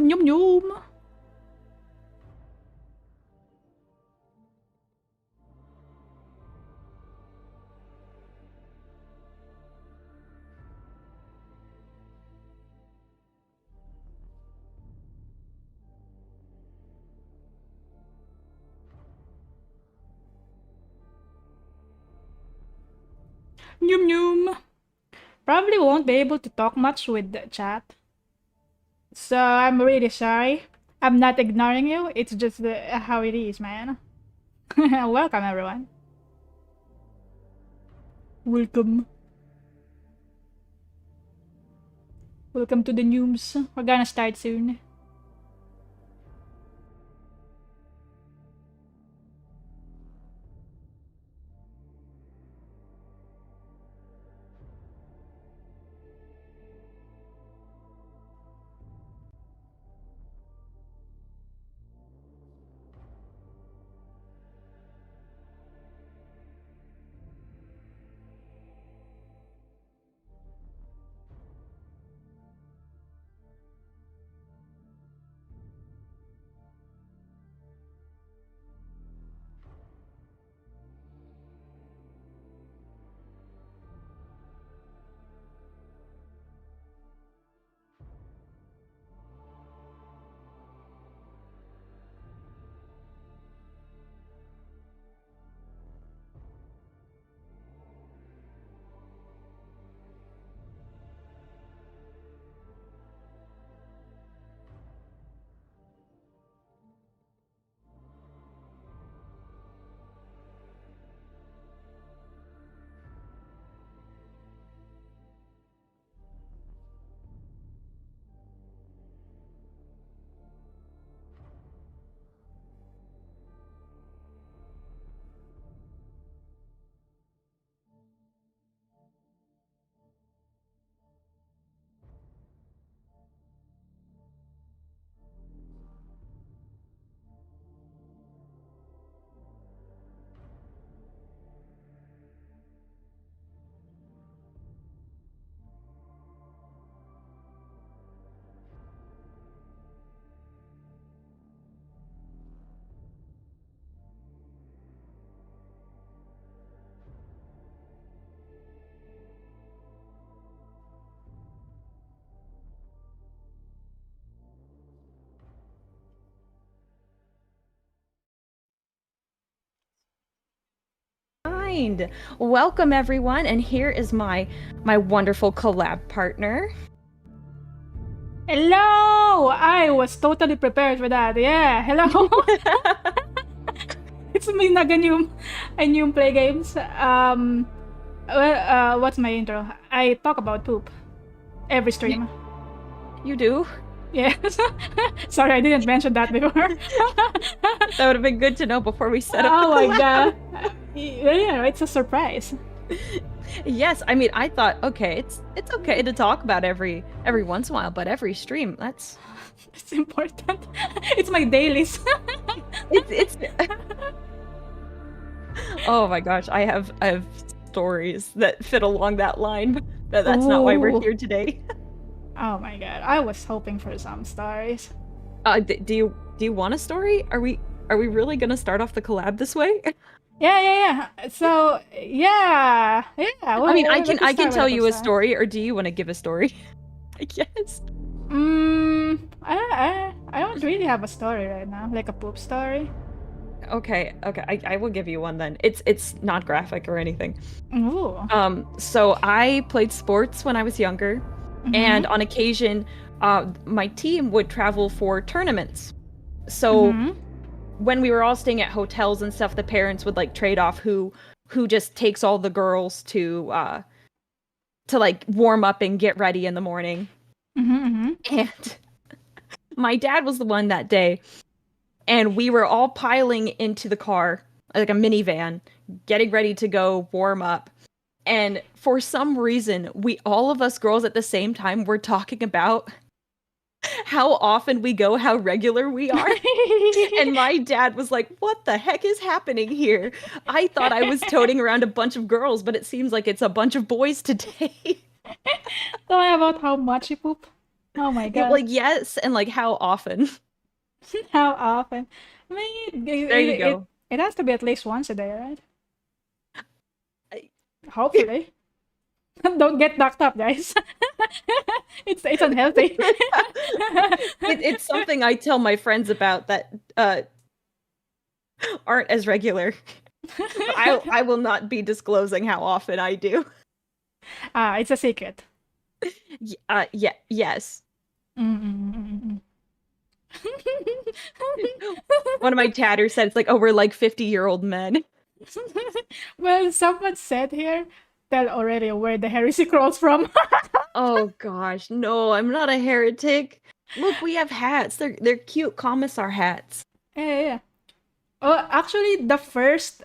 Nyoom Nyoom. Nyoom Nyoom. Probably won't be able to talk much with the chat. So I'm really sorry. I'm not ignoring you. It's just how it is, man. Welcome, everyone. Welcome. Welcome to the Nyooms. We're gonna start soon. Welcome everyone, and here is my wonderful collab partner. Hello! I was totally prepared for that. Yeah, hello. It's me, Naga Nyoom. I Nyoom play games. What's my intro? I talk about poop every stream. You do? Yes. Sorry, I didn't mention that before. That would have been good to know before we set up Oh the my god. Yeah, it's a surprise. Yes, I mean, I thought, okay, it's okay to talk about every once in a while, but every stream, that's it's important. It's my dailies. it's Oh my gosh, I have stories that fit along that line. But that's not why we're here today. Oh my god, I was hoping for some stories. Do you want a story? Are we really gonna start off the collab this way? Yeah. So yeah. I mean, I can tell you a story, or do you want to give a story? I guess. I don't really have a story right now, like a poop story. Okay, I will give you one then. It's not graphic or anything. Ooh. So I played sports when I was younger, and on occasion, my team would travel for tournaments. So when we were all staying at hotels and stuff, the parents would like trade off who just takes all the girls to like warm up and get ready in the morning. And my dad was the one that day, and we were all piling into the car, like a minivan, getting ready to go warm up. And for some reason, all of us girls at the same time were talking about how often we go, how regular we are. And my dad was like, what the heck is happening here? I thought I was toting around a bunch of girls, but it seems like it's a bunch of boys today. Tell me about how much you poop. Oh my god. Like yes, and like how often? How often? I mean, There you go. it has to be at least once a day, right? I- Hopefully. Don't get knocked up, guys. It's unhealthy. it's something I tell my friends about that aren't as regular. But I will not be disclosing how often I do. It's a secret. Yeah, yes. Mm-mm-mm-mm. One of my chatters said it's like, oh, we're like 50-year-old men. Well, someone said here, tell already where the heresy crawls from. Oh gosh, no, I'm not a heretic. Look, we have hats. They're cute commissar hats. Yeah. Oh, actually,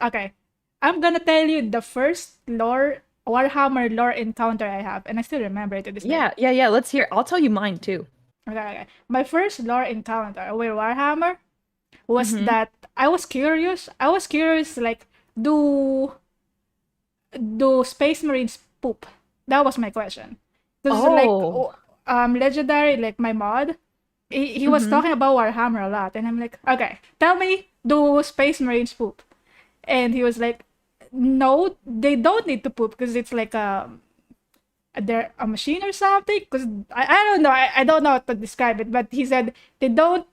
okay, I'm gonna tell you the first Warhammer lore encounter I have, and I still remember it to this day. Yeah. Let's hear. I'll tell you mine too. Okay. My first lore encounter with Warhammer was Mm-hmm. that I was curious. Like, do Space Marines poop? That was my question. Because Oh. legendary, like my mod, he was Mm-hmm. talking about Warhammer a lot, and I'm like, okay, tell me, do Space Marines poop? And he was like, no, they don't need to poop because it's like they're a machine or something. Because I don't know, I don't know how to describe it, but he said they don't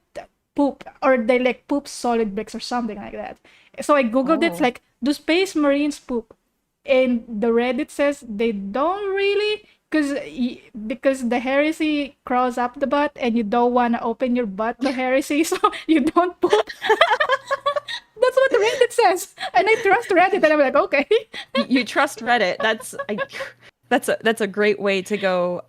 poop, or they like poop solid bricks or something like that. So I googled it, Oh. like, do Space Marines poop? And the Reddit says they don't really, because the heresy crawls up the butt, and you don't want to open your butt to heresy, so you don't poop. That's what the Reddit says, and I trust Reddit, and I'm like, okay. You trust Reddit. That's a great way to go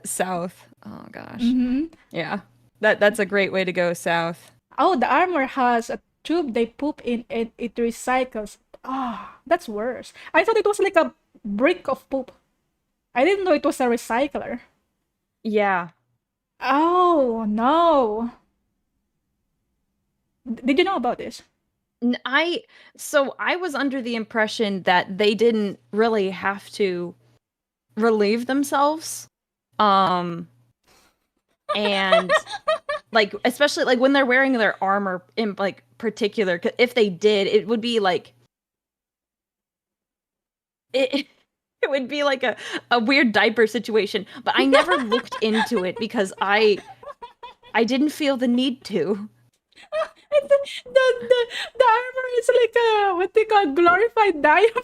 south. Oh gosh. Hmm. Yeah. That's a great way to go south. Oh, the armor has a tube they poop in, and it recycles. Ah, that's worse. I thought it was like a brick of poop. I didn't know it was a recycler. Yeah. Oh no! Did you know about this? So I was under the impression that they didn't really have to relieve themselves. And like especially like when they're wearing their armor in like particular, if they did, it would be like it it would be like a weird diaper situation, but I never looked into it because I didn't feel the need to. And the armor is like a, what they call, glorified diaper.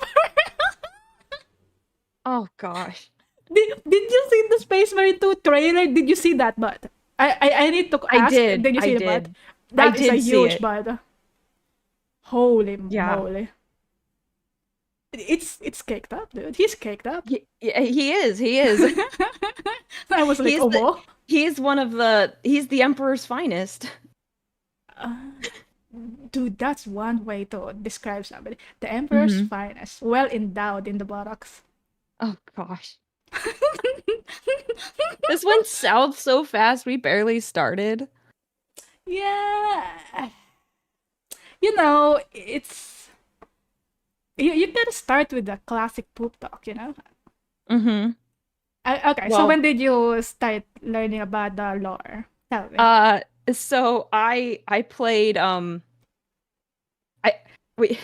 Oh gosh. Did you see the Space Marine 2 trailer? Did you see that butt? I need to I ask. did. Did you I see the butt? did. I That is a did see huge it. butt. Holy Yeah. moly! It's caked up, dude. He's caked up. He is. He is. I was like, He's oh, the whoa. he's the emperor's finest. Uh, Dude, that's one way to describe somebody. The Emperor's Hmm. finest, well endowed in the buttocks. Oh gosh. This went south so fast we barely started. Yeah, you know, it's you gotta start with the classic poop talk, you know. Mm-hmm. Okay, so Well, when did you start learning about the lore? Tell me. so I played I we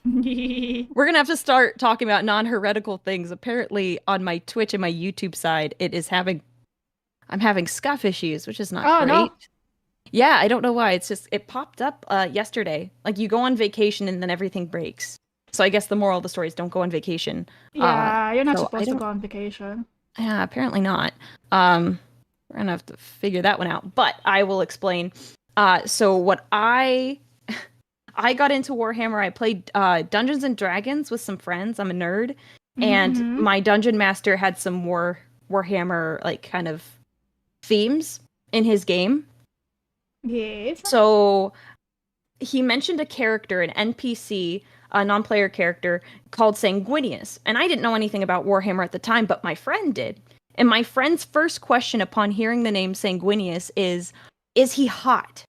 we're gonna have to start talking about non-heretical things. Apparently on my Twitch and my YouTube side, I'm having scuff issues, which is not Oh no. great. Yeah, I don't know why. It's just it popped up yesterday. Like you go on vacation and then everything breaks. So I guess the moral of the story is don't go on vacation. Yeah, you're not So I supposed to don't go on vacation. yeah, apparently not. We're gonna have to figure that one out. But I will explain. So what I got into Warhammer. I played Dungeons and Dragons with some friends. I'm a nerd, and Mm-hmm. my dungeon master had some Warhammer like kind of themes in his game. Yes. So he mentioned a character, an NPC, a non-player character called Sanguinius, and I didn't know anything about Warhammer at the time, but my friend did. And my friend's first question upon hearing the name Sanguinius is he hot?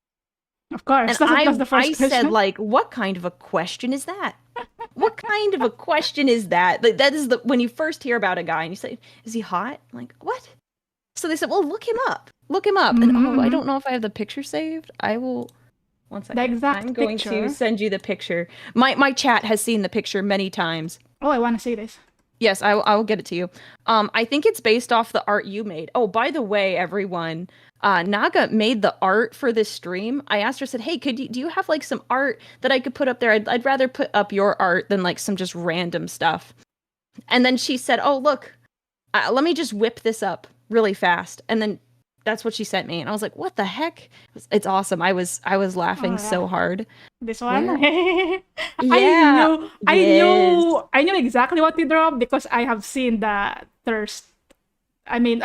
Of course, And that's the I first said, question. like, what kind of a question is that? What kind of a question is that? Like, that is the when you first hear about a guy and you say, is he hot? I'm like, what? So they said, well, look him up. Look him up. And Mm-hmm, I mm-hmm. don't know if I have the picture saved. I will. One The second. I'm exact going to picture. send you the picture. My chat has seen the picture many times. Oh, I want to see this. Yes, I will get it to you. I think it's based off the art you made. Oh, by the way, everyone, Naga made the art for this stream. I asked her, said, "Hey, do you have like some art that I could put up there? I'd rather put up your art than like some just random stuff." And then she said, "Oh, look, let me just whip this up really fast." And then that's what she sent me, and I was like, "What the heck?" It's awesome. I was Oh laughing yeah, so hard. this one. Where? I Yeah. knew, I Yes. knew, I knew exactly what to draw because I have seen the thirst. I mean,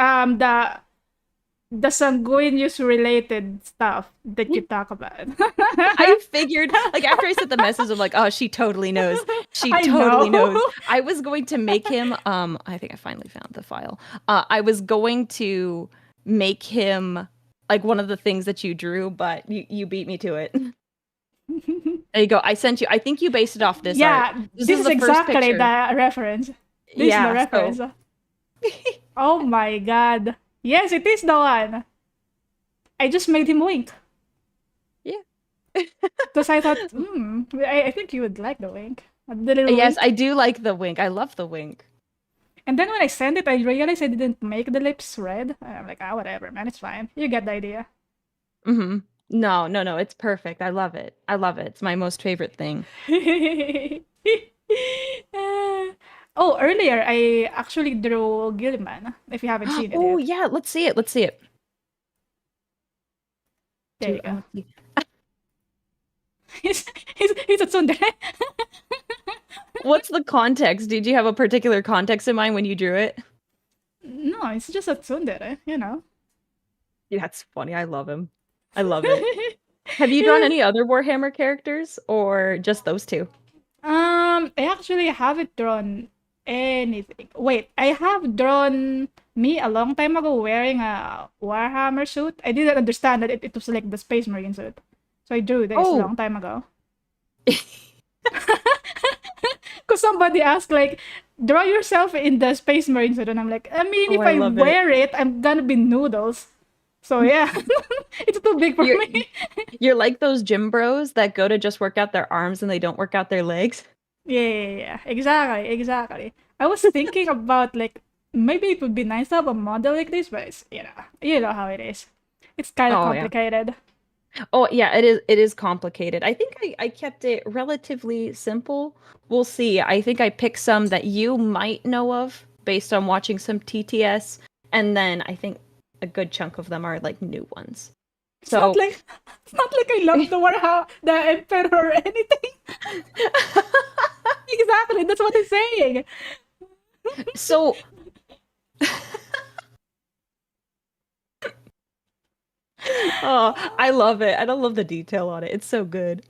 the sanguineous related stuff that you talk about. I figured, like, after I sent the message, I'm like, oh, she totally knows. She I totally knows. know. I was going to make him, I think I finally found the file. I was going to make him like one of the things that you drew, but you beat me to it. There you go. I sent you, I think you based it off this art. Yeah, This this is is the first exactly picture. the reference. This is the Yeah, reference. so Oh my god. Yes, it is the one. I just made him wink. yeah. Because I thought, I think you would like the wink. The little Yes, wink. I do like the wink. I love the wink. And then when I sent it, I realized I didn't make the lips red. I'm like, whatever, man, it's fine. You get the idea. Mm-hmm. No, it's perfect. I love it. I love it. It's my most favorite thing. Oh, earlier I actually drew Gilman, if you haven't seen it Oh yet. yeah, let's see it. Let's see it. There you go. Let's see. He's a tsundere. What's the context? Did you have a particular context in mind when you drew it? No, it's just a tsundere, you know. Yeah, that's funny. I love him. I love it. Have you drawn any other Warhammer characters or just those two? I actually haven't drawn anything. Wait, I have drawn me a long time ago wearing a Warhammer suit. I didn't understand that it was like the Space Marine suit. So I drew this a Oh, long time ago. Because somebody asked, like, draw yourself in the Space Marine suit. And I'm like, I mean, oh, if I I love it. wear it, I'm gonna be noodles. So yeah, it's too big for You're me. you're like those gym bros that go to just work out their arms and they don't work out their legs. Yeah, exactly, exactly. I was thinking about like maybe it would be nice to have a model like this, but it's, you know how it is. It's kind of Oh yeah. complicated. Oh yeah, it is complicated. I think I kept it relatively simple. We'll see. I think I picked some that you might know of based on watching some TTS, and then I think a good chunk of them are like new ones. It's not So like it's not like I love the Warhammer, the Emperor or anything. Exactly, that's what I'm saying. so oh, I love it. I don't love the detail on it. It's so good.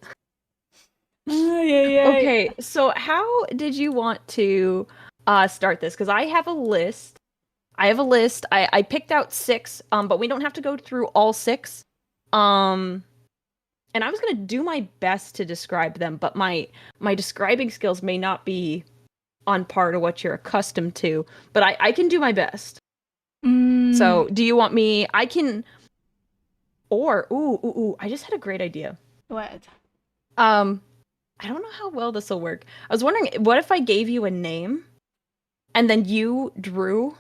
Yeah, yeah. Okay, so how did you want to start this? Because I have a list. I picked out six, but we don't have to go through all six. Um, and I was gonna do my best to describe them, but my describing skills may not be on par to what you're accustomed to. But I can do my best. Mm, So, do you want me? I can. Or ooh, I just had a great idea. what? Um, I don't know how well this will work. I was wondering, what if I gave you a name and then you drew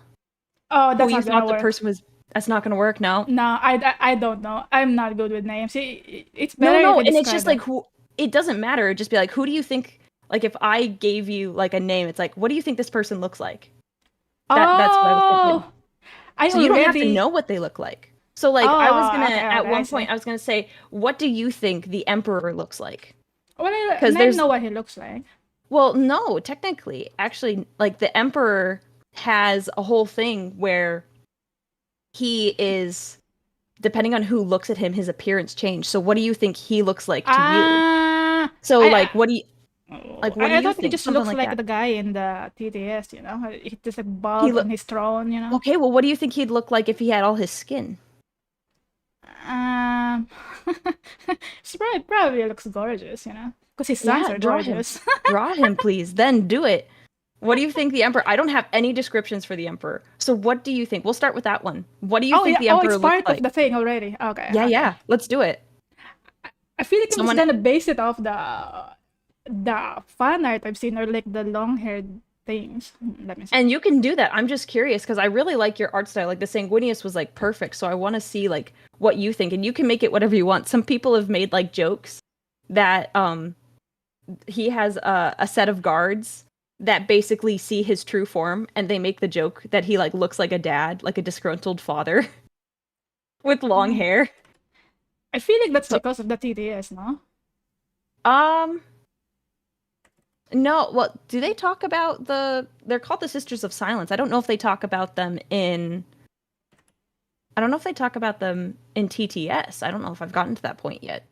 Oh, who that's you not gonna thought the work. person was? That's not gonna work, no. No, I don't know. I'm not good with names. It's No, better if no, you and it's describe just them. like who. It doesn't matter. It'd just be like, who do you think? Like, if I gave you like a name, it's like, what do you think this person looks like? That's what I was thinking. Oh, I So you don't have to already. know what they look like. So like, I was Oh, gonna okay, at okay, I one point, see. I was gonna say, what do you think the emperor looks like? Well, Because I there's know what he looks like. Well, no, technically, actually, like the emperor has a whole thing where he is, depending on who looks at him, his appearance change. So what do you think he looks like to you? Ah, So I, like what do I you thought he think? just Something looks like like that. the guy in the TTS, you know? He just like He bald on look his throne, you know? Okay, well what do you think he'd look like if he had all his skin? Um, she probably looks gorgeous, you know? Because his sons Yeah, are draw him. gorgeous. Draw him, please. Then do it. What do you think the Emperor? I don't have any descriptions for the Emperor. So what do you think? We'll start with that one. What do you Oh think yeah. the Oh, Emperor it's looks part of like? the thing already. Okay. Yeah, Okay. yeah. Let's do it. I feel like I'm just Someone gonna base it off the fan art I've seen or like the long haired things. Let me see. and you can do that. I'm just curious because I really like your art style. Like the Sanguinius was like perfect. So I want to see like what you think, and you can make it whatever you want. Some people have made like jokes that he has a set of guards that basically see his true form, and they make the joke that he like looks like a dad, like a disgruntled father with long Mm. hair. I feel like that's So because of the TTS, no? um no, well, do they talk about they're called the Sisters of Silence. I don't know if they talk about them in I don't know if they talk about them in TTS. I don't know if I've gotten to that point yet.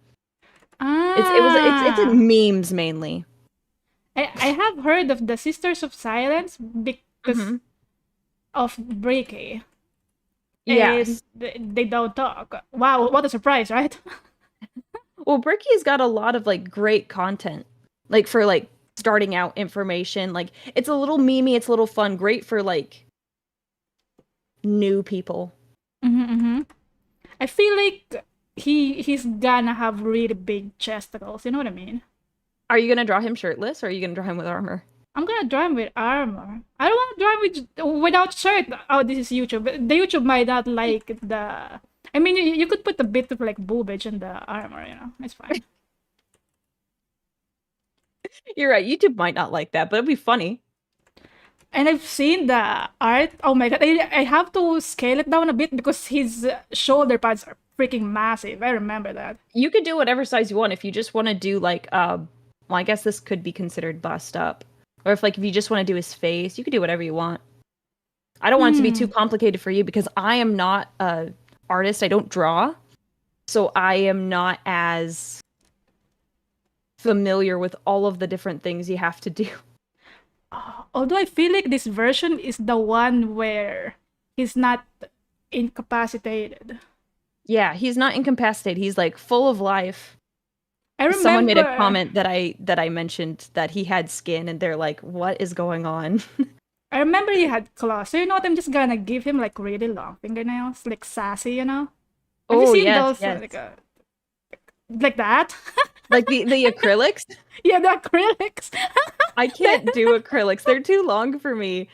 It's Ah, in memes mainly. I have heard of the Sisters of Silence because Hmm. of Breaky, and Yes. they don't talk. Wow, what a surprise, right? Well, Bricky's got a lot of like great content. Like for like starting out information. Like it's a little memey, it's a little fun, great for like new people. Mm-hmm. I feel like he's gonna have really big chesticles. You know what I mean? Are you gonna draw him shirtless or are you gonna draw him with armor? I'm gonna draw him with armor. I don't want to draw him without shirt. Oh, this is YouTube. The YouTube might not like the. I mean, you could put a bit of like boobage in the armor. You know, it's fine. You're right, YouTube might not like that, but it'd be funny. And I've seen the art. Oh my god, I have to scale it down a bit because his shoulder pads are freaking massive. I remember that. You could do whatever size you want if you just want to do like well, I guess this could be considered bust up. Or if you just want to do his face, you could do whatever you want. I don't want it to be too Hmm. complicated for you because I am not a artist. I don't draw. So I am not as familiar with all of the different things you have to do. Although I feel like this version is the one where he's not incapacitated. Yeah, he's not incapacitated. He's like full of life. I Someone made a remember. comment that I mentioned that he had skin and they're like, "What is going on?" I remember he had claws. So you know what? I'm just gonna give him like really long fingernails, like sassy. You know? Have you Oh, seen yes, those yes. like that? Like the acrylics? Yeah, the acrylics. I can't do acrylics. They're too long for me.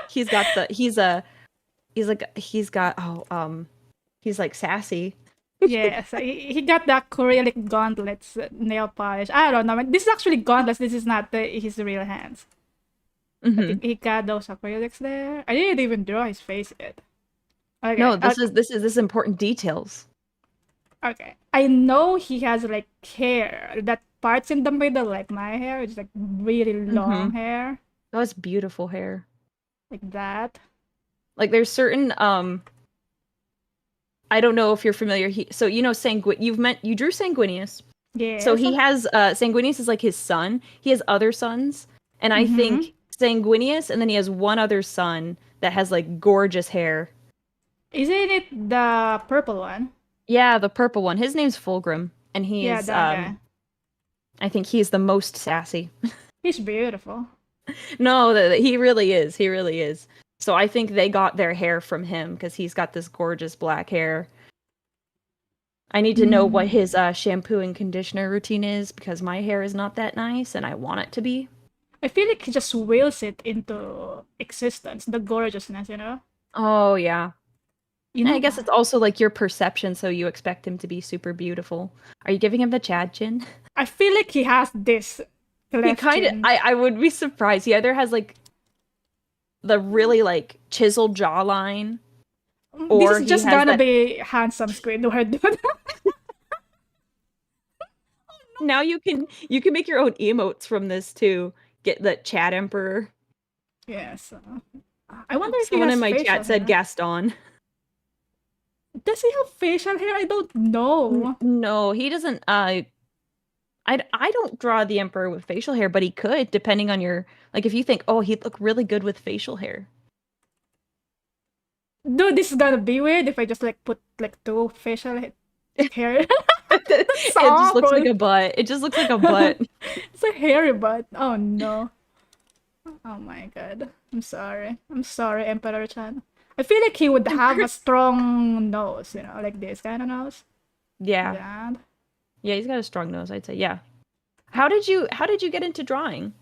He's got the he's got he's like sassy. Yes, he got the acrylic gauntlets, nail polish. I don't know. This is actually gauntlets. This is not his real hands. But Hmm. he got those acrylics there. I didn't even draw his face yet. Okay, No, this is important details. okay. I know he has like hair that parts in the middle, like my hair. It's like really long Hmm. hair, That was beautiful hair. like that. Like there's certain I don't know if you're familiar. So you know you drew Sanguinius. So Yes. he has Sanguinius is like his son. He has other sons, and I Mm-hmm. think Sanguinius, and then he has one other son that has like gorgeous hair. Isn't it the purple one? Yeah, the purple one. His name's Fulgrim, and he Yeah, is that guy. I think he's the most sassy. He's beautiful. No, he really is. He really is. So I think they got their hair from him because he's got this gorgeous black hair. I need to know what Mm. his shampoo and conditioner routine is because my hair is not that nice and I want it to be. I feel like he just wills it into existence, the gorgeousness, you know? Oh, yeah. You And I know, guess it's also like your perception, so you expect him to be super beautiful. Are you giving him the Chad chin? I feel like he has this He cleft kind of, chin. I would be surprised. He either has like the really like chiseled jawline This or is he just has gonna that. be handsome Squidward, dude. Now you can make your own emotes from this too. Get the Chad Emperor. Yes. I wonder if he Someone in has my facial chat said hair. Gaston. Does he have facial hair? I don't know. No, he doesn't. I don't draw the Emperor with facial hair, but he could, depending on your like. If you think, oh, he'd look really good with facial hair. Dude, this is gonna be weird if I just like put like two facial hair. That's It just looks like awful. a butt. It just looks like a butt. It's a hairy butt. Oh no. Oh my god. I'm sorry. I'm sorry, Emperor Chan. I feel like he would have a strong nose, like this kind of nose. Yeah. Yeah. Yeah, he's got a strong nose, I'd say. Yeah. How did you get into drawing?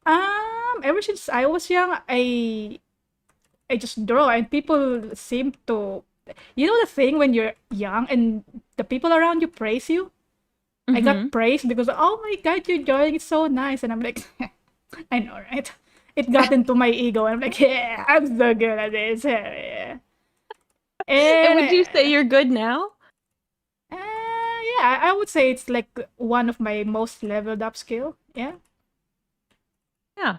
Ever since I was young, I just draw, and people seem to, the thing when you're young and the people around you praise you. I got praised because, oh my god, your drawing is so nice, and I'm like, I know, right? It got into my ego, and I'm like, yeah, I'm so good at this. Yeah. And And would you say you're good now? yeah, I would say it's like one of my most leveled up skill. Yeah. Yeah.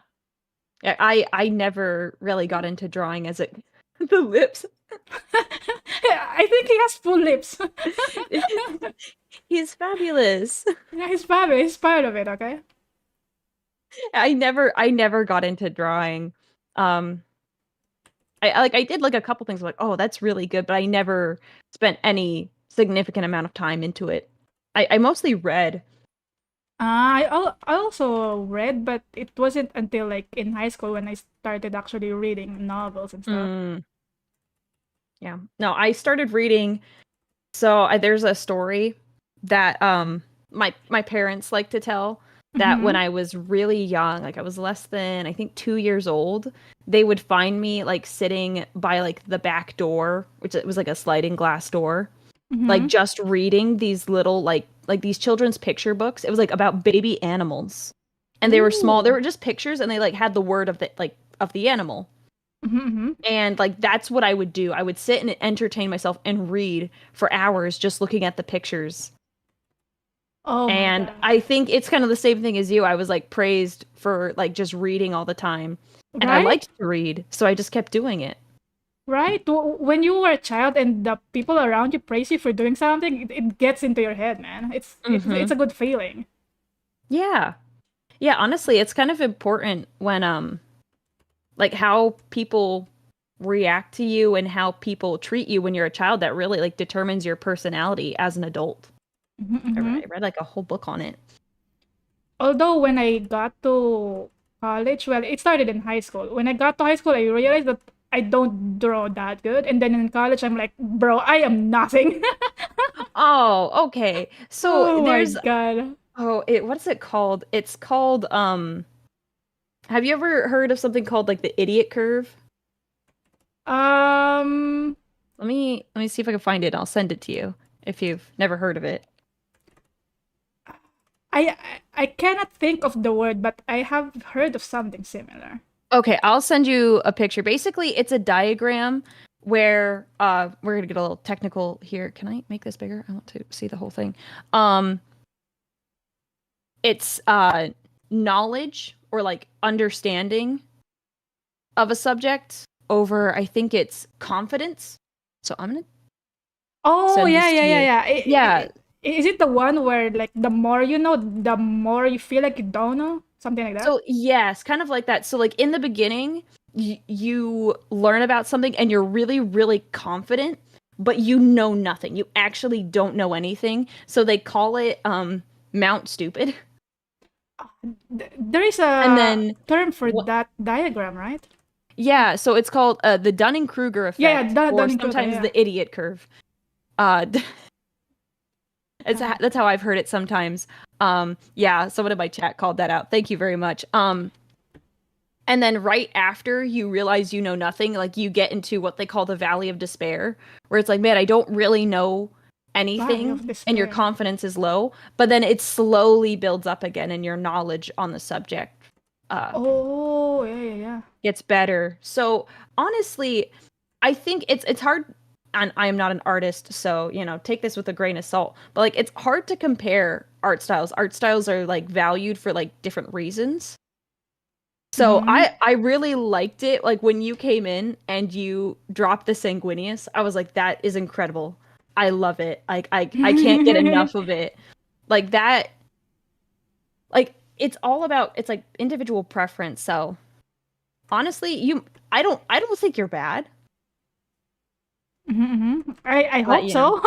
Yeah, I never really got into drawing as it the lips. I think he has full lips. He's fabulous. Yeah, he's fabulous. He's part of it, okay? I never got into drawing. I did like a couple things like, oh, that's really good, but I never spent any significant amount of time into it. I mostly read. I also read, but it wasn't until like in high school when I started actually reading novels and stuff. Yeah. No, I started reading. So there's a story that my parents like to tell that when I was really young, like I was less than I think 2 years old, they would find me like sitting by like the back door, which it was like a sliding glass door, like just reading these little like these children's picture books. It was like about baby animals, and they were small. They were just pictures, and they like had the word of the animal. And like that's what I would do. I would sit and entertain myself and read for hours just looking at the pictures. Oh my And god. I think it's kind of the same thing as you. I was like praised for like just reading all the time. And I Right? liked to read, so I just kept doing it. Right? When you were a child and the people around you praise you for doing something, it gets into your head, man. It's a good feeling. Yeah. Yeah, honestly, it's kind of important when like how people react to you and how people treat you when you're a child that really like determines your personality as an adult. I read like a whole book on it. Although when I got to college, well, it started in high school. When I got to high school, I realized that I don't draw that good. And then in college, I'm like, bro, I am nothing. Oh, okay. So Oh my there's god. what's it called? It's called have you ever heard of something called like the idiot curve? Um, Let me see if I can find it. I'll send it to you if you've never heard of it. I I cannot think of the word, but I have heard of something similar. Okay, I'll send you a picture. Basically, it's a diagram where we're gonna get a little technical here. Can I make this bigger? I want to see the whole thing. Um it's knowledge or like understanding of a subject over I think it's confidence. So I'm gonna Oh, send yeah, this yeah, to yeah, you. yeah. Yeah. Is it the one where like the more you know, the more you feel like you don't know? Something like that? So yes, kind of like that. So like in the beginning, you learn about something and you're really, really confident, but you know nothing. You actually don't know anything. So they call it Mount Stupid. There is And a then term for what? that diagram, right? Yeah, so it's called the Dunning-Kruger Yeah, effect, yeah, or Dunning-Kruger, sometimes yeah. the idiot curve. Uh, that's how I've heard it sometimes. Yeah, someone in my chat called that out. Thank you very much. And then right after you realize you know nothing, like you get into what they call the Valley of Despair, where it's like, man, I don't really know Valley of anything, and your Despair. confidence is low. But then it slowly builds up again, and your knowledge on the subject Oh, yeah, yeah, yeah. gets better. So honestly, I think it's hard. And I am not an artist, so take this with a grain of salt. But like, it's hard to compare art styles. Art styles are like valued for like different reasons. So I really liked it. Like when you came in and you dropped the Sanguinius, I was like, that is incredible. I love it. I can't get enough of it. Like that. Like it's all about it's like individual preference. So honestly, I don't think you're bad. I But hope so.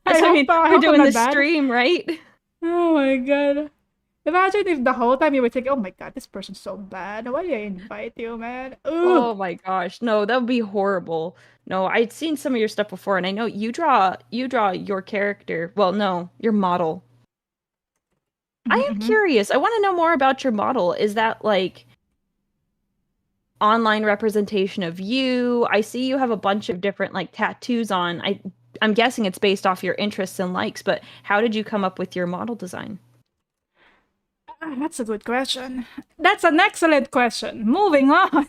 I mean, I we're hope I'm doing the not bad. stream, right? Oh my god. Imagine if the whole time you were thinking, "Oh my god, this person's so bad. Why did I invite you, man?" Ugh. Oh my gosh. No, that would be horrible. No, I'd seen some of your stuff before and I know you draw your character. Well, no, your model. I Mhm, am mhm. curious. I want to know more about your model. Is that like online representation of you? I see you have a bunch of different like tattoos on. I'm guessing it's based off your interests and likes, but how did you come up with your model design? That's a good question. That's an excellent question. Moving on.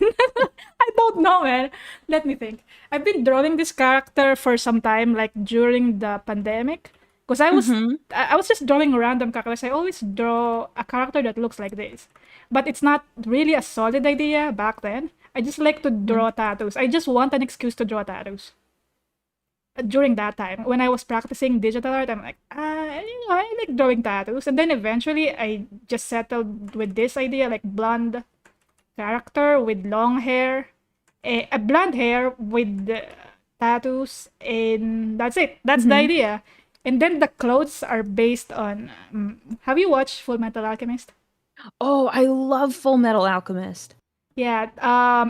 I don't know, man. Let me think. I've been drawing this character for some time, like during the pandemic, because Mm-hmm. I was just drawing random characters. I always draw a character that looks like this, but it's not really a solid idea back then. I just like to draw tattoos. I just want an excuse to draw tattoos. During that time, when I was practicing digital art, I'm like, I like drawing tattoos. And then eventually, I just settled with this idea, like blonde character with long hair, a blonde hair with tattoos, and that's it. That's the Mm-hmm. idea. And then the clothes are based on. Have you watched Full Metal Alchemist? Oh, I love Full Metal Alchemist. Yeah,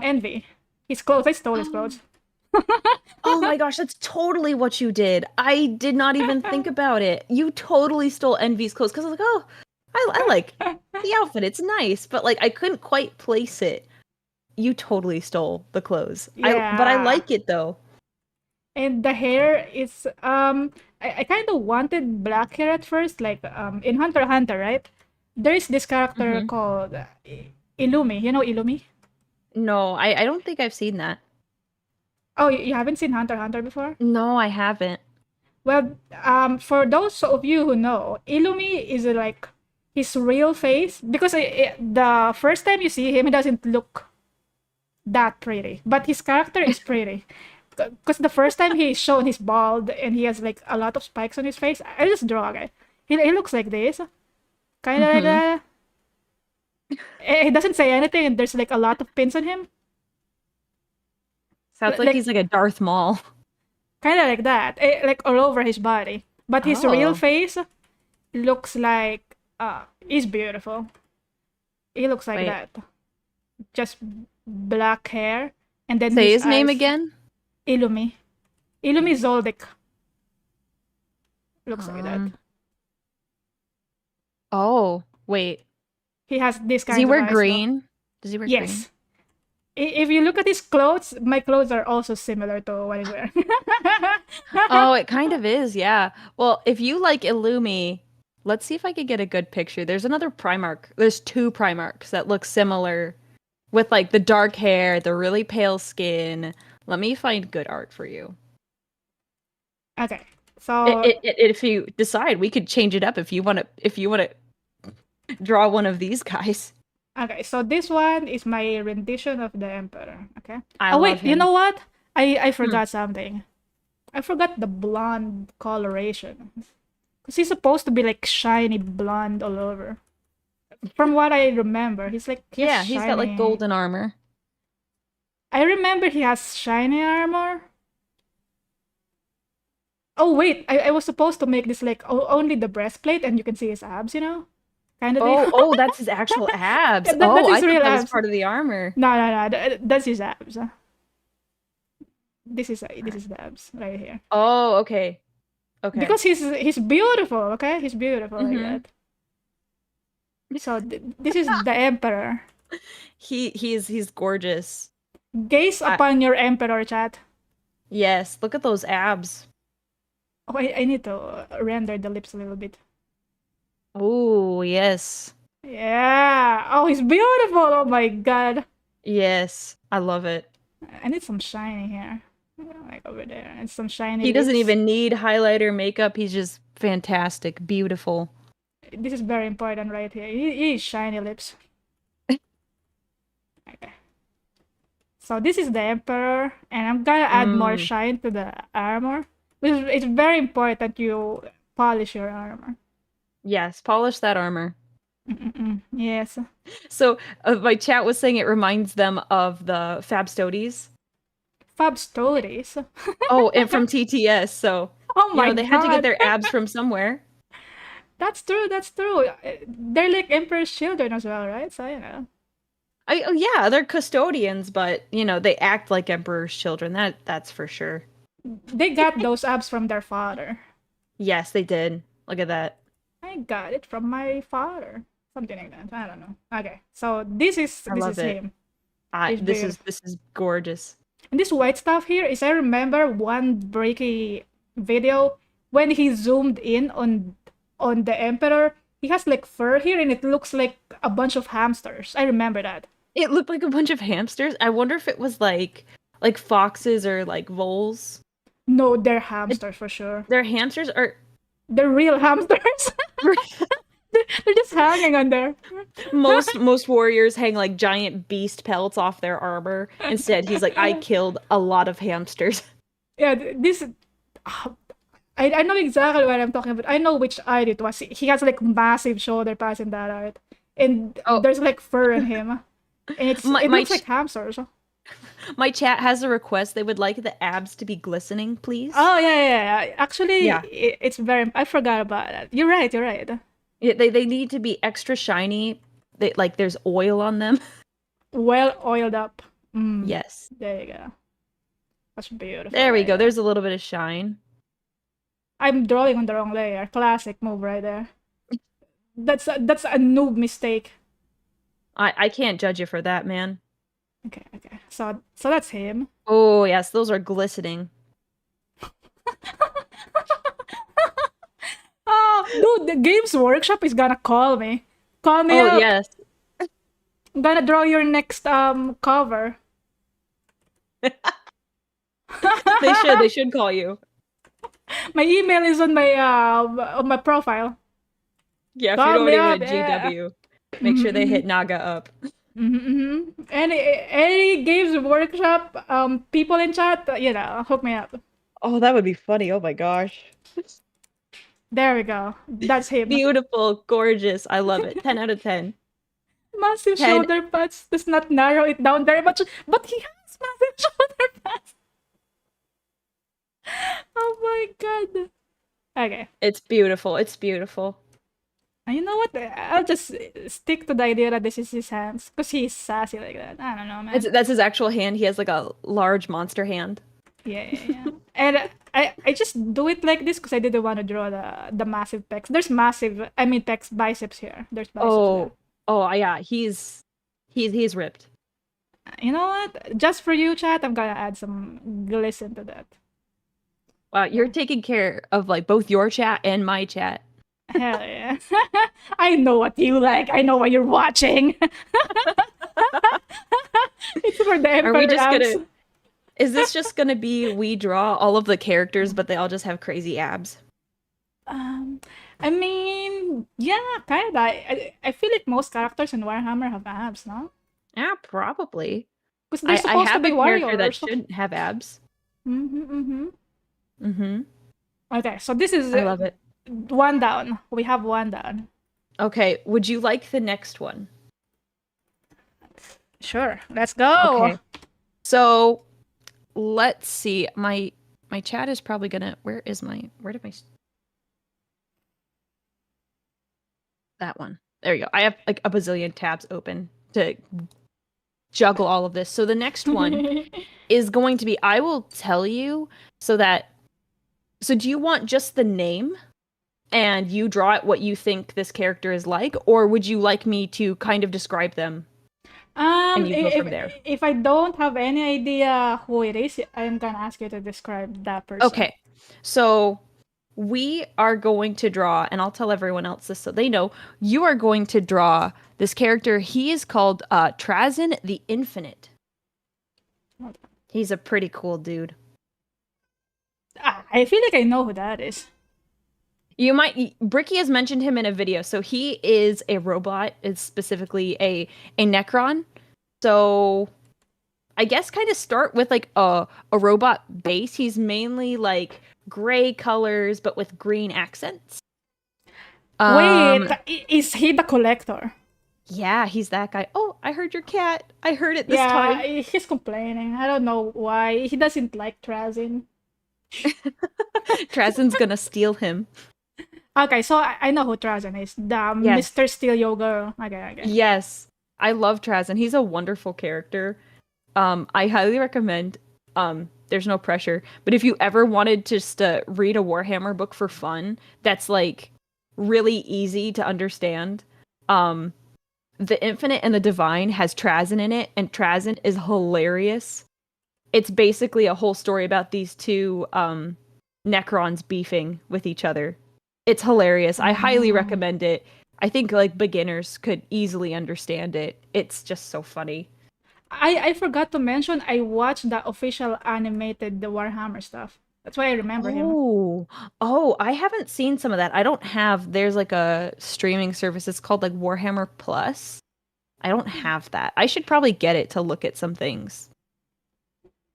Envy. His clothes. I stole his clothes. Oh my gosh, that's totally what you did. I did not even think about it. You totally stole Envy's clothes because I was like, oh, I like the outfit. It's nice, but like I couldn't quite place it. You totally stole the clothes. But I Yeah. like it though. And the hair is I kind of wanted black hair at first, like in Hunter x Hunter, right? There is this character Hmm. called Illumi. You know Illumi? No, I don't think I've seen that. Oh, you haven't seen Hunter x Hunter before? No, I haven't. Well, for those of you who know, Illumi is like his real face because the first time you see him, he doesn't look that pretty, but his character is pretty. Because the first time he's shown he's bald and he has like a lot of spikes on his face, I just draw a guy. He looks like this, kind of like Hmm. that. He doesn't say anything, and there's like a lot of pins on him, Sounds like like he's like a Darth Maul. kind of like that, like all over his body. But his real Oh, face looks like he's beautiful. He looks like wait. that, just black hair, and then Say his his name eyes. again. Illumi, Illumi Zoldyck looks like that. Um. Oh, wait. He has these Does he kinds of wear eyes though. green? Does he wear green? Yes. If you look at his clothes, my clothes are also similar to what he's wearing. Oh, it kind of is, yeah. Well, if you like Illumi, let's see if I could get a good picture. There's another Primarch. There's two Primarchs that look similar with like the dark hair, the really pale skin. Let me find good art for you. Okay. So If you decide, we could change it up if you want to draw one of these guys. okay, so this one is my rendition of the Emperor. Okay. I Oh love wait, you him. know what? I Hmm. forgot something. I forgot the blonde coloration. Cause he's supposed to be like shiny blonde all over. From what I remember, he has Yeah, he's got like shiny. golden armor. I remember he has shiny armor. Oh wait, I was supposed to make this like only the breastplate and you can see his abs, kind of deal. Oh, that's his actual abs. That's Oh, his I thought real that was abs. part of the armor. No, that's his abs. This is the abs right here. Oh, okay. Okay. Because he's beautiful, okay? He's beautiful like Mm-hmm. that. So this is the emperor. He's gorgeous. Gaze I, upon your emperor, chat. yes, look at those abs. Oh, I need to render the lips a little bit. Oh, yes. Yeah. Oh, he's beautiful. Oh my god. Yes. I love it. I need some shiny here. Like over there. And some shiny He doesn't lips. even need highlighter makeup. He's just fantastic, beautiful. This is very important right here. He is shiny lips. Okay. So this is the emperor, and I'm gonna add more Mm, shine to the armor. It's very important you polish your armor. yes, polish that armor. Yes. So, my chat was saying it reminds them of the Fab Stoties. Fab stories. Oh, and from TTS. So, Oh my they had to get god. their abs from somewhere. That's true. That's true. They're like Emperor's children as well, right? So Oh yeah, they're custodians, but they act like emperor's children. That's for sure. they got those abs from their father. Yes, they did. Look at that. I got it from my father. Something like that. I don't know. Okay, so this is I this love is it. him. This is gorgeous. And this white stuff here is, I remember one breaky video when he zoomed in on the emperor. He has like fur here, and it looks like a bunch of hamsters. I remember that. It looked like a bunch of hamsters. I wonder if it was like foxes or like voles. No, they're hamsters for sure. They're hamsters or They're real hamsters. They're just hanging on there. most warriors hang like giant beast pelts off their armor. Instead, he's like, I killed a lot of hamsters. Yeah, this. I know exactly what I'm talking about. I know which art it was. He has like massive shoulder pads in that art, and there's like fur in him, and it looks like hamsters. My chat has a request. They would like the abs to be glistening, please. Oh yeah. Actually, yeah. It's very. I forgot about that. You're right. Yeah, they need to be extra shiny. There's oil on them. Well oiled up. Yes. There you go. That's beautiful. There we go. There's a little bit of shine. I'm drawing on the wrong layer. Classic move right there. That's a noob mistake. I can't judge you for that, man. Okay. So that's him. Oh yes, those are glistening. Oh, dude, the Games Workshop is gonna call me. Call me up. Oh yes. I'm gonna draw your next cover. They should call you. My email is on my profile. Yeah, if you're going to GW, make sure they hit Naga up. Any Games Workshop people in chat, hook me up. Oh, that would be funny. Oh my gosh. There we go. That's him. Beautiful, gorgeous. I love it. 10 out of 10. Massive shoulder pads does not narrow it down very much, but he has massive shoulder pads. Oh my god. Okay. It's beautiful. It's beautiful. And you know what? I'll just stick to the idea that this is his hands, because he's sassy like that. I don't know, man. That's his actual hand. He has like a large monster hand. Yeah. And I just do it like this because I didn't want to draw the massive pecs. There's pecs, biceps here. There's biceps Oh yeah, he's ripped. You know what? Just for you, chat, I'm gonna add some glisten to that. Wow, you're taking care of like both your chat and my chat. Hell yeah. I know what you like. I know what you're watching. It's for the Emperor. Are we just gonna... Is this just gonna be we draw all of the characters, but they all just have crazy abs? I mean, yeah, kinda. I feel like most characters in Warhammer have abs, no? Yeah, probably. Because they're supposed to be warriors. I have a character that shouldn't have abs. Okay, so this is... I love it. One down. We have one down. Okay, would you like the next one? Sure, let's go. Okay. So, let's see. My chat is probably gonna... Where did my... That one. There you go. I have like a bazillion tabs open to juggle all of this. So the next one is going to be, I will tell you so do you want just the name and you draw it what you think this character is like, or would you like me to kind of describe them? And you go from there. If I don't have any idea who it is, I'm gonna ask you to describe that person. Okay. So we are going to draw, and I'll tell everyone else this so they know, you are going to draw this character. He is called Trazyn the Infinite. He's a pretty cool dude. I feel like I know who that is. You might... Bricky has mentioned him in a video. So he is a robot. It's specifically a Necron. So I guess kind of start with like a robot base. He's mainly like gray colors, but with green accents. Wait, is he the collector? Yeah, he's that guy. Oh, I heard your cat. I heard it this time. Yeah, he's complaining. I don't know why. He doesn't like Trazyn. Trazyn's gonna steal him. Okay, so I know who Trajan is. The Yes. Mr. Steel Yo girl. Okay. Yes. I love Traz, and he's a wonderful character. I highly recommend, there's no pressure, but if you ever wanted just to read a Warhammer book for fun, that's like really easy to understand. Um, The Infinite and the Divine has Trazen in it, and Trazen is hilarious. It's basically a whole story about these two Necrons beefing with each other. It's hilarious. I highly Oh. recommend it. I think like beginners could easily understand it. It's just so funny. I forgot to mention I watched the official animated the Warhammer stuff. That's why I remember him. Oh, oh, I haven't seen some of that. I don't have, there's like a streaming service. It's called like Warhammer Plus. I don't have that. I should probably get it to look at some things.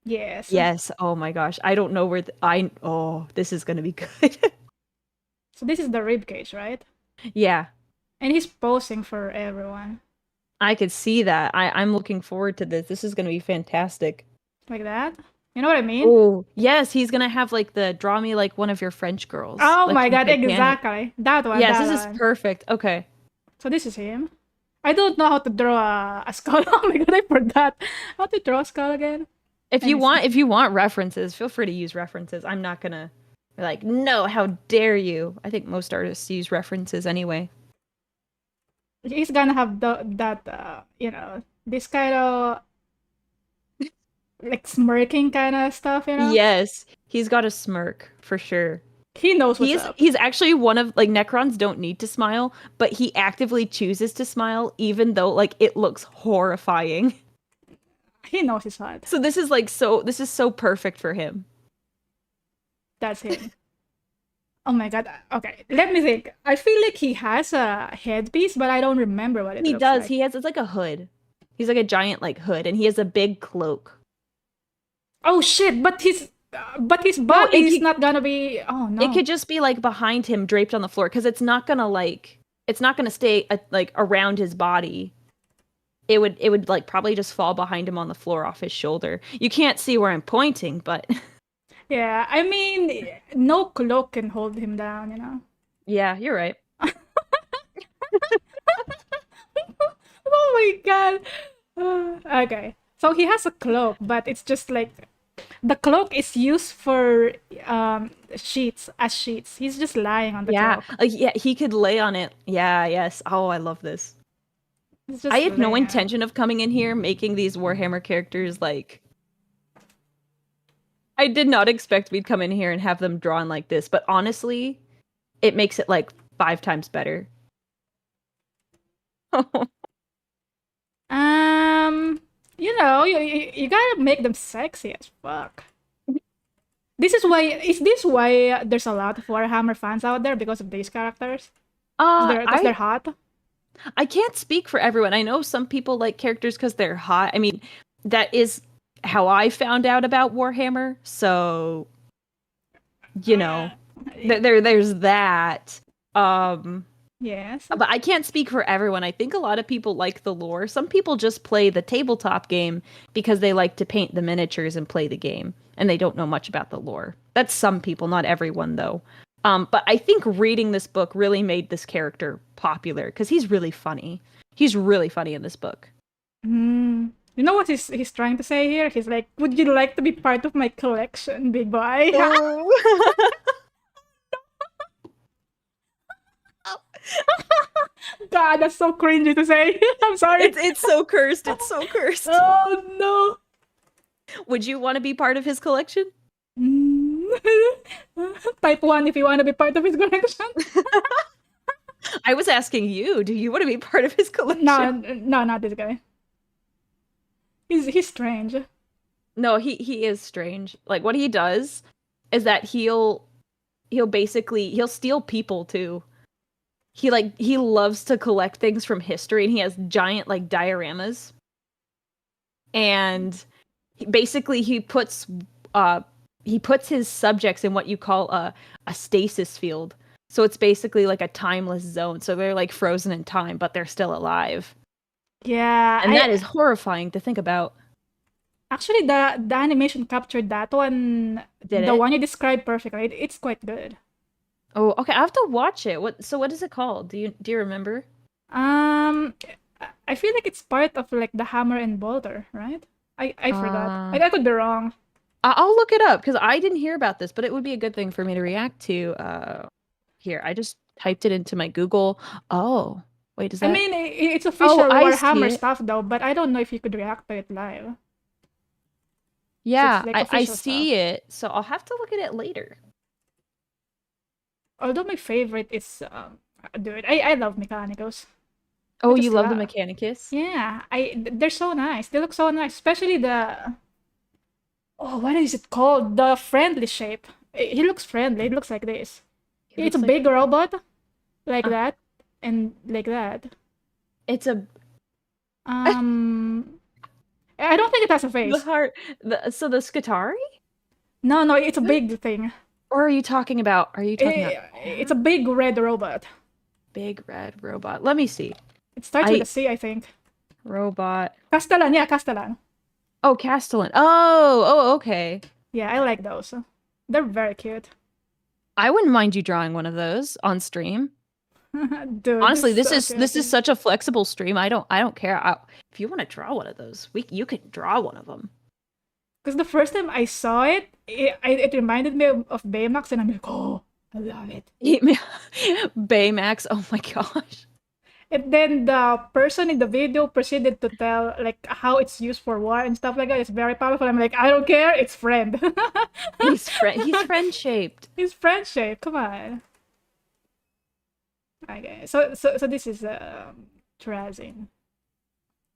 Yes. Yes. Oh my gosh. I don't know where oh, this is gonna be good. So this is the rib cage, right? Yeah, And he's posing for everyone. I could see that. I'm looking forward to this. This is gonna be fantastic. Like that. You know what I mean? Oh, yes, he's gonna have like the draw me like one of your French girls, Oh like my from god, Titanic. exactly. That one, Yes, that this is one. perfect. Okay. So this is him. I don't know how to draw a skull. Oh my god, I forgot. How to draw a skull again? Let me see. If you want references, feel free to use references. I'm not gonna be like, no, how dare you? I think most artists use references anyway. He's gonna have that, this kind of like smirking kind of stuff. Yes, he's got a smirk for sure. He knows what's up. He's actually one of like Necrons don't need to smile, but he actively chooses to smile even though like it looks horrifying. He knows his hot. So this is so perfect for him. That's him. Oh my god. Okay, let me think. I feel like he has a headpiece, but I don't remember what it He looks does. like. He has it's like a hood. He's like a giant like hood and he has a big cloak. Oh shit! But his No, body is not gonna be. Oh it no. could just be like behind him draped on the floor because it's not gonna stay like around his body. It would like probably just fall behind him on the floor off his shoulder. You can't see where I'm pointing, but Yeah, I mean, no cloak can hold him down. yeah, you're right. Oh my god. Okay. So he has a cloak, but it's just like the cloak is used for sheets as sheets. He's just lying on the Yeah, cloak. like yeah, he could lay on it. Yeah, yes. Oh, I love this. He's I just had no laying on it. intention of coming in here making these Warhammer characters like I did not expect we'd come in here and have them drawn like this, but honestly, it makes it like 5 times better. You gotta make them sexy as fuck. Is this why there's a lot of Warhammer fans out there because of these characters? Because they're I hot. I can't speak for everyone. I know some people like characters because they're hot. I mean, that is how I found out about Warhammer. So, you know, there's that. Yes. But I can't speak for everyone. I think a lot of people like the lore. Some people just play the tabletop game because they like to paint the miniatures and play the game, and they don't know much about the lore. That's some people, not everyone though. But I think reading this book really made this character popular because he's really funny. He's really funny in this book. You know what he's trying to say here? He's like, would you like to be part of my collection, big boy? Oh. God, that's so cringy to say. I'm sorry. It's so cursed. It's so cursed. Oh no. Would you want to be part of his collection? Mm. Type 1 if you want to be part of his collection. I was asking you. Do you want to be part of his collection? No, not this guy. He's strange. No, he is strange. Like what he does is that he'll basically he'll steal people too. He loves to collect things from history and he has giant like dioramas. And basically he puts his subjects in what you call a stasis field. So it's basically like a timeless zone. So they're like frozen in time, but they're still alive. Yeah, And that is horrifying to think about. actually the animation captured that one. Did The it? one you described perfectly. It's quite good. Oh, okay. I have to watch it. What is it called? Do you remember? Um, I feel like it's part of like the Hammer and Bolter, right? I forgot. Uh, I could be wrong. I'll look it up because I didn't hear about this, but it would be a good thing for me to react to. Here, I just typed it into my Google. Oh, wait, is I that? mean, it's Oh, official I see Warhammer it. stuff though, but I don't know if you could react to it live. So it's Yeah, like I official stuff. see it. So I'll have to look at it later. Although my favorite is dude, I love Mechanicals. I Oh, you just love the love. Mechanicus? Yeah, they're so nice. They look so nice, especially the what is it called? The friendly shape. He looks friendly. It looks like this. It It's a looks like big robot like uh, that and like that. it's a Um, I don't think it has a the face. heart. So the Skitari? No, it's a big thing. Or are you talking about It's a big red robot. big red robot? Let me see. It starts with I a C, I think. robot. Castellan, yeah, Castellan. Oh, Castellan. Oh, okay. Yeah, I like those. They're very cute. I wouldn't mind you drawing one of those on stream. Dude, this Honestly, is this so is this is cute. such a flexible stream. I don't care. If you want to draw one of those, you can draw one of them. Because the first time I saw it reminded me of Baymax, and I'm like, oh, I love it. Baymax. Oh my gosh. And then the person in the video proceeded to tell like how it's used for war and stuff like that. It's very powerful. I'm like, I don't care. It's friend. He's friend shaped. It's friend shape. Come on. Okay. So this is Trazin.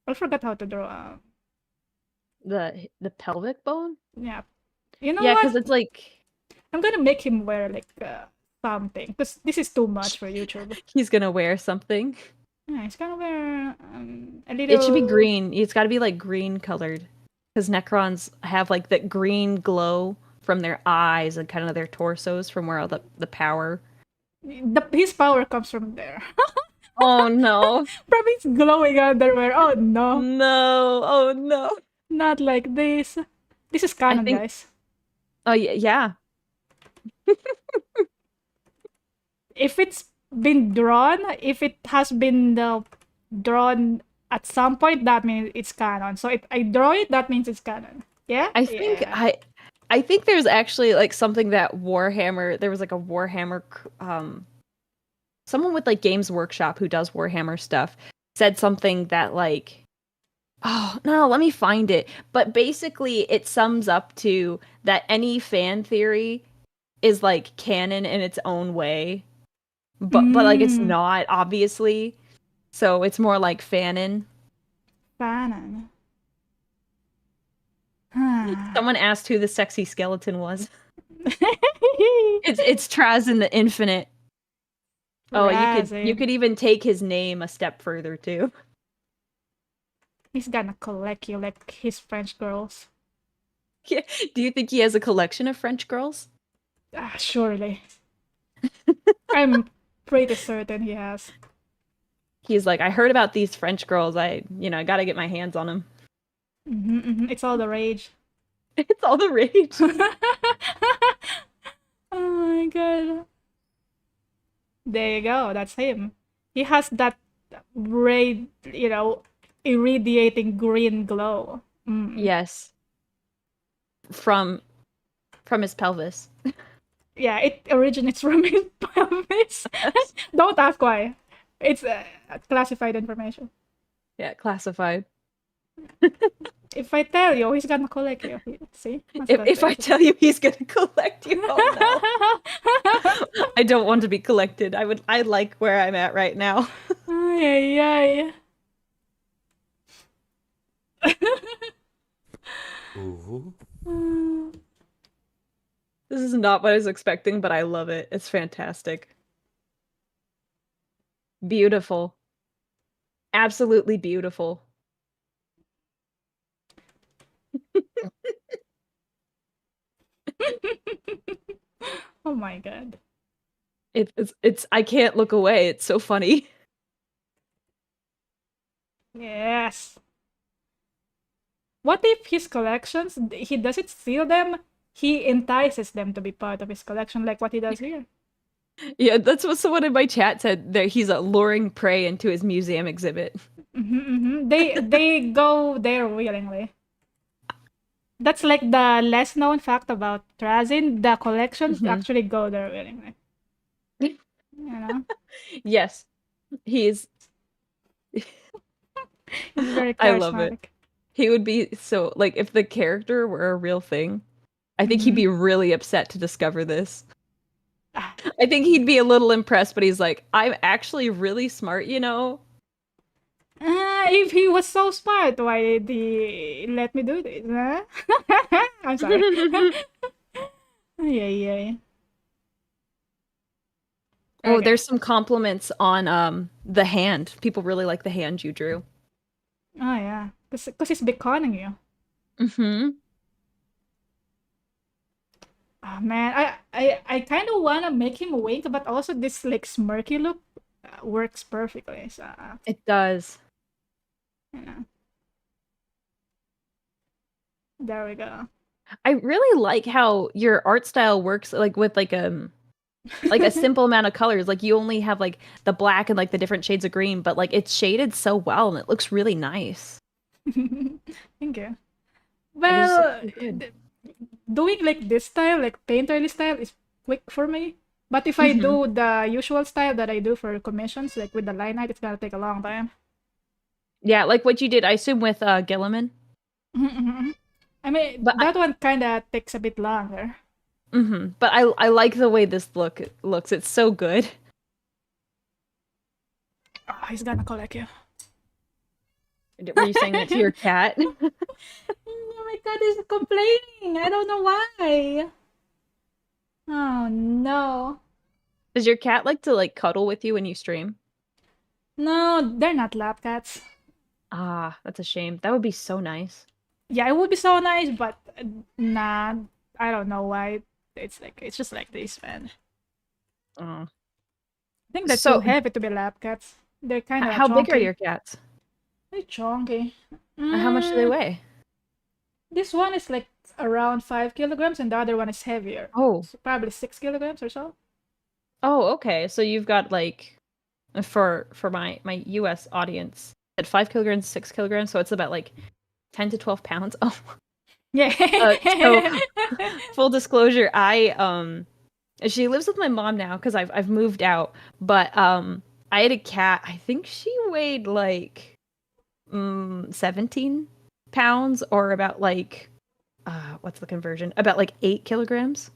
I forgot how to draw. The pelvic bone? Yeah. You know Yeah, what? because it's like I'm gonna make him wear like something because this is too much for YouTube. he's gonna wear something. Yeah, he's gonna wear a It should be little. green. It's got to be like green colored. Because Necrons have like that green glow from their eyes and kind of their torsos from where all the power. His power comes from there. Oh no. From his glowing underwear. Oh no, No. Oh no. not like this. This is I canon, think guys. oh yeah. If it's been drawn, if it has been drawn at some point, that means it's canon. So if I draw it, that means it's canon. Yeah? I think Yeah. I think there's actually like something that Warhammer there was like a Warhammer someone with like Games Workshop who does Warhammer stuff said something that like oh no, let me find it. But basically it sums up to that any fan theory is like canon in its own way. But like it's Mm, not obviously. So it's more like fanon. canon. Huh. Someone asked who the sexy skeleton was. It's Traz in the Infinite. Oh, you could Razin. even take his name a step further too. He's gonna collect you like his French girls. Do you think he has a collection of French girls? Surely. I'm pretty certain he has. He's like, I heard about these French girls. I gotta get my hands on them. It's all the rage. It's all the rage. Oh my god. There you go. That's him. He has that ray, irradiating green glow. Yes. From his pelvis. Yeah, it originates from his pelvis. Yes. Don't ask why. It's classified information. Yeah, classified. If I tell you, he's gonna collect you. See? If I tell you he's gonna collect you, oh no. I don't want to be collected. I like where I'm at right now. Ay, ay, ay. This is not what I was expecting, but I love it. It's fantastic. Beautiful. Absolutely beautiful. Oh my god. It's I can't look away. It's so funny. Yes. What if his collections, he doesn't steal them, he entices them to be part of his collection like what he does here. Yeah, that's what someone in my chat said. That he's luring prey into his museum exhibit. They go there willingly. That's like the less known fact about Trazin. The collections Mhm. actually go there willingly. You know, Yes, he's. he's very I love it. charismatic. He would be so like if the character were a real thing. I think he'd Mm-hmm. be really upset to discover this. I think he'd be a little impressed, but he's like, I'm actually really smart, you know? If he was so smart, why did he let me do this? Huh? I'm sorry. Yeah, yeah. Oh, Okay. there's some compliments on the hand. People really like the hand you drew. Oh yeah, because he's beconing you. Mm-hmm. Oh man, I kind of wanna make him wink, but also this like smirky look works perfectly. So It does. you know, there we go. I really like how your art style works like with like a simple amount of colors. Like you only have like the black and like the different shades of green, but like it's shaded so well and it looks really nice. Thank you. It just looks Well, so good. doing like this style, like painterly style, is quick for me. But if I Hmm. do the usual style that I do for commissions, like with the line art, it's gonna take a long time. Yeah, like what you did, I assume with Gilliman. I mean, But that one kind of takes a bit longer. but I like the way this looks. It's so good. Oh, he's gonna collect you. Were you saying that to your cat? Oh my god, he's complaining. I don't know why. Oh no. Does your cat like to like cuddle with you when you stream? No, they're not lap cats. Ah, that's a shame. That would be so nice. Yeah, it would be so nice, but nah, I don't know why. It's just like this, man. Oh. I think they're too So, heavy to be lap cats. They're kind of how big are chunky. your cats? They're chunky. And how much do they Mm, weigh? this one is like around 5 kilograms, and the other one is heavier. Oh, So probably 6 kilograms or so. oh, okay. So you've got like for my U.S. audience at 5 kilograms, 6 kilograms. So it's about like 10 to 12 pounds. Oh, Yeah. so full disclosure, she lives with my mom now because I've moved out. But I had a cat. I think she weighed like 17 pounds or about like what's the conversion? About like 8 kilograms.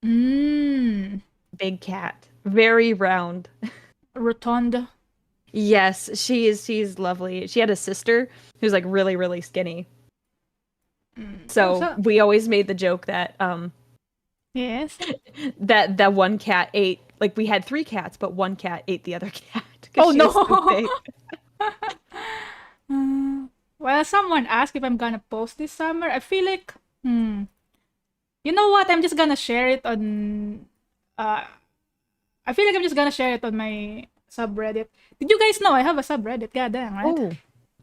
Mmm. Big cat, very round. Rotund. Yes, she's lovely. She had a sister who's like really really skinny. Oh, So so we always made the joke that yes. that one cat ate, like we had three cats, but one cat ate the other cat because Oh she was so no. big. Well, someone asked if I'm gonna post this summer. I feel like, you know what? I'm just gonna share it on. Uh, I feel like I'm just gonna share it on my subreddit. Did you guys know I have a subreddit? God damn, right? Oh,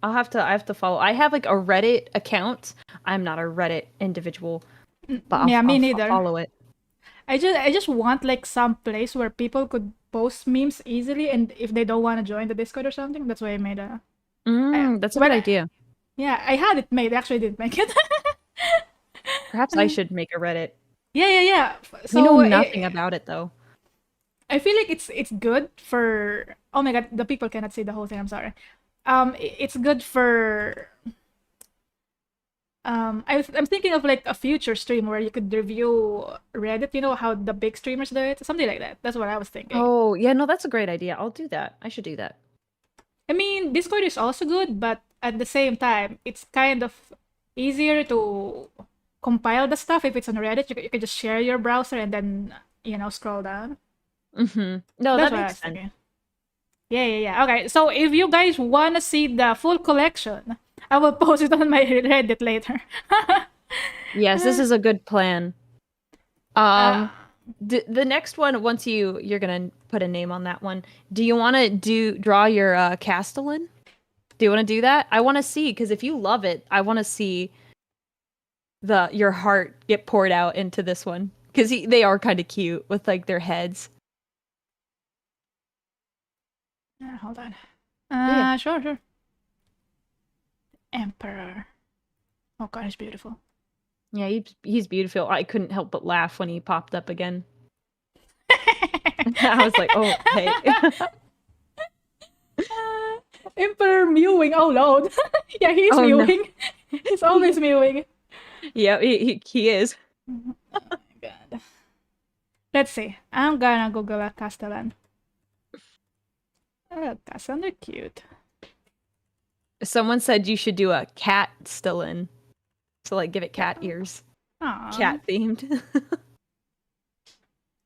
I have to follow. I have like a Reddit account. I'm not a Reddit individual, but Yeah, me I'll neither. follow it. I just want like some place where people could post memes easily, and if they don't want to join the Discord or something, that's why I made a. That's a Well, good idea. yeah, I had it made. I actually didn't make it. Perhaps I should make a Reddit. Yeah, yeah, yeah. We know So nothing about it though. I feel like it's good for. Oh my god, the people cannot see the whole thing. I'm sorry. It's good for. I'm thinking of like a future stream where you could review Reddit. You know how the big streamers do it, something like that. That's what I was thinking. Oh, yeah, no, that's a great idea. I'll do that. I should do that. I mean, Discord is also good, but at the same time, it's kind of easier to compile the stuff if it's on Reddit. You can just share your browser and then scroll down. No, That's that what I makes was sense. thinking. Yeah, yeah, yeah. Okay, so if you guys wanna see the full collection, I will post it on my Reddit later. Yes, this is a good plan. uh, The next one, once you're gonna put a name on that one, do you want to draw your Castellan? Do you want to do that? I want to see, because if you love it, I want to see your heart get poured out into this one, because they are kind of cute with like their heads. Hold on. Yeah. Sure. Emperor. Oh god, he's beautiful. Yeah, he's beautiful. I couldn't help but laugh when he popped up again. I was like, oh, hey. Emperor mewing. Oh lord. Yeah, he's Oh, no. mewing. He's always mewing. Yeah, he is. Oh my god. Let's see. I'm gonna Google a Castellan. Castellan are cute. Someone said you should do a cat still in. So, like, give it cat ears. Aww. Cat themed.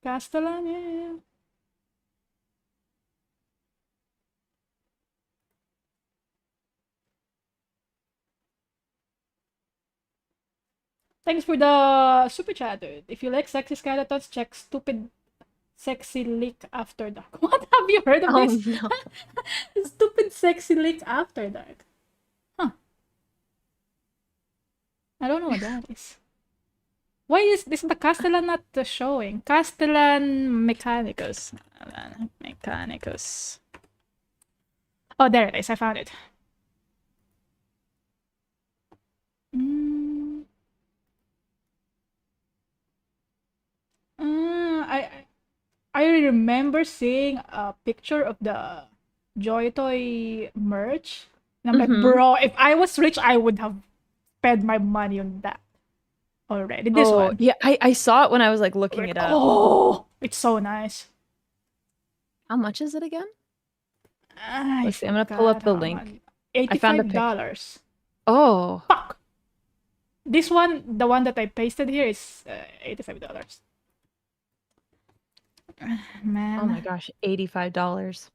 Castellan, yeah. Thanks for the super chat, dude. If you like sexy skeletons, check Stupid Sexy Leak After Dark. What? Have you heard of Oh, this? no. Stupid Sexy Leak After Dark. Huh. I don't know what that is. Why is this the Castellan not showing? Castellan Mechanicus. Mechanicus. Oh, there it is. I found it. I remember seeing a picture of the Joy Toy merch. And I'm like, bro, if I was rich, I would have spent my money on that already. This one. Yeah, I saw it when I was like looking it up. Oh, it's so nice. How much is it again? I Let's see. I'm gonna pull up the link. I found a $85. Oh. Fuck. This one, the one that I pasted here, is $85. Man. Oh my gosh, $85.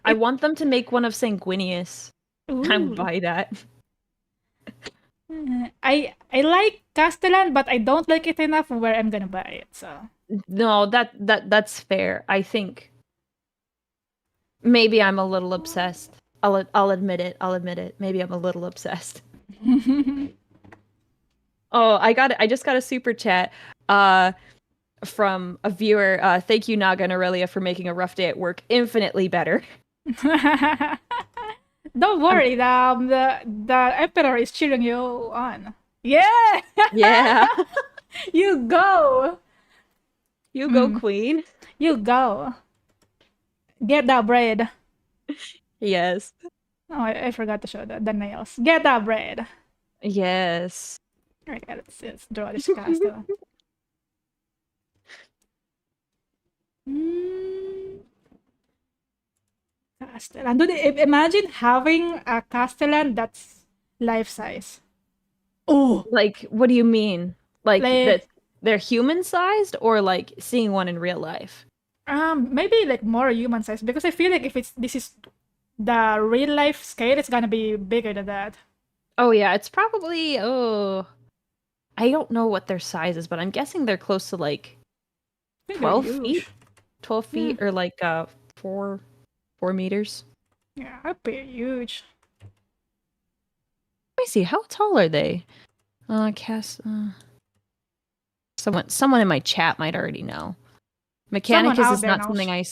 I want them to make one of Sanguinius. I would buy that. I like Castellan, but I don't like it enough where I'm gonna buy it. So no, that's fair. I think maybe I'm a little obsessed. I'll admit it. I'll admit it. Maybe I'm a little obsessed. Oh, I just got a super chat from a viewer. Thank you, Naga and Aurelia, for making a rough day at work infinitely better. Don't worry, the Emperor is cheering you on. Yeah! Yeah. You go! You go, Queen. You go. Get that bread. Yes. Oh, I forgot to show the nails. Get that bread. Yes. Alright, let's draw this Castellan. Castellan. Dude, imagine having a Castellan that's life-size. Oh! Like, what do you mean? Like that they're human-sized, or like seeing one in real life? Maybe like more human-sized, because I feel like if this is the real-life scale, it's gonna be bigger than that. Oh yeah, it's probably I don't know what their size is, but I'm guessing they're close to like 12 feet. 12 feet or like 4 meters. Yeah, that'd be huge. Let me see, how tall are they? Someone in my chat might already know. Mechanicus is not something I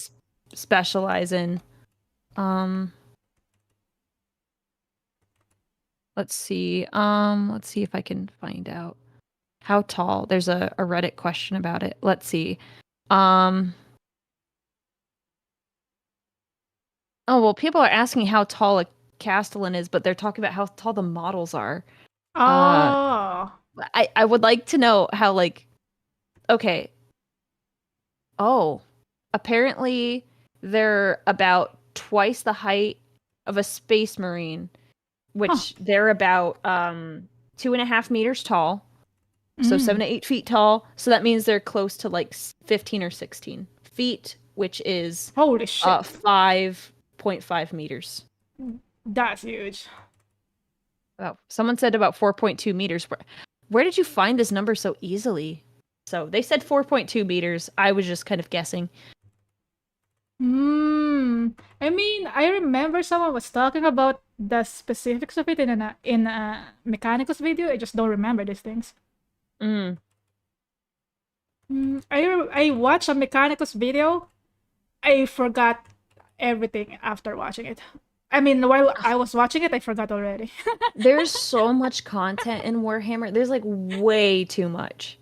specialize in. Let's see if I can find out how tall. There's a Reddit question about it. Let's see. Oh, well, people are asking how tall a Castellan is, but they're talking about how tall the models are. Oh. I would like to know how, like, okay. Oh, apparently they're about twice the height of a space marine, which they're about 2.5 meters tall. So 7 to 8 feet tall. So that means they're close to like 15 or 16 feet, which is holy shit, 5.5 meters. That's huge. Oh, someone said about 4.2 meters. Where did you find this number so easily? So they said 4.2 meters. I was just kind of guessing. I mean, I remember someone was talking about the specifics of it in a Mechanicus video. I just don't remember these things. I watched a Mechanicus video. I forgot everything after watching it. I mean, while I was watching it, I forgot already. There's so much content in Warhammer. There's like way too much.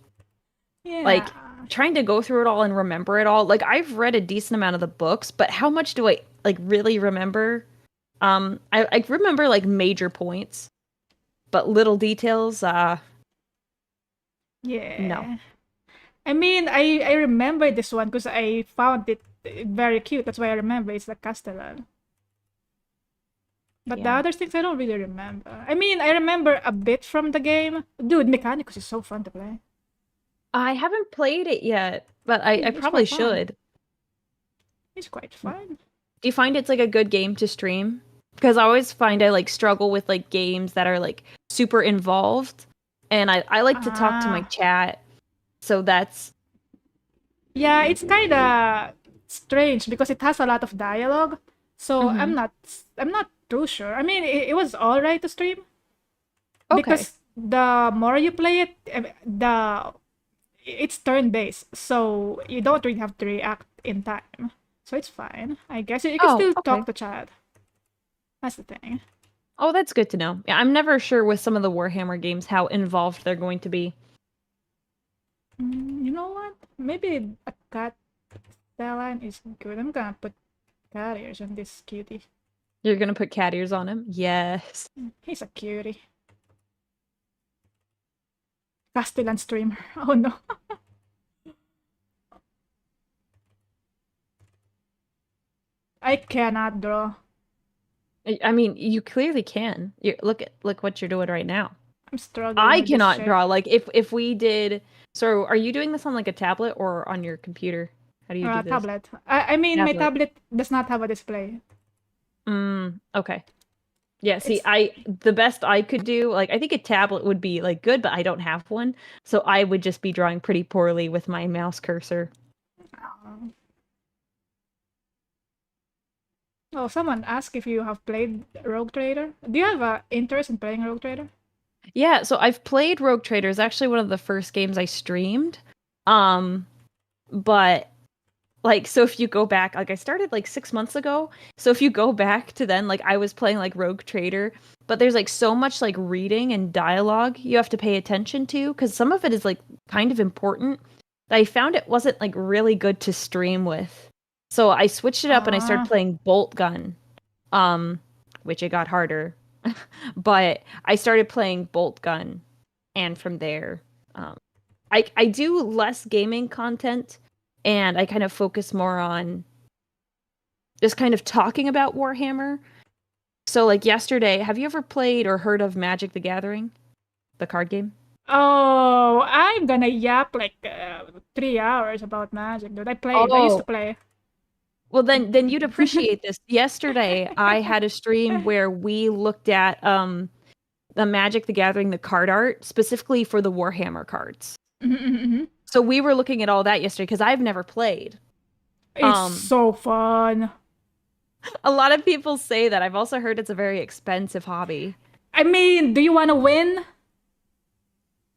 Yeah. Like trying to go through it all and remember it all. Like I've read a decent amount of the books, but how much do I like really remember? I remember like major points, but little details, no. Yeah. I mean, I remember this one because I found it very cute. That's why I remember it's the Castellan. But the Yeah. other things I don't really remember. I mean, I remember a bit from the game. Dude, Mechanicus is so fun to play. I haven't played it yet, but I It's probably quite fun. should. It's quite fun. Do you find it's like a good game to stream? Because I always find I like struggle with like games that are like super involved, and I like to talk to my Ah. chat. So that's Yeah, it's kind of strange because it has a lot of dialogue. So Mhm. I'm not too sure. I mean, it was all right to stream Okay. because the more you play it, the it's turn-based, so you don't really have to react in time. So it's fine. I guess you can Oh, still okay. talk to chat. That's the thing. Oh, that's good to know. Yeah, I'm never sure with some of the Warhammer games how involved they're going to be. You know what? Maybe a cat line is good. I'm gonna put carriers on this cutie. You're gonna put cat ears on him? Yes. He's a cutie. Castellan streamer. Oh no. I cannot draw. I mean, you clearly can. Look what you're doing right now. I'm struggling I with this cannot shit. draw. Like if we did. So, are you doing this on like a tablet or on your computer? How do you do this? Tablet. I mean, my Tablet. tablet does not have a display. Okay. Yeah, see, It's the best I could do, like I think a tablet would be like good, but I don't have one. So I would just be drawing pretty poorly with my mouse cursor. uh, oh, someone asked if you have played Rogue Trader. Do you have an interest in playing Rogue Trader? Yeah, so I've played Rogue Trader. It's actually one of the first games I streamed. Um, but like so if you go back, like I started like 6 months ago. So if you go back to then, like I was playing like Rogue Trader, but there's like so much like reading and dialogue you have to pay attention to because some of it is like kind of important. I found it wasn't like really good to stream with. So I switched it up and I started Ah, playing Bolt Gun. Um, which it got harder. But I started playing Bolt Gun, and from there, um, I do less gaming content, and I kind of focus more on just kind of talking about Warhammer. So, like yesterday, have you ever played or heard of Magic the Gathering, the card game? oh, I'm gonna yap like 3 hours about Magic, dude. I played. I used to Oh, play. well then you'd appreciate this. Yesterday, I had a stream where we looked at the Magic the Gathering, the card art, specifically for the Warhammer cards. Mhm. So we were looking at all that yesterday because I've never played. It's Um, so fun. a lot of people say that. I've also heard it's a very expensive hobby. I mean, do you want to win?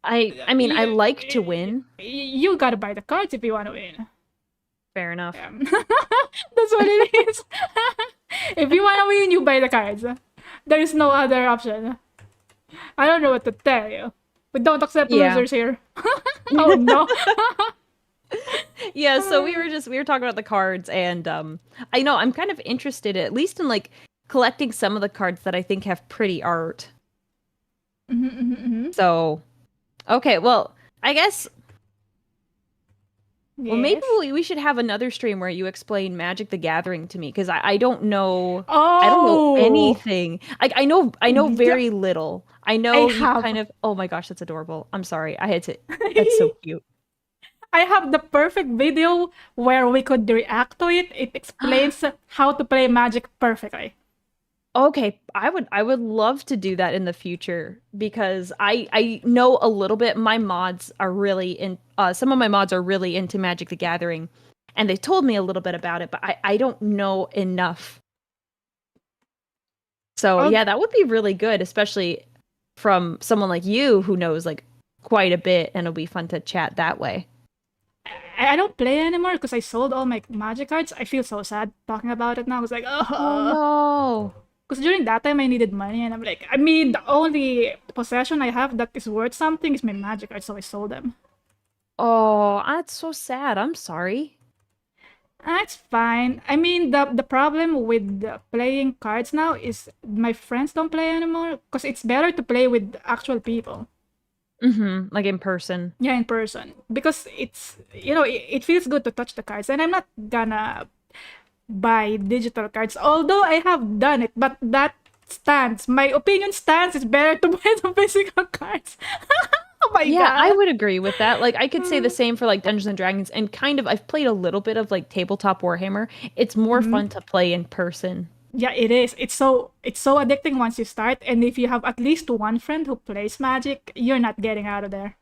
I mean, I You, like to win. you gotta buy the cards if you want to win. Fair enough. That's what it is. If you want to win, you buy the cards. There is no other option. I don't know what to tell you. We don't accept Yeah. losers here. Oh no. Yeah, so we were talking about the cards and I know I'm kind of interested at least in like collecting some of the cards that I think have pretty art. So, okay, well, I guess well maybe Yes. we should have another stream where you explain Magic the Gathering to me because I don't know Oh, anything. I know very little. I I know you have. kind of oh my gosh, that's adorable. I'm sorry. I had to That's so cute. I have the perfect video where we could react to it. It explains how to play Magic perfectly. Okay, I would love to do that in the future because I know a little bit. My mods are really in some of my mods are really into Magic the Gathering and they told me a little bit about it, but I don't know enough. So, Oh, yeah, that would be really good, especially from someone like you who knows like quite a bit and it'll be fun to chat that way. I don't play anymore because I sold all my magic cards. I feel so sad talking about it now. I was like, Oh oh. no. Because during that time I needed money, and I'm like, I mean, the only possession I have that is worth something is my magic cards, so I sold them. Oh, that's so sad. I'm sorry. That's fine. I mean, the problem with playing cards now is my friends don't play anymore because it's better to play with actual people. Like in person. Yeah, in person. Because it's, it feels good to touch the cards. And I'm not gonna buy digital cards, although I have done it, but that stands. My opinion stands. It's better to buy the physical cards. Oh my Yeah, I god. would agree with that. Like I could say the same for like Dungeons and Dragons and kind of I've played a little bit of like tabletop Warhammer. It's more fun to play in person. Yeah, it is. It's so addicting once you start, and if you have at least one friend who plays Magic, you're not getting out of there.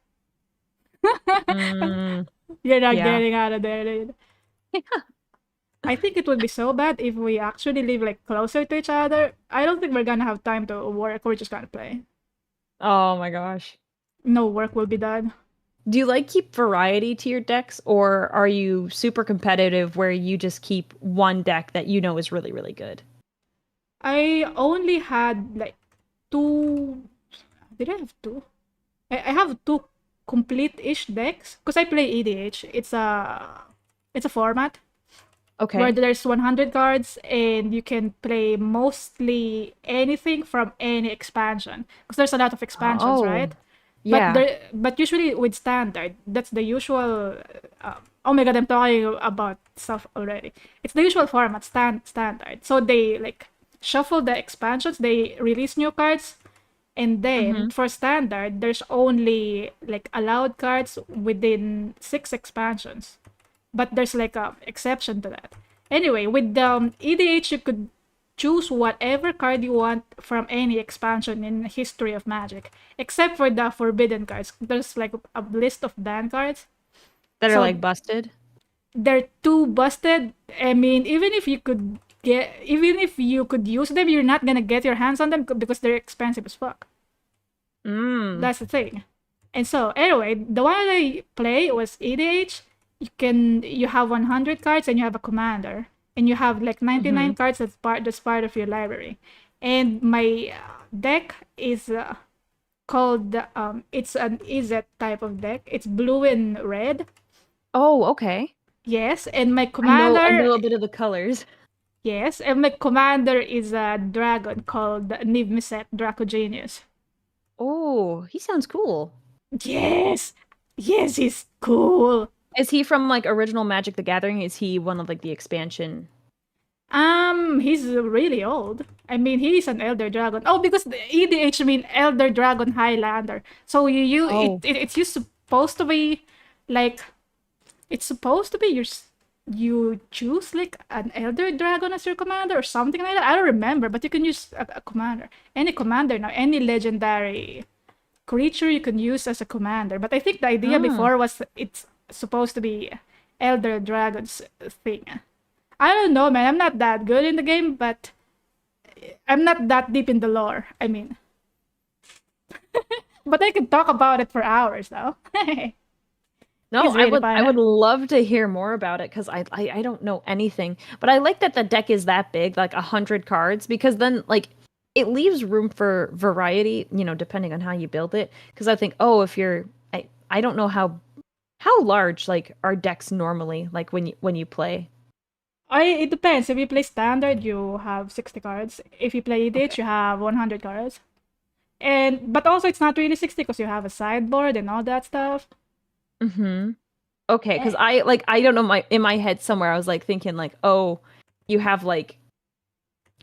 Mm, You're not yeah. getting out of there, dude. I think it would be so bad if we actually live like closer to each other. I don't think we're gonna have time to work. We're just gonna play. Oh my gosh. No work will be done. Do you like keep variety to your decks or are you super competitive where you just keep one deck that you know is really, really good? I only had like two. Did I have two? I have two complete-ish decks because I play EDH. It's a format where Okay. there's 100 cards and you can play mostly anything from any expansion because there's a lot of expansions, Oh, right? yeah. But usually with standard, that's the usual. Oh my god, I'm talking about stuff already. It's the usual format, standard. So they like shuffle the expansions, they release new cards, and then Mm-hmm. for standard, there's only like allowed cards within 6 expansions. But there's like a exception to that. Anyway, with the EDH, you could choose whatever card you want from any expansion in history of Magic, except for the forbidden cards. There's like a list of ban cards, That are so like busted. they're too busted. I mean, even if you could use them, you're not gonna get your hands on them because they're expensive as fuck. Mm. That's the thing. And so anyway, the one I play was EDH. You have 100 cards and you have a commander, and you have like 99 Mm-hmm. cards that's part of your library. And my deck is called it's an Izet type of deck. It's blue and red. Oh, okay. Yes, and my I commander know a bit of the colors. yes, and my commander is a dragon called Niv-Mizzet Draco Genius. Oh, he sounds cool. Yes. Yes, he's cool. Is he from like original Magic the Gathering? Is he one of like the expansion? He's really old. I mean, he's an Elder Dragon. Oh, because the EDH mean Elder Dragon Highlander. So Oh. it's just supposed to be like it's supposed to be you choose like an Elder Dragon as your commander or something like that. I don't remember, but you can use a commander. Any commander now, any legendary creature you can use as a commander. But I think the idea Hmm. before was it's supposed to be Elder Dragon's thing. I don't know, man. I'm not that good in the game, but I'm not that deep in the lore. I mean, but I can talk about it for hours, though. No, He's really I fun. would love to hear more about it because I don't know anything. But I like that the deck is that big, like 100 cards, because then like it leaves room for variety, depending on how you build it. Because I think, oh, if you're I don't know how large like are decks normally, like when you play. It depends. If you play standard, you have 60 cards. If you play Okay. EDH, you have 100 cards. But also it's not really 60 because you have a sideboard and all that stuff. Mm-hmm. Okay, because Eh, I don't know my in my head somewhere I was like thinking like, oh, you have like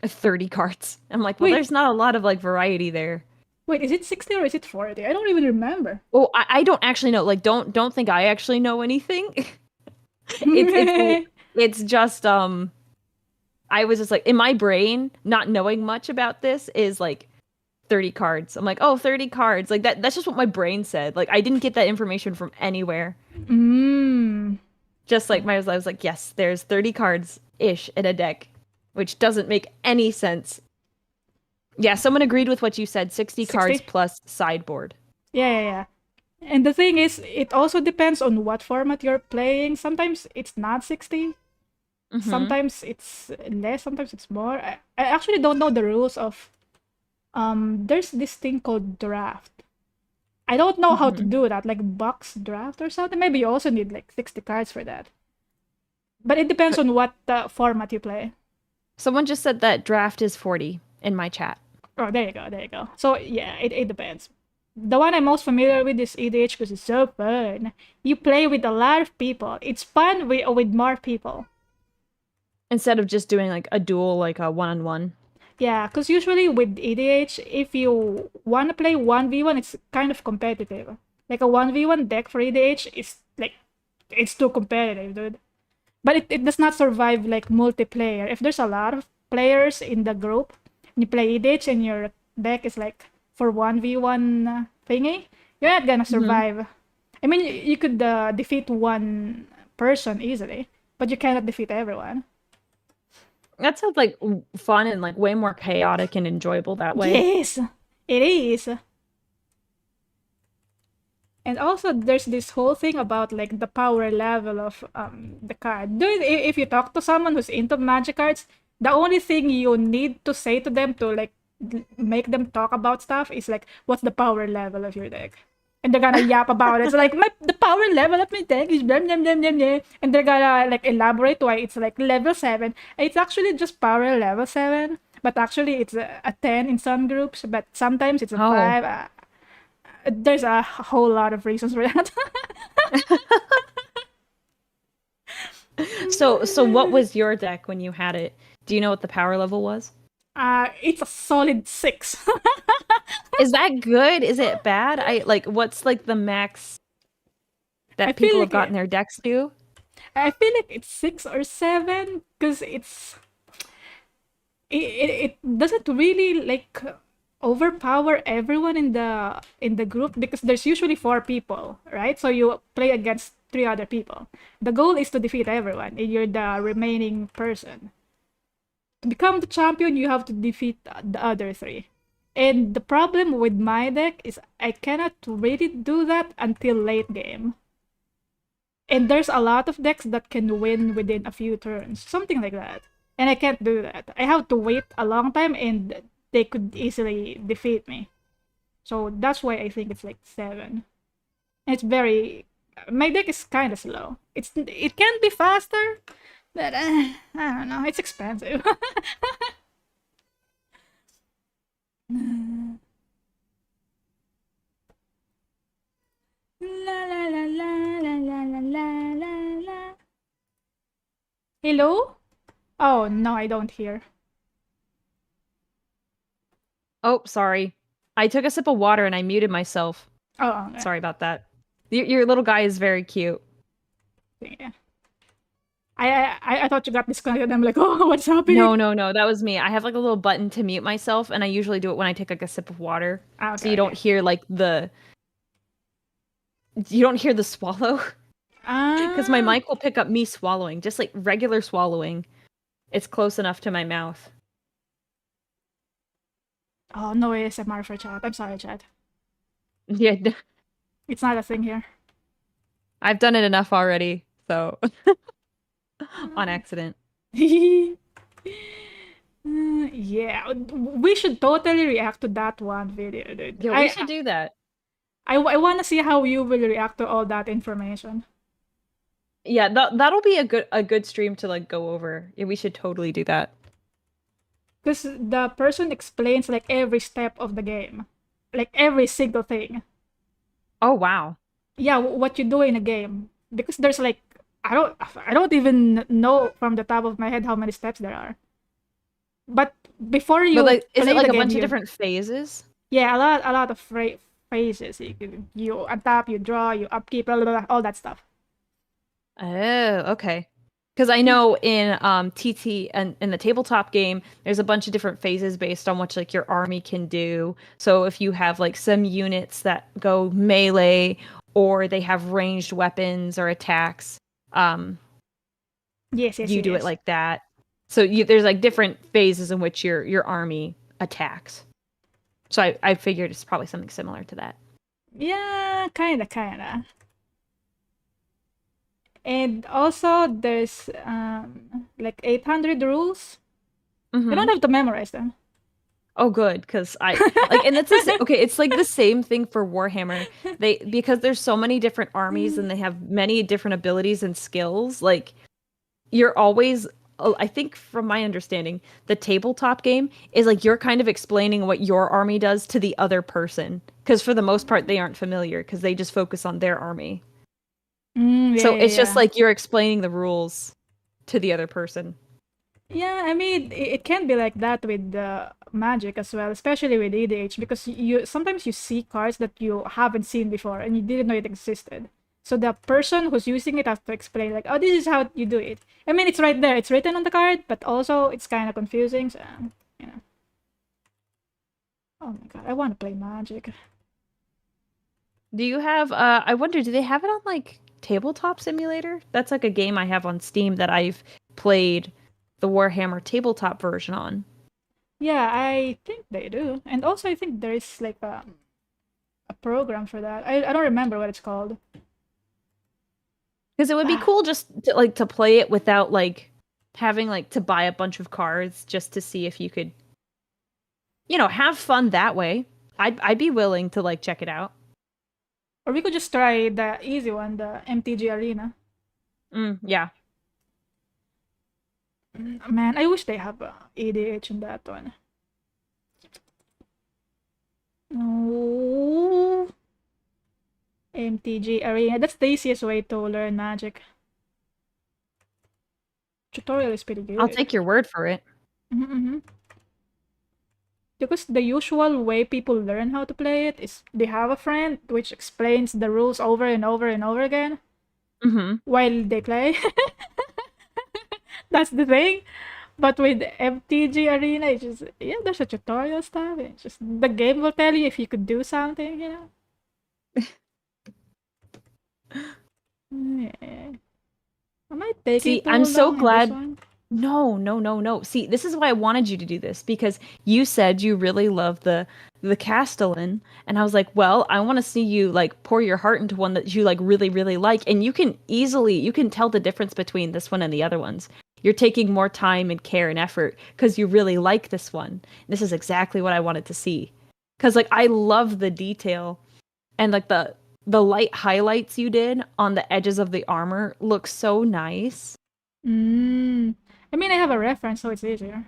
30 cards. I'm like, well, wait, there's not a lot of like variety there. wait, is it 60 or is it 40? I don't even remember. Oh, I don't actually know. Like, don't think I actually know anything. It's it's just I was just like in my brain, not knowing much about this is like 30 cards. I'm like, oh, 30 cards. Like that's just what my brain said. Like I didn't get that information from anywhere. mm. Just like I was like, yes, there's 30 cards ish in a deck, which doesn't make any sense. Yeah, someone agreed with what you said. 60 cards 60? plus sideboard. Yeah, yeah, yeah. And the thing is, it also depends on what format you're playing. Sometimes it's not 60. Mm-hmm. Sometimes it's less, sometimes it's more. I actually don't know the rules of there's this thing called draft. I don't know how to Mm-hmm. do that, like box draft or something. Maybe you also need like 60 cards for that. But it depends on what format you play. Someone just said that draft is 40 in my chat. Oh, there you go, there you go. So yeah, it depends. The one I'm most familiar with is EDH because it's so fun. You play with a lot of people. It's fun with more people. Instead of just doing like a duel, like a one-on-one. Yeah, because usually with EDH, if you want to play 1v1, it's kind of competitive. Like a 1v1 deck for EDH is like, it's too competitive, dude. But it does not survive like multiplayer. If there's a lot of players in the group, and you play EDH and your deck is like for 1v1 thingy, you're not gonna Mm-hmm. survive. I mean, you could defeat one person easily, but you cannot defeat everyone. That sounds like fun and like way more chaotic and enjoyable that way. Yes, it is. And also, there's this whole thing about like the power level of the card. If you talk to someone who's into magic cards, the only thing you need to say to them to like make them talk about stuff is like, what's the power level of your deck? And they're gonna yap about it. So like, the power level of my deck is blah blah blah blah blah, and they're gonna like elaborate why it's like level 7. And it's actually just power level 7, but actually it's a 10 in some groups, but sometimes it's a Oh. 5. There's a whole lot of reasons for that. So what was your deck when you had it? Do you know what the power level was? It's a solid 6. Is that good? Is it bad? I like what's like the max I that feel people have like gotten their decks to? I feel like it's 6 or 7 because it doesn't really like overpower everyone in the group because there's usually 4 people, right? So you play against 3 other people. The goal is to defeat everyone, and you're the remaining person. To become the champion, you have to defeat the other 3. And the problem with my deck is I cannot really do that until late game. And there's a lot of decks that can win within a few turns, something like that. And I can't do that. I have to wait a long time and they could easily defeat me. So that's why I think it's like 7. And it's very my deck is kind of slow. It can be faster, but I don't know. It's expensive. La la la la la la la la la la. Hello? Oh no, I don't hear. Oh, sorry. I took a sip of water and I muted myself. Oh, okay. Sorry about that. Your little guy is very cute. Yeah. I thought you got disconnected. I'm like, oh, what's happening? No, that was me. I have like a little button to mute myself, and I usually do it when I take like a sip of water. Ah, So okay, okay. you don't hear the swallow. Because my Ah, mic will pick up me swallowing, just like regular swallowing. It's close enough to my mouth. oh, no ASMR for chat. I'm sorry, chat. Yeah, It's not a thing here. I've done it enough already, so on accident. Yeah, we should totally react to that one video, dude. Yeah, we should do that. I want to see how you will react to all that information. Yeah, that'll be a good stream to like go over. Yeah, we should totally do that. Because the person explains like every step of the game, like every single thing. Oh wow. Yeah, what you do in a game. Because there's like I don't even know from the top of my head how many steps there are. But before But you like, is it play like the a game, bunch of you different phases? yeah, a lot of phases. You untap, you draw, you upkeep, blah, blah, blah, all that stuff. Oh, okay. Because I know in TT and in the tabletop game, there's a bunch of different phases based on what like your army can do. So if you have like some units that go melee or they have ranged weapons or attacks, um, Yes, yes, you do it yes. like that. So there's like different phases in which your army attacks. So I figured it's probably something similar to that. Yeah, kinda. And also, there's like 800 rules. You don't Mm-hmm. have to memorize them. Oh, good, because I like, and that's the okay. It's like the same thing for Warhammer. Because there's so many different armies and they have many different abilities and skills. Like you're always, I think from my understanding, the tabletop game is like you're kind of explaining what your army does to the other person. Because for the most part, they aren't familiar because they just focus on their army. Yeah, So yeah, it's just yeah. like you're explaining the rules to the other person. Yeah, I mean, it can be like that with Magic as well, especially with EDH, because you sometimes you see cards that you haven't seen before and you didn't know it existed. So the person who's using it has to explain, like, oh, this is how you do it. I mean, it's right there, it's written on the card, but also it's kind of confusing. So, you know. Oh my god, I want to play Magic. Do you have I wonder, do they have it on like Tabletop Simulator? That's like a game I have on Steam that I've played the Warhammer tabletop version on. Yeah, I think they do, and also I think there is like a program for that. I don't remember what it's called. Because it would be Ah, cool just to like to play it without like having like to buy a bunch of cards just to see if you could, have fun that way. I'd be willing to like check it out. or we could just try the easy one, the MTG Arena. Yeah. Man, I wish they have ADH in that one. Oh, MTG Arena. That's the easiest way to learn Magic. Tutorial is pretty I'll good. take your word for it. Mm-hmm. Because the usual way people learn how to play it is they have a friend which explains the rules over and over and over again Mm-hmm. while they play. That's the thing. But with MTG Arena, it's just, yeah, there's a tutorial stuff. It's just the game will tell you if you could do something, you know? Yeah. Am I taking See, too I'm so long in this glad. one? No, no, no, no. See, this is why I wanted you to do this because you said you really love the Castellan, and I was like, well, I want to see you like pour your heart into one that you like really, really like, and you can tell the difference between this one and the other ones. You're taking more time and care and effort because you really like this one. This is exactly what I wanted to see. Because like I love the detail and like the light highlights you did on the edges of the armor look so nice. Mm. I mean, I have a reference, so it's easier.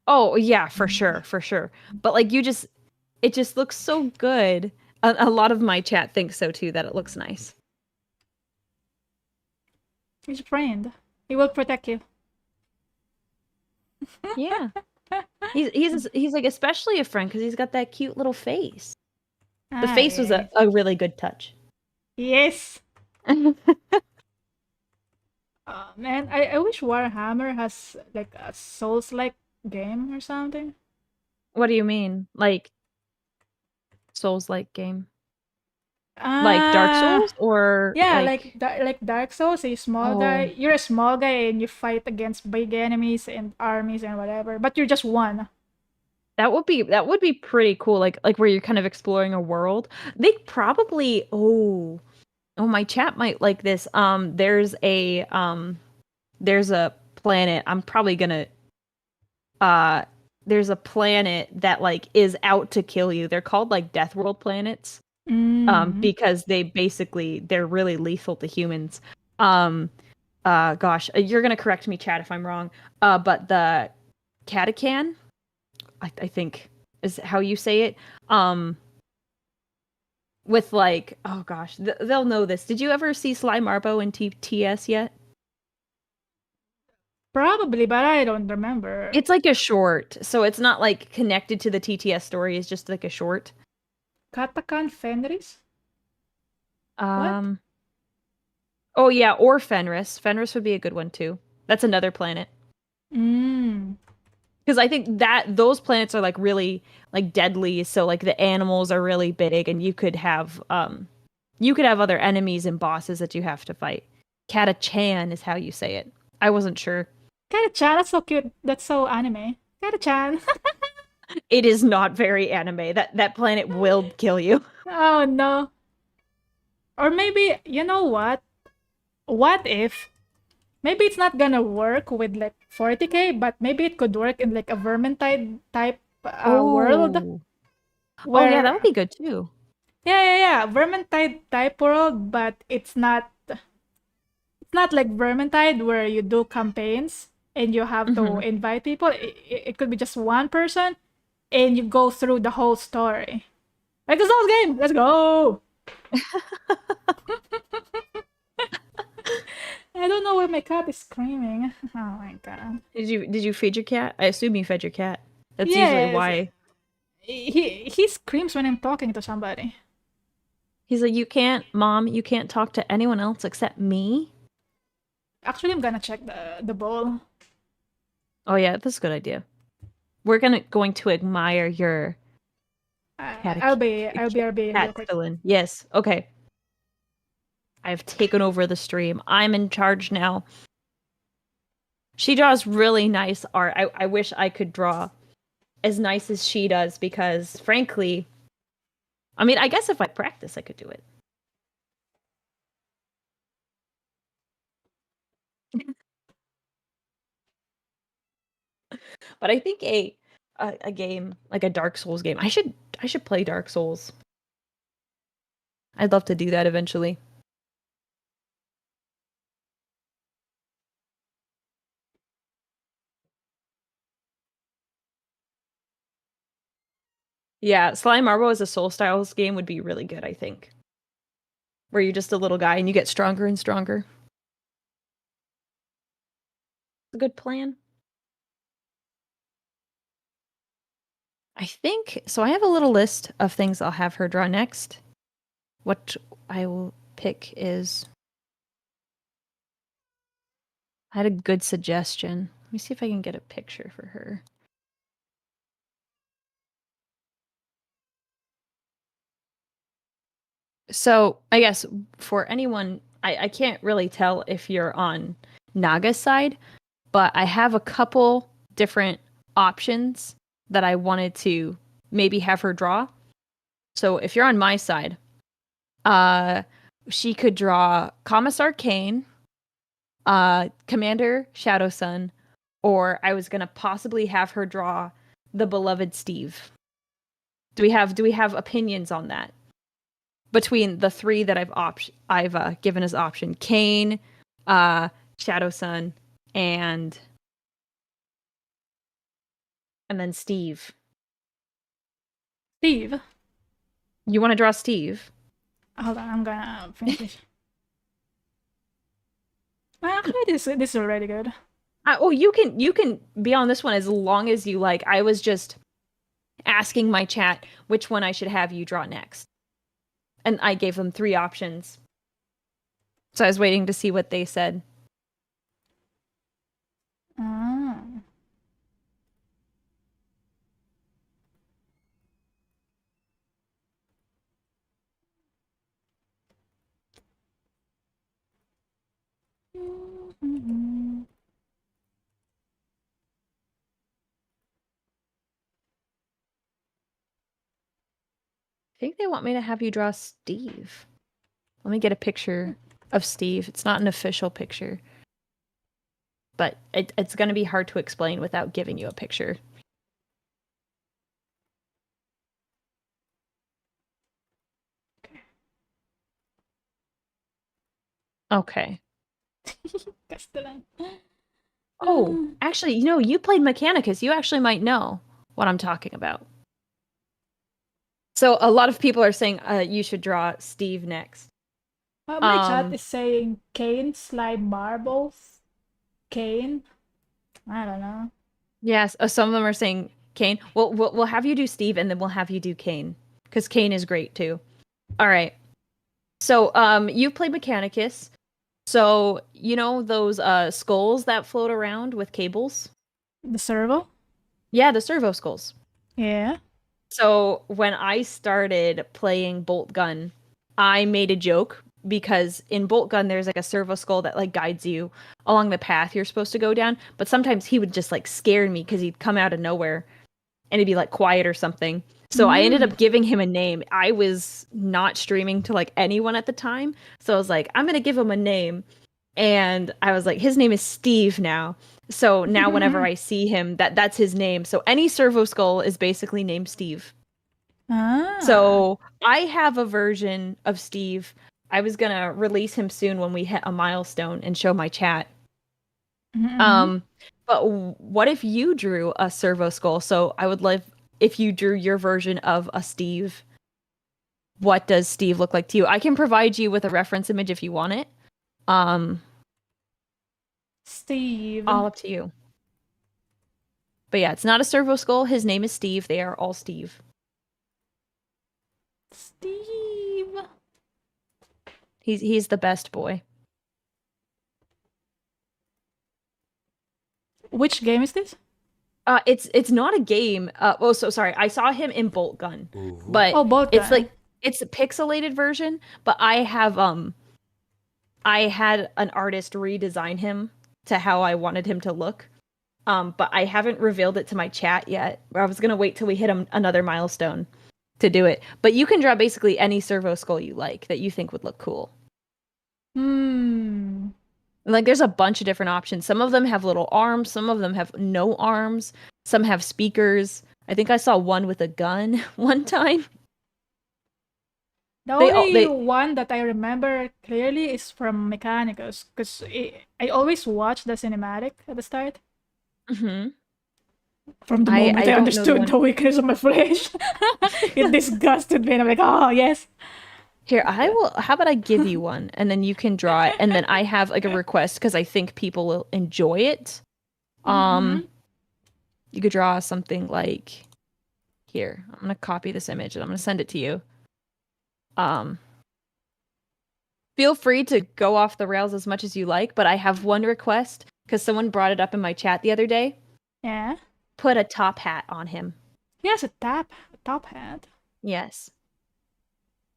Oh, yeah, for sure, for sure. But like it just looks so good. A lot of my chat thinks so too, that it looks nice. He's a friend. He will protect you. Yeah. He's like especially a friend because he's got that cute little face. The Ah, face was yes. a really good touch. Yes. Man, I wish Warhammer has like a Souls-like game or something. What do you mean? Like Souls-like game? Like Dark Ah, Souls or yeah, like like Dark Souls, a small guy. oh, You're a small guy and you fight against big enemies and armies and whatever, but you're just one. that would be pretty cool like where you're kind of exploring a world. They probably oh my chat might like this. There's a planet. I'm probably gonna uh there's a planet that like is out to kill you. They're called like Death World planets. Mm. Because they're really lethal to humans. Um gosh, you're gonna correct me, chat, if I'm wrong. But the Catacan, I think is how you say it. With like, oh gosh, they'll know this. Did you ever see Sly Marbo in TTS yet? Probably, but I don't remember. It's like a short, so it's not like connected to the TTS story. It's just like a short. Katakan Fenris? What? Um. Oh yeah, or Fenris. Fenris would be a good one too. That's another planet. Mm. Because I think that those planets are like really like deadly. So like the animals are really big, and you could have other enemies and bosses that you have to fight. Katachan is how you say it. I wasn't sure. Kata-chan, that's so cute. That's so anime. Kata-chan. It is not very anime. That planet will kill you. Oh no. Or maybe, you know what? What if maybe it's not gonna work with like 40k, but maybe it could work in like a Vermintide type world Oh. Oh yeah, that would where be good too. yeah, Vermintide type world, but it's not like Vermintide where you do campaigns and you have to Hmm. invite people. It could be just one person and you go through the whole story. Like this whole game. Let's go. I don't know why my cat is screaming. Oh my god. Did you feed your cat? I assume you fed your cat. That's usually Yes. why. He screams when I'm talking to somebody. He's like, Mom, you can't talk to anyone else except me. Actually, I'm gonna check the bowl. Oh yeah, that's a good idea. We're going to admire your I'll be real cat quick. fill in. Yes. Okay. I've taken over the stream. I'm in charge now. She draws really nice art. I wish I could draw as nice as she does because, frankly, I mean, I guess if I practice, I could do it. But I think a game like a Dark Souls game. I should play Dark Souls. I'd love to do that eventually. Yeah, Slime Marble as a Soul Styles game would be really good, I think. Where you're just a little guy and you get stronger and stronger. A good plan. I think so. I have a little list of things I'll have her draw next. What I will pick is I had a good suggestion. Let me see if I can get a picture for her. So, I guess for anyone, I can't really tell if you're on Naga's side, but I have a couple different options that I wanted to maybe have her draw. So, if you're on my side, uh, she could draw Commissar Kane, Commander Shadow Sun, or I was gonna possibly have her draw the beloved Steve. Do we have opinions on that? Between the three that I've given as option: Kane, Shadow Sun, and then Steve. Steve. You want to draw Steve? Hold on, I'm gonna finish this. Actually, this is already good. Oh, you can be on this one as long as you like. I was just asking my chat which one I should have you draw next, and I gave them three options. So I was waiting to see what they said. Ah. Mhm. I think they want me to have you draw Steve. Let me get a picture of Steve. It's not an official picture, but it's going to be hard to explain without giving you a picture. Okay. Castellan. Oh, actually, you played Mechanicus. You actually might know what I'm talking about. So a lot of people are saying you should draw Steve next. My chat is saying Kane slide marbles. Kane. I don't know. Yes, some of them are saying Kane. We'll have you do Steve, and then we'll have you do Kane, because Kane is great too. All right. So you've played Mechanicus. So you know those skulls that float around with cables? The servo? Yeah, the servo skulls. Yeah. So when I started playing Bolt Gun, I made a joke because in Bolt Gun there's like a servo skull that like guides you along the path you're supposed to go down, but sometimes he would just like scare me because he'd come out of nowhere and he'd be like quiet or something. So I ended up giving him a name. I was not streaming to like anyone at the time. So I was like, I'm going to give him a name. And I was like, his name is Steve now. So now whenever I see him, that's his name. So any servo skull is basically named Steve. So I have a version of Steve. I was going to release him soon when we hit a milestone and show my chat. But what if you drew a servo skull? So I would love if you drew your version of a Steve. What does Steve look like to you? I can provide you with a reference image if you want it. Steve. All up to you. But yeah, it's not a servo skull. His name is Steve. They are all Steve. Steve. He's the best boy. Which game is this? It's not a game. So sorry. I saw him in Bolt Gun, but Bolt it's Gun. like it's a pixelated version. But I had an artist redesign him to how I wanted him to look. But I haven't revealed it to my chat yet. I was gonna wait till we hit another milestone to do it. But you can draw basically any servo skull you like that you think would look cool. Like there's a bunch of different options. Some of them have little arms, some of them have no arms, some have speakers. I think I saw one with a gun one time. The only one that I remember clearly is from Mechanicus, because I always watch the cinematic at the start. From the moment I understood the weakness of my flesh, it disgusted me, and I'm like, oh yes. Here, how about I give you one, and then you can draw it, and then I have like a request, because I think people will enjoy it. You could draw something like, here, I'm going to copy this image, and I'm going to send it to you. Feel free to go off the rails as much as you like, but I have one request, because someone brought it up in my chat the other day. Yeah? Put a top hat on him. Yes, a top hat. Yes.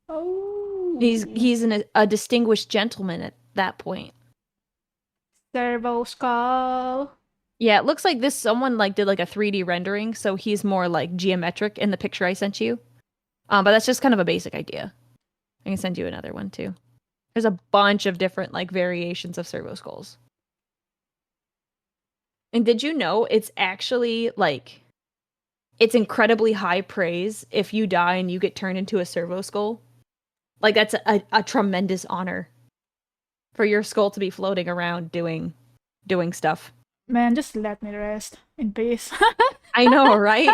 Oh. He's a distinguished gentleman at that point. Servo skull. Yeah, it looks like someone like did like a 3D rendering, so he's more like geometric in the picture I sent you. But that's just kind of a basic idea. I can send you another one too. There's a bunch of different like variations of servo skulls. And did you know it's actually like it's incredibly high praise if you die and you get turned into a servo skull? Like that's a tremendous honor for your skull to be floating around doing stuff. Man, just let me rest in peace. I know, right?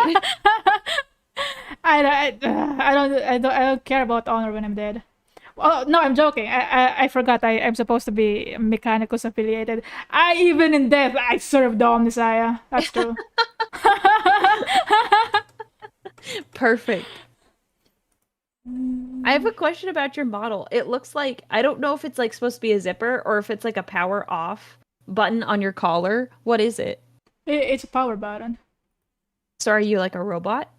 I don't care about honor when I'm dead. Oh no, I'm joking. I forgot. I'm supposed to be Mechanicus affiliated. Even in death, I serve the Omnisaya. That's true. Perfect. I have a question about your model. It looks like, I don't know if it's like supposed to be a zipper or if it's like a power off button on your collar. What is it? It's a power button. So are you like a robot?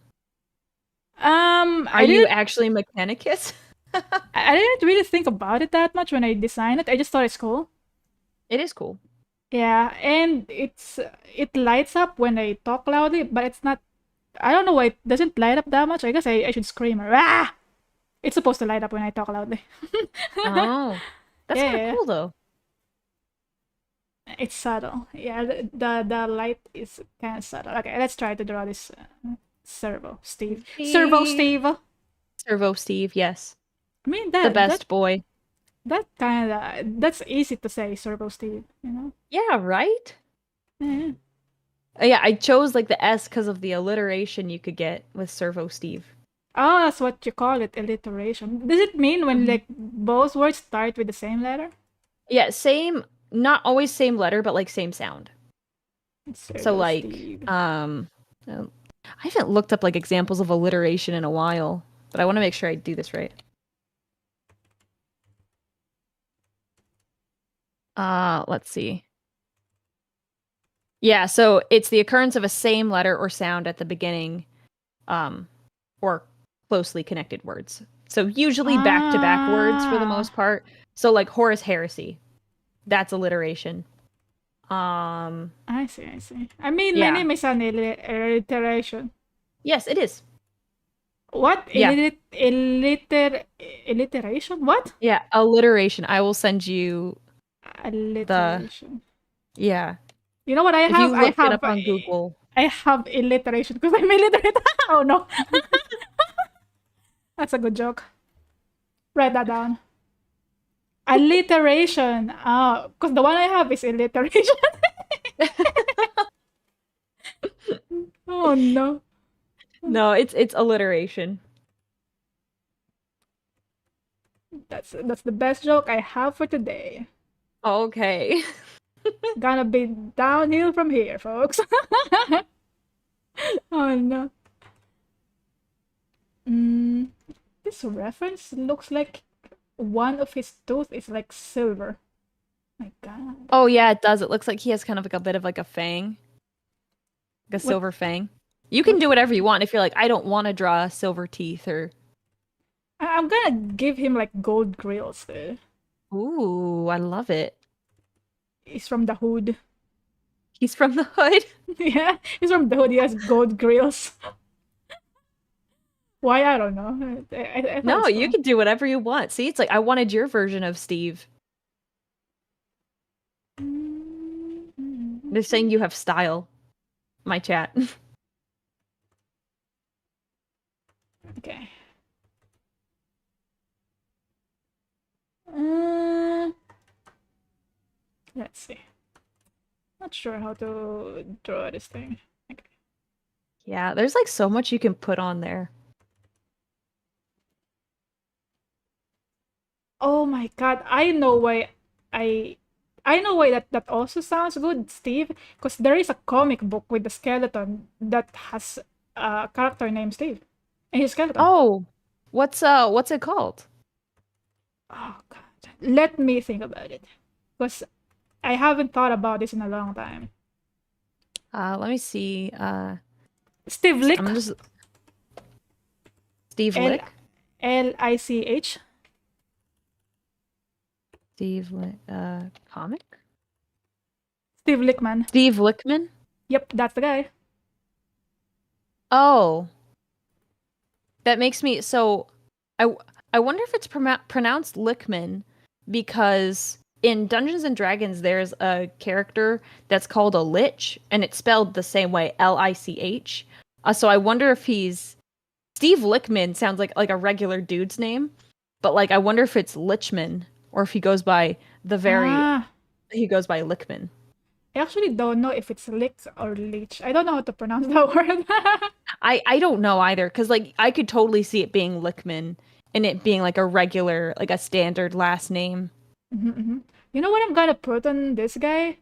Are you actually Mechanicus? I didn't really think about it that much when I designed it. I just thought it's cool. It is cool. Yeah, and it lights up when I talk loudly, but it's not. I don't know why it doesn't light up that much. I guess I should scream or ah. It's supposed to light up when I talk loudly. Oh, that's kind of cool though. It's subtle. Yeah, the light is kind of subtle. Okay, let's try to draw this Servo Steve. Servo Steve. Servo Steve, yes. I mean the best boy. That's easy to say, Servo Steve. You know? Yeah, right. Yeah. Yeah, I chose like the S because of the alliteration you could get with Servo Steve. Oh, that's what you call it, alliteration. Does it mean when like both words start with the same letter? Yeah, same, not always same letter, but like same sound. So like, Steve. I haven't looked up like examples of alliteration in a while, but I want to make sure I do this right. Let's see. Yeah, so it's the occurrence of a same letter or sound at the beginning, or closely connected words. So usually back-to-back words for the most part. So like Horus Heresy, that's alliteration. I see. I mean, my name is an alliteration. Yes, it is. What? Yeah. Alliteration? What? Yeah, alliteration. I will send you the Alliteration. yeah. You know what I If have? you look it up on Google. I have illiteration because I'm illiterate. Oh no. That's a good joke. Write that down. Alliteration. Because the one I have is illiteration. Oh no. No, it's alliteration. That's the best joke I have for today. Okay. Gonna be downhill from here, folks. Oh no. Mm, this reference looks like one of his tooth is like silver. My God. Oh yeah, it does. It looks like he has kind of like a bit of like a fang, like a What? silver fang. You can What? do whatever you want if you're like, I don't want to draw silver teeth or I'm gonna give him like gold grills. ooh, I love it. He's from the hood. He's from the hood. Yeah, he's from the hood. He has gold grills. Why? I don't know. I thought No, it's you cool. can do whatever you want. See, it's like I wanted your version of Steve. They're saying you have style. My chat. Okay. Uh, let's see. Not sure how to draw this thing. Okay. Yeah, there's like so much you can put on there. Oh my God! I know why that also sounds good, Steve. Because there is a comic book with the skeleton that has a character named Steve, and his skeleton. Oh, what's it called? Oh God! Let me think about it, because I haven't thought about this in a long time. Let me see. Steve Lick. I'm just Steve L Lick. Lich. Steve Lick. Comic. Steve Lickman. Steve Lickman. Yep, that's the guy. Oh, that makes me so. I wonder if it's pronounced Lickman because in Dungeons and Dragons there's a character that's called a lich and it's spelled the same way, Lich. So I wonder if he's Steve Lickman sounds like a regular dude's name, but like I wonder if it's Lichman or if he goes by he goes by Lickman. I actually don't know if it's lick or leech. I don't know how to pronounce that word. I don't know either because like I could totally see it being Lickman and it being like a regular like a standard last name. You know what I'm gonna put on this guy?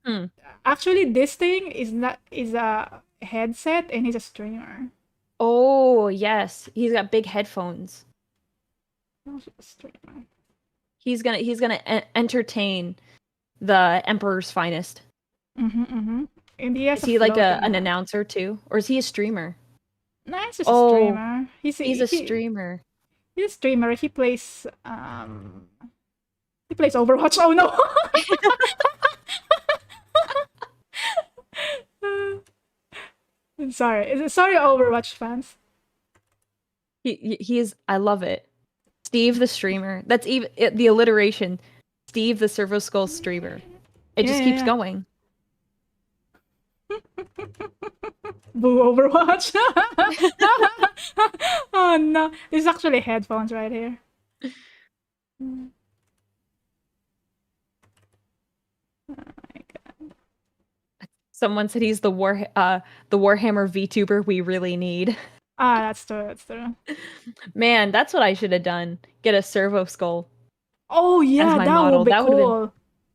Hmm. Actually, this thing is a headset and he's a streamer. Oh, yes. He's got big headphones. How's a streamer? He's gonna entertain the Emperor's finest. And he has Is a he like floating an hat. announcer too, or is he a streamer? Nah, he's just a Oh, streamer. he's a streamer. He's a streamer. He plays Overwatch. Oh no. Sorry. Sorry, Overwatch fans. He is. I love it. Steve the streamer. That's even the alliteration. Steve the Servo Skull streamer. It just keeps going. Boo Overwatch. Oh no. This is actually headphones right here. Oh my God. Someone said he's the Warhammer Vtuber we really need. That's true. That's true. Man, that's what I should have done. Get a Servo Skull. Oh yeah, As my that model. would be That would have been cool.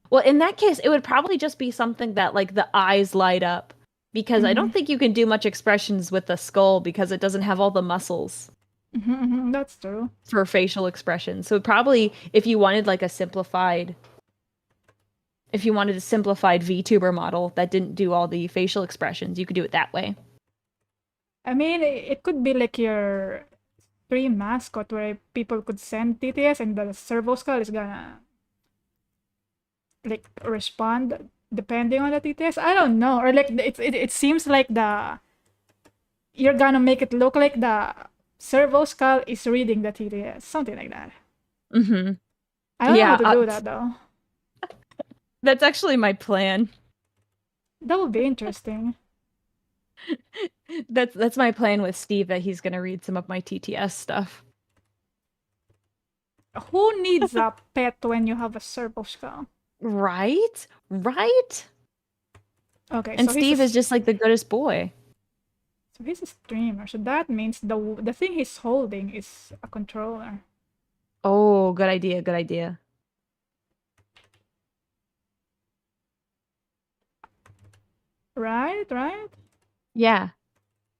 well, in that case, it would probably just be something that like the eyes light up because I don't think you can do much expressions with the skull because it doesn't have all the muscles That's true. for facial expressions. So probably if you wanted like a simplified VTuber model that didn't do all the facial expressions, you could do it that way. I mean, it could be like your stream mascot where people could send TTS and the servo skull is gonna like respond depending on the TTS. I don't know. Or like it seems like you're gonna make it look like the servo skull is reading the TTS, something like that. Mm-hmm. I don't know how Yeah, to do that though. that's actually my plan. That would be interesting. That's my plan with Steve, that he's gonna read some of my TTS stuff. Who needs a pet when you have a servo skull? Right? Right? Okay, And so Steve is just like the goodest boy. so he's a streamer. So that means the thing he's holding is a controller. Oh, good idea, good idea. Right, right. Yeah.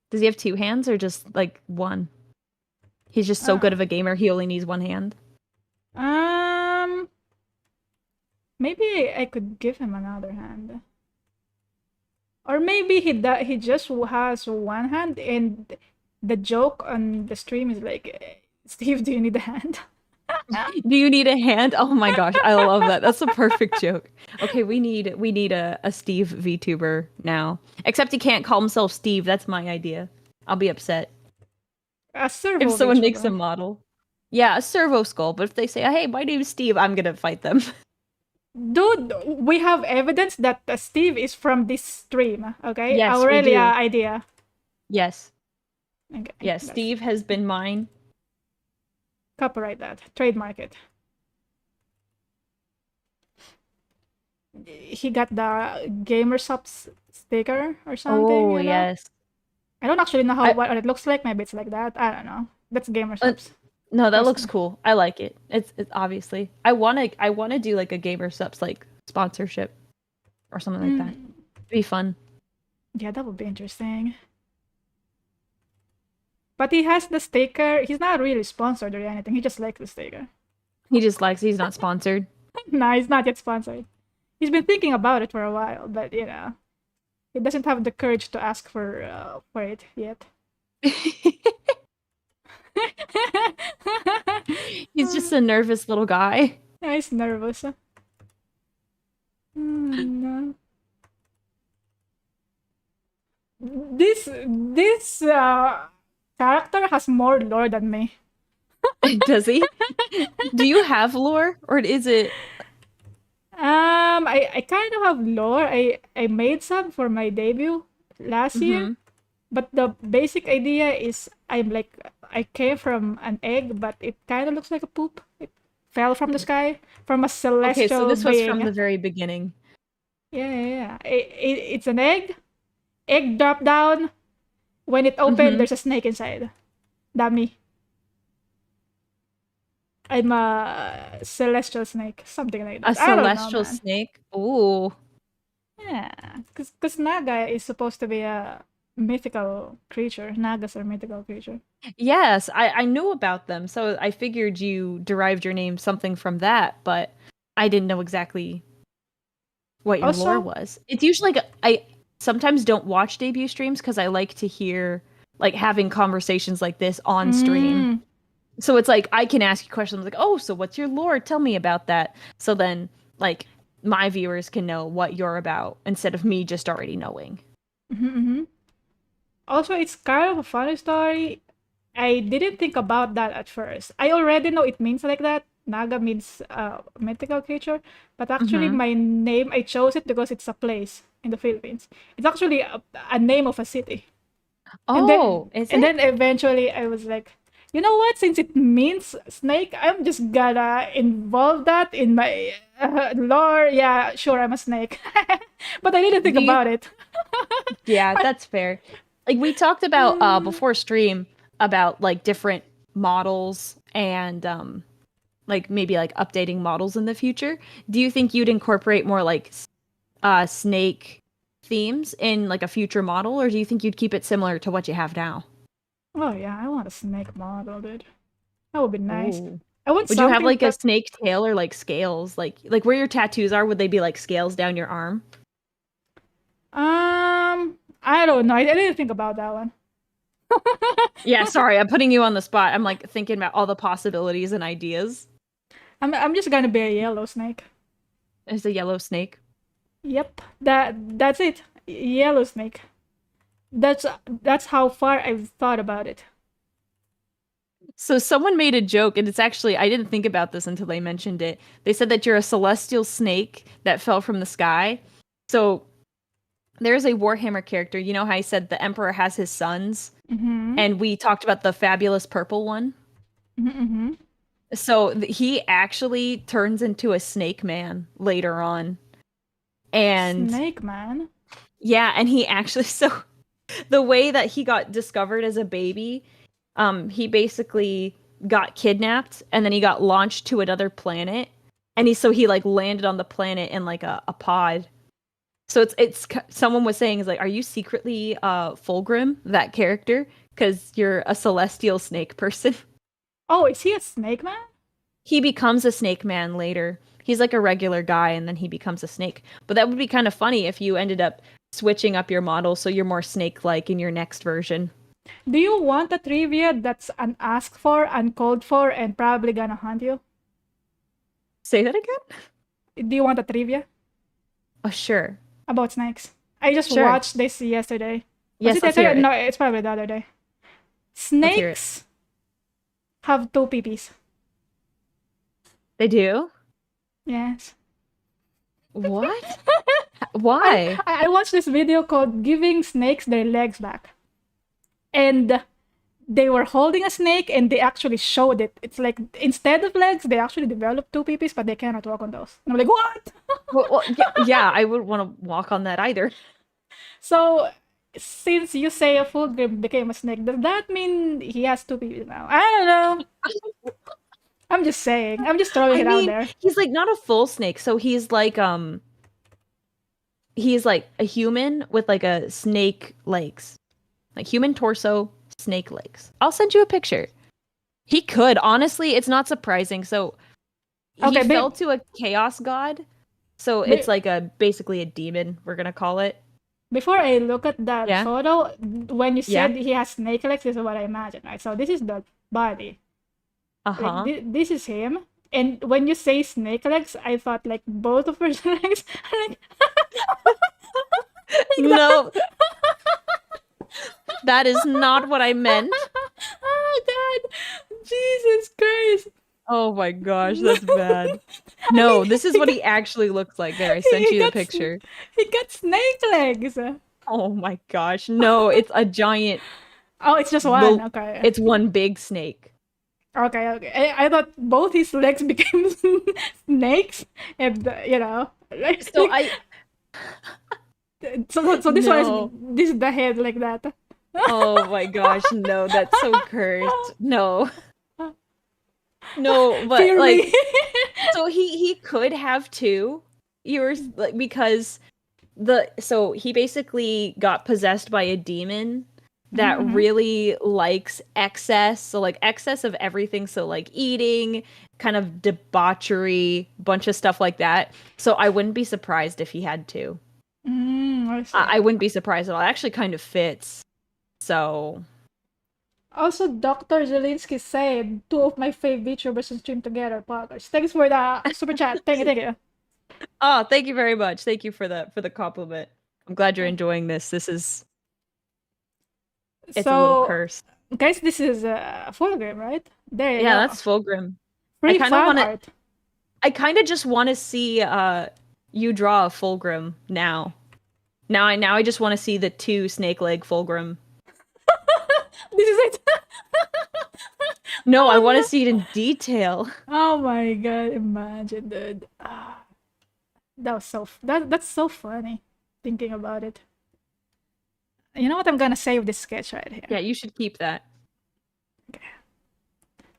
Does he have two hands or just like one? He's just so good of a gamer, he only needs one hand. Maybe I could give him another hand. Or maybe he just has one hand, and the joke on the stream is like, Steve, do you need a hand? Do you need a hand? Oh my gosh, I love that. That's a perfect joke. Okay, we need a Steve VTuber now. Except he can't call himself Steve. That's my idea. I'll be upset A servo if someone makes a VTuber. model. Yeah, a servo skull. But if they say, "Hey, my name's Steve," I'm gonna fight them. Dude, we have evidence that Steve is from this stream, okay? Yes, we Aurelia do. idea. Yes. Okay, Yes, Steve has been mine. Copyright that. Trademark it. He got the Gamer Subs sticker or something, Oh, you know? yes. I don't actually know what it looks like. Maybe it's like that. I don't know. That's Gamer Subs. No, that looks cool. I like it. It's obviously. I wanna do like a Gamer Subs like sponsorship or something like that. It'd be fun. Yeah, that would be interesting. But he has the sticker. He's not really sponsored or anything. He just likes the sticker. He just likes. He's not sponsored. No, he's not yet sponsored. He's been thinking about it for a while, but you know, he doesn't have the courage to ask for it yet. He's just a nervous little guy. Yeah, he's nervous. No. This character has more lore than me. Does he? Do you have lore, or is it? I kind of have lore. I made some for my debut last year, but the basic idea is I came from an egg, but it kind of looks like a poop. It fell from the sky from a celestial Okay, so this was being. from the very beginning. Yeah. It's an egg. Egg dropped down. When it opened, there's a snake inside. Dummy. I'm a celestial snake, something like that. A celestial snake? Ooh. Yeah, because Naga is supposed to be a mythical creature. Nagas are mythical creature. Yes, I knew about them, so I figured you derived your name something from that, but I didn't know exactly what your lore was. It's usually like I sometimes don't watch debut streams because I like to hear like having conversations like this on stream. So it's like I can ask you questions like, "Oh, so what's your lore? Tell me about that." So then like my viewers can know what you're about instead of me just already knowing. Also, it's kind of a funny story. I didn't think about that at first. I already know it means like that. Naga means mythical creature, but actually my name, I chose it because it's a place in the Philippines. It's actually a name of a city. Oh, and then eventually I was like, you know what? Since it means snake, I'm just gonna involve that in my lore. Yeah, sure, I'm a snake. But I didn't think about it. Yeah, that's fair. Like we talked about before stream about like different models and like maybe like updating models in the future. Do you think you'd incorporate more like snake themes in like a future model, or do you think you'd keep it similar to what you have now? Oh yeah, I want a snake model, dude. That would be nice. Ooh. I want Would you have like a snake tail or like scales? Like where your tattoos are, would they be like scales down your arm? I don't know. I didn't think about that one. Yeah, sorry, I'm putting you on the spot. I'm like thinking about all the possibilities and ideas. I'm just gonna be a yellow snake. It's a yellow snake. Yep. That's it. Yellow snake. That's how far I've thought about it. So someone made a joke, and it's actually, I didn't think about this until they mentioned it. They said that you're a celestial snake that fell from the sky. So there's a Warhammer character. You know how I said the Emperor has his sons? Mm-hmm. And we talked about the fabulous purple one. Mm-hmm. So he actually turns into a snake man later on. And Snake man. yeah, and he actually, so the way that he got discovered as a baby, he basically got kidnapped and then he got launched to another planet. And he like landed on the planet in like a pod. So it's someone was saying is like, are you secretly Fulgrim, that character? Because you're a celestial snake person. Oh, is he a snake man? He becomes a snake man later. He's like a regular guy and then he becomes a snake. But that would be kind of funny if you ended up switching up your model so you're more snake-like in your next version. Do you want a trivia that's unasked for, uncalled for, and probably gonna haunt you? Say that again? Do you want a trivia Oh, sure. about snakes? I just Sure. watched this yesterday. Yes, Was it let's hear yesterday? it. No, it's probably the other day. Let's hear it. Snakes have two peepees. They do? Yes. What? Why? I watched this video called Giving Snakes Their Legs Back. And they were holding a snake and they actually showed it. It's like instead of legs, they actually developed two peepees, but they cannot walk on those. And I'm like, what? Well, yeah, I wouldn't want to walk on that either. So, since you say a Fulgrim became a snake, does that mean he has two peepees now? I don't know. I'm just saying. I'm just throwing it out there. He's like not a full snake, so he's like a human with like a snake legs. Like human torso, snake legs. I'll send you a picture. He could. Honestly, it's not surprising. So he fell to a chaos god. So it's like basically a demon, we're gonna call it. Before I look at that Yeah. photo, when you said he has snake legs, this is what I imagined, right? So this is the body. Uh-huh. Like, this is him. And when you say snake legs, I thought like both of his legs. Like, No. That is not what I meant. oh God, Jesus Christ! Oh my gosh, that's bad. No, this is what he actually looks like. There, I sent you the picture. He got snake legs. Oh my gosh, no, it's a giant. Oh, it's just one. Okay. It's one big snake. Okay. I thought both his legs became snakes, and like, So I. So this one is the head like that. Oh my gosh, no, that's so cursed. No. No, but like so he could have two. Yours like because so he basically got possessed by a demon that really likes excess. So like excess of everything, so like eating, kind of debauchery, bunch of stuff like that. So I wouldn't be surprised if he had two. I wouldn't be surprised at all. It actually kind of fits. So also, Dr. Zelinsky said two of my favorite VTubers on stream together, borgars. Thanks for the super chat. Thank you. Oh, thank you very much. Thank you for the compliment. I'm glad you're enjoying this. It's a little cursed. Guys, this is Fulgrim, right? There you go. Yeah, that's Fulgrim. Free fan art. I kind of just want to see you draw a Fulgrim now. Now I just want to see the two snake leg Fulgrim. This is it. No, I want to see it in detail. Oh my god! Imagine, dude. That was that's so funny. Thinking about it. You know what? I'm gonna save this sketch right here. Yeah, you should keep that. Okay.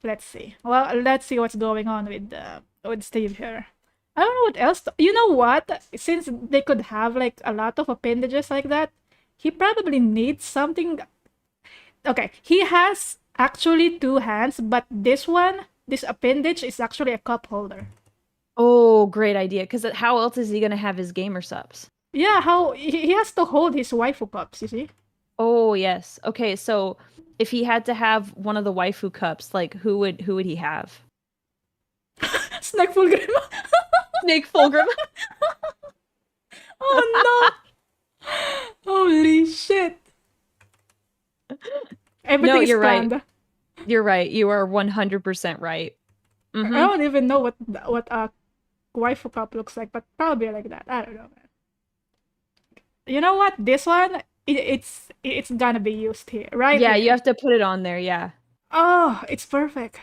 Let's see. Well, let's see what's going on with Steve here. I don't know what else. You know what? Since they could have like a lot of appendages like that, he probably needs something. Okay, he has actually two hands, but this appendage is actually a cup holder. Oh, great idea. Because how else is he gonna have his gamer subs? Yeah, how he has to hold his waifu cups, you see? Oh, yes. Okay, so if he had to have one of the waifu cups, like who would he have? Snake Fulgrim. Snake Fulgrim. Oh no! Holy shit! Everything No, is you're right. planned. You're right. You are 100% right. I Mm-hmm. don't even know what a waifu cup looks like, but probably like that. I don't know, man. You know what? This one, it's gonna be used here, right Yeah, you here. have to put it on there. Yeah. Oh, it's perfect.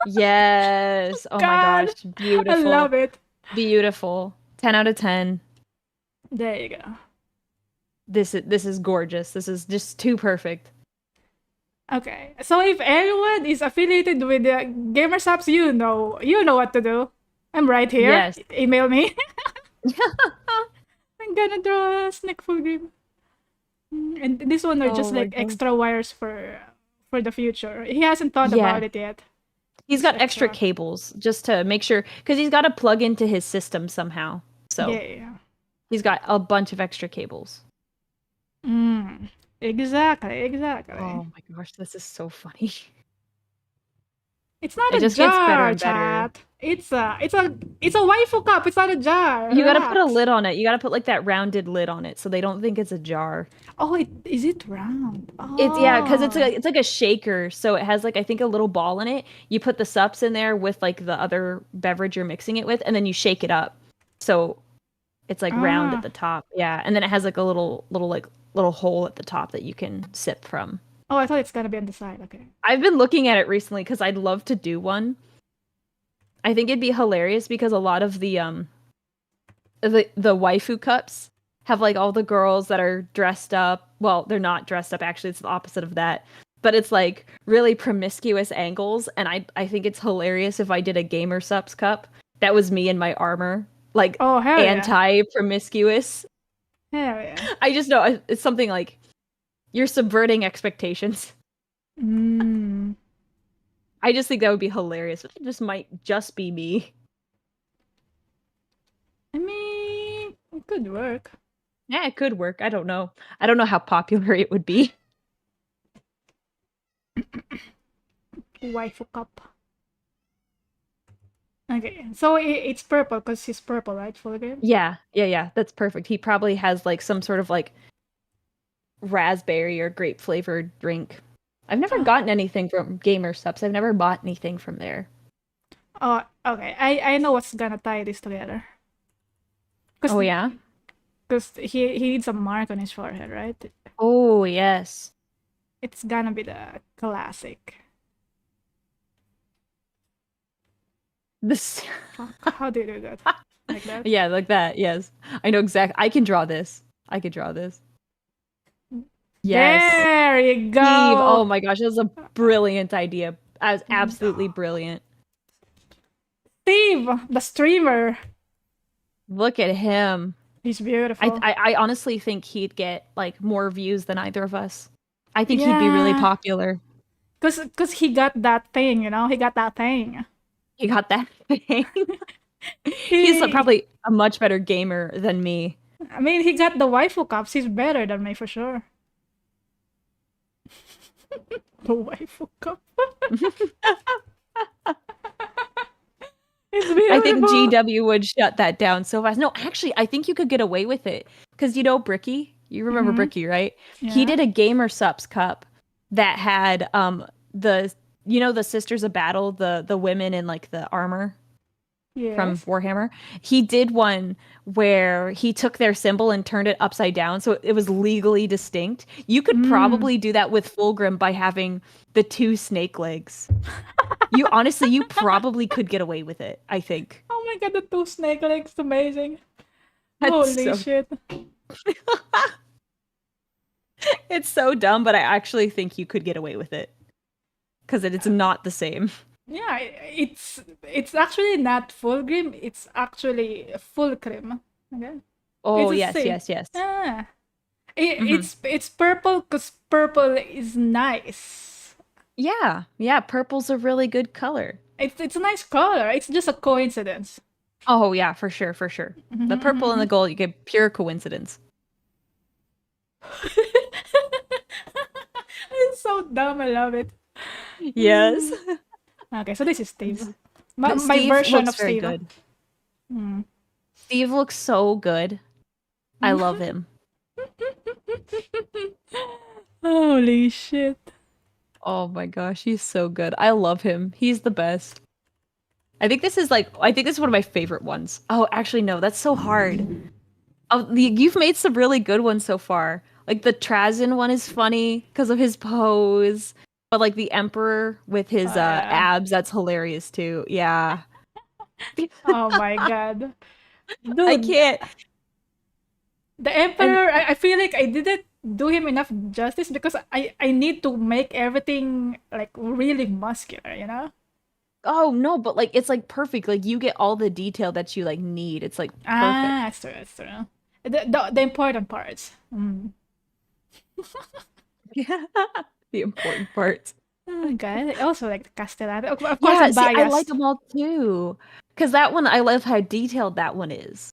Yes. Oh my God, gosh. I love Beautiful. it. Beautiful. 10 out of 10. There you go. This is gorgeous. This is just too perfect. Okay, so if anyone is affiliated with the Gamer Subs, you know what to do. I'm right here. Yes. Email me. I'm gonna draw a snek full game. And this one are Oh just my like gosh. extra wires for the future. He hasn't thought Yeah. about it yet. He's Just got extra extra. cables just to make sure, because he's got to plug into his system somehow. So Yeah. he's got a bunch of extra cables. Mm. Exactly. Oh my gosh, this is so funny. It's not It a just gets better jar, and better. chat. It's a waifu cup. It's not a jar. You got to put a Relax. lid on it. You got to put like that rounded lid on it so they don't think it's a jar. Oh, is it round? It's yeah, because Oh. it's like a shaker, so it has like I think a little ball in it. You put the sups in there with like the other beverage you're mixing it with, and then you shake it up. So it's like round at Ah. the top. Yeah, and then it has like a little hole at the top that you can sip from. Oh, I thought it's gonna be on the side. Okay. I've been looking at it recently because I'd love to do one. I think it'd be hilarious because a lot of the waifu cups have like all the girls that are dressed up. Well, they're not dressed up actually, it's the opposite of that. But it's like really promiscuous angles, and I think it's hilarious if I did a gamer sups cup that was me in my armor, like Oh, hell yeah. anti-promiscuous. Hell yeah. I just know it's something like you're subverting expectations. Mm. I just think that would be hilarious. It just might just be me. I mean, it could work. Yeah, it could work. I don't know. I don't know how popular it would be. Waifu cup. Okay, so it's purple because he's purple, right? Full game. Yeah. That's perfect. He probably has like some sort of like raspberry or grape flavored drink. I've never gotten anything from Gamer Subs. I've never bought anything from there. Oh, okay. I know what's gonna tie this together. Cause, Oh yeah? Cause he needs a mark on his forehead, right? Oh yes. It's gonna be the classic. This How do you do that? Like that? Yeah, like that. Yes. I know exactly. I can draw this. I could draw this. Yes. There you Steve. go. Oh my gosh, that was a brilliant idea. That was absolutely brilliant. Steve, the streamer. Look at him. He's beautiful. I honestly think he'd get like more views than either of us. I think he'd be really popular. Cause he got that thing, He got that thing. He got that thing. He's probably a much better gamer than me. I mean, he got the waifu cups. He's better than me for sure. The waifu cup. It's beautiful. I think GW would shut that down so fast. No, actually, I think you could get away with it. Because Bricky? You remember Bricky, right? Yeah. He did a Gamer Sups cup that had the Sisters of Battle, the women in like the armor from Warhammer. He did one where he took their symbol and turned it upside down so it was legally distinct. You could probably do that with Fulgrim by having the two snake legs. You probably could get away with it, I think. Oh my god, the two snake legs, amazing. That's Holy shit. It's so dumb, but I actually think you could get away with it. Because it's not the same. Yeah, it's actually not Fulgrim, it's actually Fulcrim. Okay. Oh, yes. Ah. It's purple because purple is nice. Yeah, purple's a really good color. It's a nice color. It's just a coincidence. Oh yeah, for sure. The purple and the gold, you get pure coincidence. It's so dumb. I love it. Yes. Okay, so this is Steve. My version of very Steve. Good. Steve looks so good. I love him. Holy shit. Oh my gosh, he's so good. I love him. He's the best. I think this is one of my favorite ones. Oh, actually no, that's so hard. Oh, you've made some really good ones so far. Like the Trazen one is funny because of his pose, but like the Emperor with his Oh yeah. abs, that's hilarious too. Yeah. Oh my god. I Dude, can't. the And Emperor, I feel like I didn't do him enough justice because I need to make everything like really muscular, you know? oh no, but like it's like perfect. Like you get all the detail that you like need. It's like perfect. Ah, that's true, that's true. The important parts. Mm. Yeah. The important parts. Oh god, I also like the Castellano. Of course, Yeah, I'm see, I like biased. them all too. Because that one, I love how detailed that one is.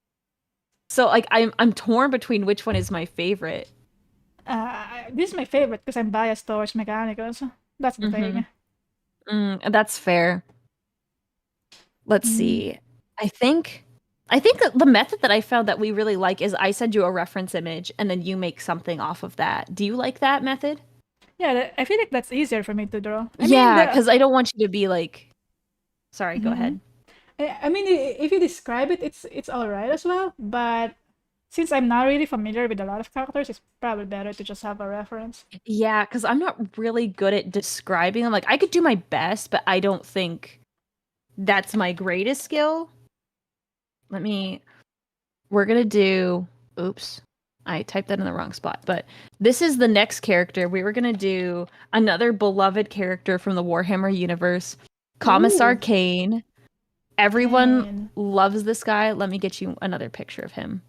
So like I'm torn between which one is my favorite. This is my favorite because I'm biased towards mechanicals. That's the Mm-hmm. thing. That's fair. Let's Mm. see. I think I think that the method that I found that we really like is I send you a reference image and then you make something off of that. Do you like that method? Yeah, I feel like that's easier for me to draw. I mean, Yeah, because I don't want you to be like, sorry, go mhm. ahead. I mean, if you describe it, it's all right as well. But since I'm not really familiar with a lot of characters, it's probably better to just have a reference. Yeah, because I'm not really good at describing them. Like I could do my best, but I don't think that's my greatest skill. Let me, we're gonna do, oops, I typed that in the wrong spot, but this is the next character. We were gonna do another beloved character from the Warhammer universe, Commissar Ooh, Kane. Everyone Kane. loves this guy. Let me get you another picture of him.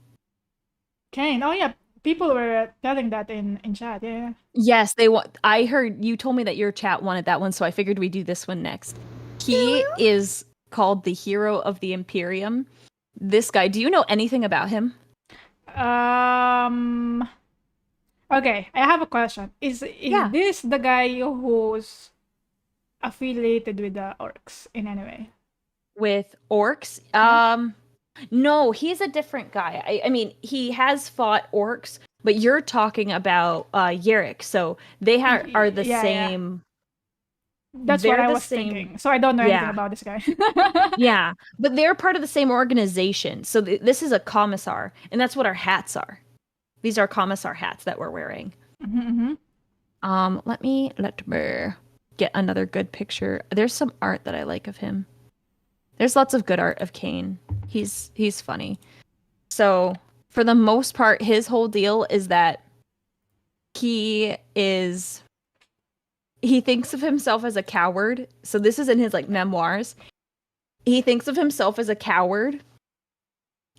Kane. Oh yeah, people were telling that in chat. Yeah. Yes, they want. I heard you told me that your chat wanted that one, so I figured we'd do this one next. He Yeah. is called the Hero of the Imperium. This guy, do you know anything about him? Okay, I have a question. Is Yeah. this the guy who's affiliated with the orcs in any way? With orcs? Yeah. No, he's a different guy. I mean, he has fought orcs, but you're talking about Yerick. So they are the Yeah, yeah. same. That's what They're I the was same. thinking. So I don't know anything Yeah. about this guy. Yeah, but they're part of the same organization. So this is a commissar, and that's what our hats are. These are commissar hats that we're wearing. Mm-hmm. Let me get another good picture. There's some art that I like of him. There's lots of good art of Kane. He's funny. So, for the most part, his whole deal is that he is he thinks of himself as a coward. So this is in his like memoirs. He thinks of himself as a coward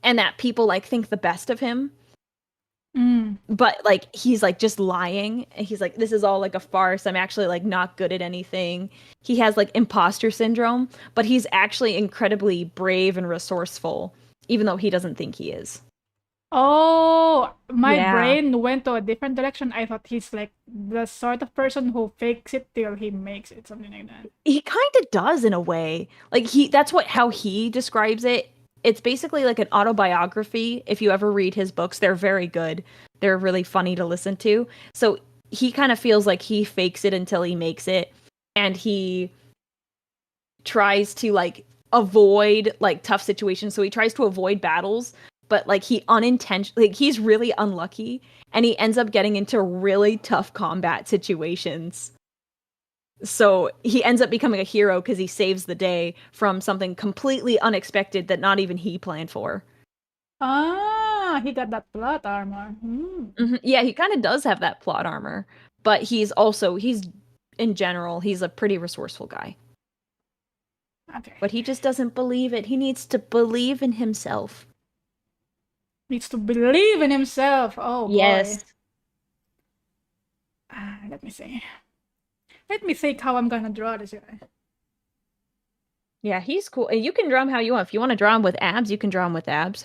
and that people like think the best of him, Mm. but like he's like just lying and he's like this is all like a farce. I'm actually like not good at anything. He has like imposter syndrome, but he's actually incredibly brave and resourceful even though he doesn't think he is. Oh, my Yeah. brain went to a different direction. I thought he's like the sort of person who fakes it till he makes it, something like that. He kind of does in a way. Like he that's what how he describes it. It's basically like an autobiography. If you ever read his books, they're very good. They're really funny to listen to. So he kind of feels like he fakes it until he makes it and he tries to like avoid like tough situations. So he tries to avoid battles, but like he unintentionally like he's really unlucky and he ends up getting into really tough combat situations. So he ends up becoming a hero because he saves the day from something completely unexpected that not even he planned for. Ah, he got that plot armor. Hmm. Yeah, he kind of does have that plot armor, but he's in general, he's a pretty resourceful guy. Okay. But he just doesn't believe it. He needs to believe in himself. Needs to believe in himself. Oh boy. Yes. Let me see. Let me think how I'm gonna draw this guy. Yeah, he's cool. And you can draw him how you want. If you want to draw him with abs, you can draw him with abs.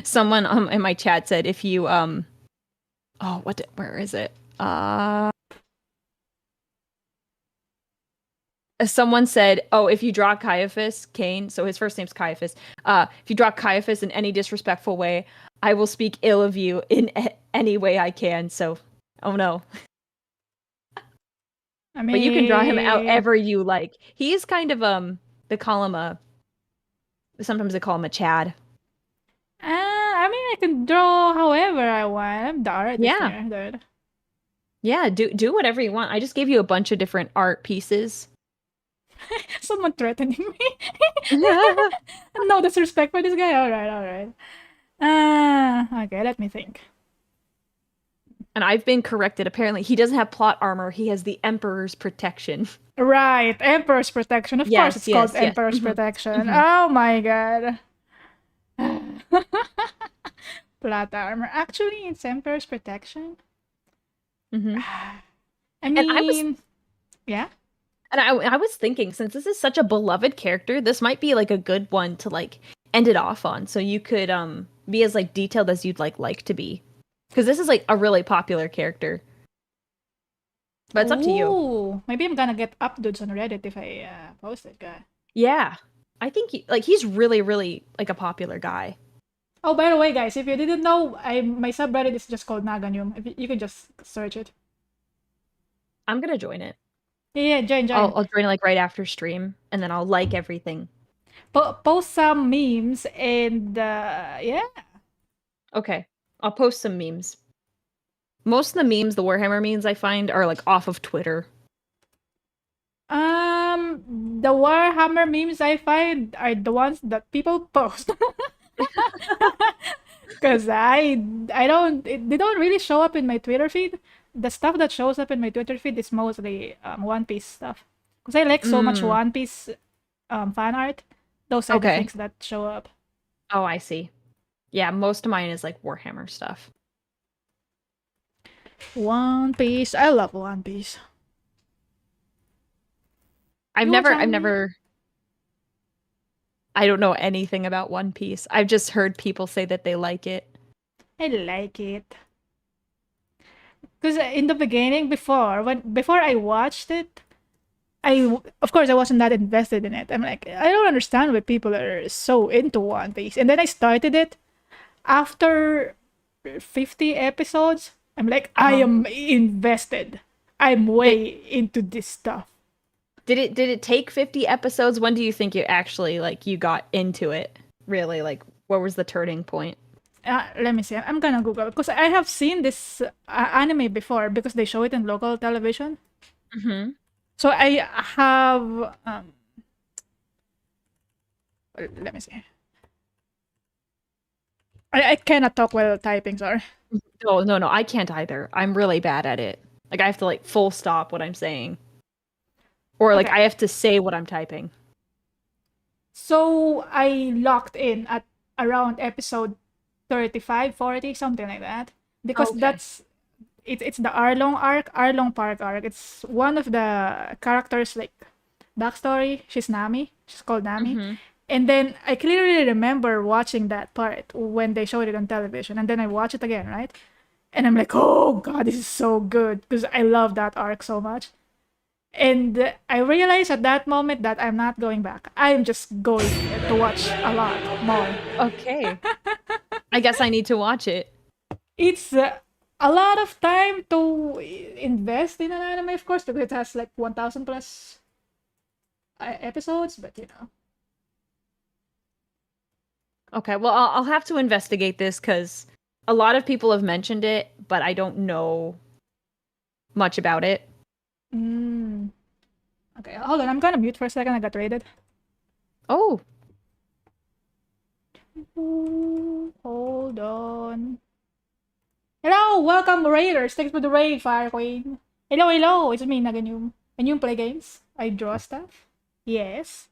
Someone in my chat said if you where is it? Someone said, "Oh, if you draw Caiaphas, Cain, so his first name's Caiaphas. If you draw Caiaphas in any disrespectful way, I will speak ill of you in any way I can." So, oh no. I But you can draw him mean, however you like. He's kind of they call him a sometimes they call him a Chad. I mean, I can draw however I want. I'm the artist Yeah. here, dude. Yeah, do whatever you want. I just gave you a bunch of different art pieces. Someone threatening me. No disrespect for this guy. All right, all right. Okay, let me think. And I've been corrected. Apparently, he doesn't have plot armor. He has the Emperor's protection. Right, Emperor's Protection. Of course, Yes, it's called yes, yes. Emperor's Protection. Hmm. Oh my god. Plot armor. Actually, it's Emperor's Protection. Hmm. I And I was mean, yeah. and I was thinking, since this is such a beloved character, this might be like a good one to like end it off on. So you could be as like detailed as you'd like to be. Because this is like a really popular character. But it's up to you. Ooh, maybe I'm gonna get updates on Reddit if I post it, guy. Yeah. I think he's really, really like a popular guy. Oh, by the way, guys, if you didn't know, my subreddit is just called Naga Nyoom. If you can just search it. I'm gonna join it. Yeah, join, join. I'll join it like right after stream, and then I'll like everything. Post some memes and yeah. Okay. I'll post some memes. Most of the memes, the Warhammer memes I find are like off of Twitter. The Warhammer memes I find are the ones that people post. Cause I don't they don't really show up in my Twitter feed. The stuff that shows up in my Twitter feed is mostly One Piece stuff. Cause I like so much One Piece fan art. Those are the Okay. things that show up. Oh, I see. Yeah, most of mine is like Warhammer stuff. One Piece. I love One Piece. I've You watch never anime? I don't know anything about One Piece. I've just heard people say that they like it. I like it. Because in the beginning, before I watched it, of course I wasn't that invested in it. I'm like, I don't understand why people are so into One Piece. And then I started it after 50 episodes. I'm like, I Uh-huh. am invested. I'm Did, way into this stuff. did it take 50 episodes? When do you think you actually like you got into it? Really? Like what was the turning point? Let me see. I'm gonna Google because I have seen this anime before because they show it in local television. Mm-hmm. So I have let me see. I cannot talk while typing, sorry. No, I can't either. I'm really bad at it. Like I have to like full stop what I'm saying. Or like Okay. I have to say what I'm typing. So I locked in at around episode 35, 40, something like that. Because Okay. it's the Arlong Park arc. It's one of the characters like backstory. She's Nami. She's called Nami. Mm-hmm. And then I clearly remember watching that part when they showed it on television. And then I watch it again, right? And I'm like, oh god, this is so good. Because I love that arc so much. And I realized at that moment that I'm not going back. I'm just going to watch a lot more. Okay. I guess I need to watch it. It's a lot of time to invest in an anime, of course, because it has like 1,000 plus episodes, but you know. Okay, well, I'll have to investigate this because a lot of people have mentioned it, but I don't know much about it. Mm. Okay, hold on. I'm gonna mute for a second. I got raided. Oh, Ooh, hold on. Hello, welcome raiders. Thanks for the raid, Fire Queen. Hello, hello. It's me, Naga Nyoom. And you play games? I draw stuff. Yes.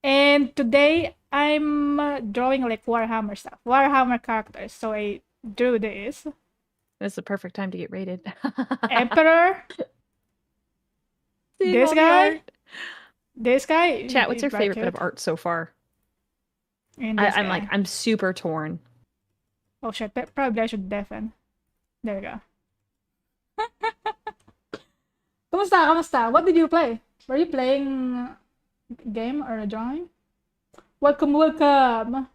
And today I'm drawing like Warhammer stuff, Warhammer characters. So I drew this it's the perfect time to get rated. Emperor. Seeing This all the guy. art. This guy. Chat, what's He's your right favorite bit cute. of art so far? And this I'm guy. like, I'm super torn. Oh shit! Probably I should deafen. There we go. Kamusta? Kamusta? What did you play? Were you playing a game or a drawing? Welcome, welcome.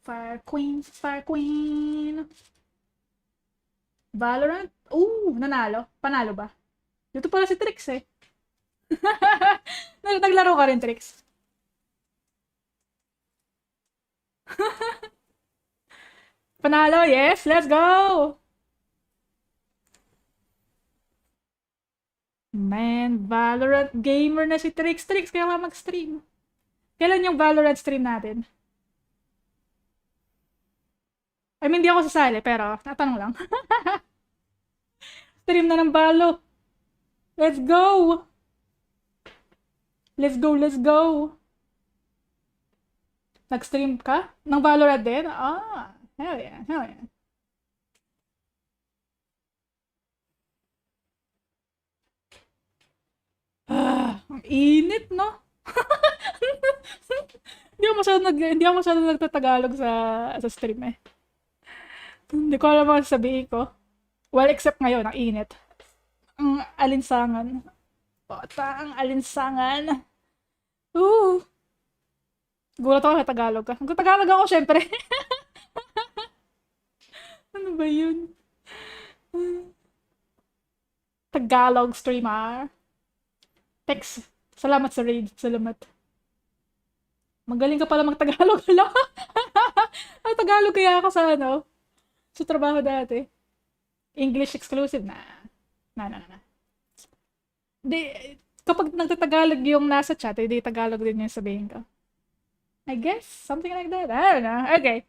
Fire Queen, Fire Queen. Valorant? Ooh, nanalo. Panalo ba? Dito pala si Trix eh. Naglaro ka rin, Trix. Panalo, yes, let's go! Man, Valorant gamer na si Trix. Trix, kaya mag-stream. Kailan yung Valorant stream natin? I mean, di ako sasali, pero natanong lang. Stream na ng Valo. Let's go! Let's go, let's go! Nag-stream ka? Ng Valorant din? Ah, hell yeah, hell yeah. Ah, ang init, no? Hindi ako masyado nagtatagalog sa stream eh. Hindi ko alam ang sabihin ko. Well, except ngayon, ang init. Ang alinsangan. Bota, ang alinsangan. Ooh. Gulat ako sa Tagalog ka. Tagalog ako, syempre. Ano ba yun? Tagalog streamer. Text. Salamat sa raid. Salamat. Magaling ka pala mag-Tagalog. Hala. Ay, Tagalog kaya ako sa ano? Sa trabaho dati. English exclusive na. Na. Di, kapag nagtatagalog yung nasa chat, hindi Tagalog din yung sabihin ko. I guess, something like that. I don't know. Okay.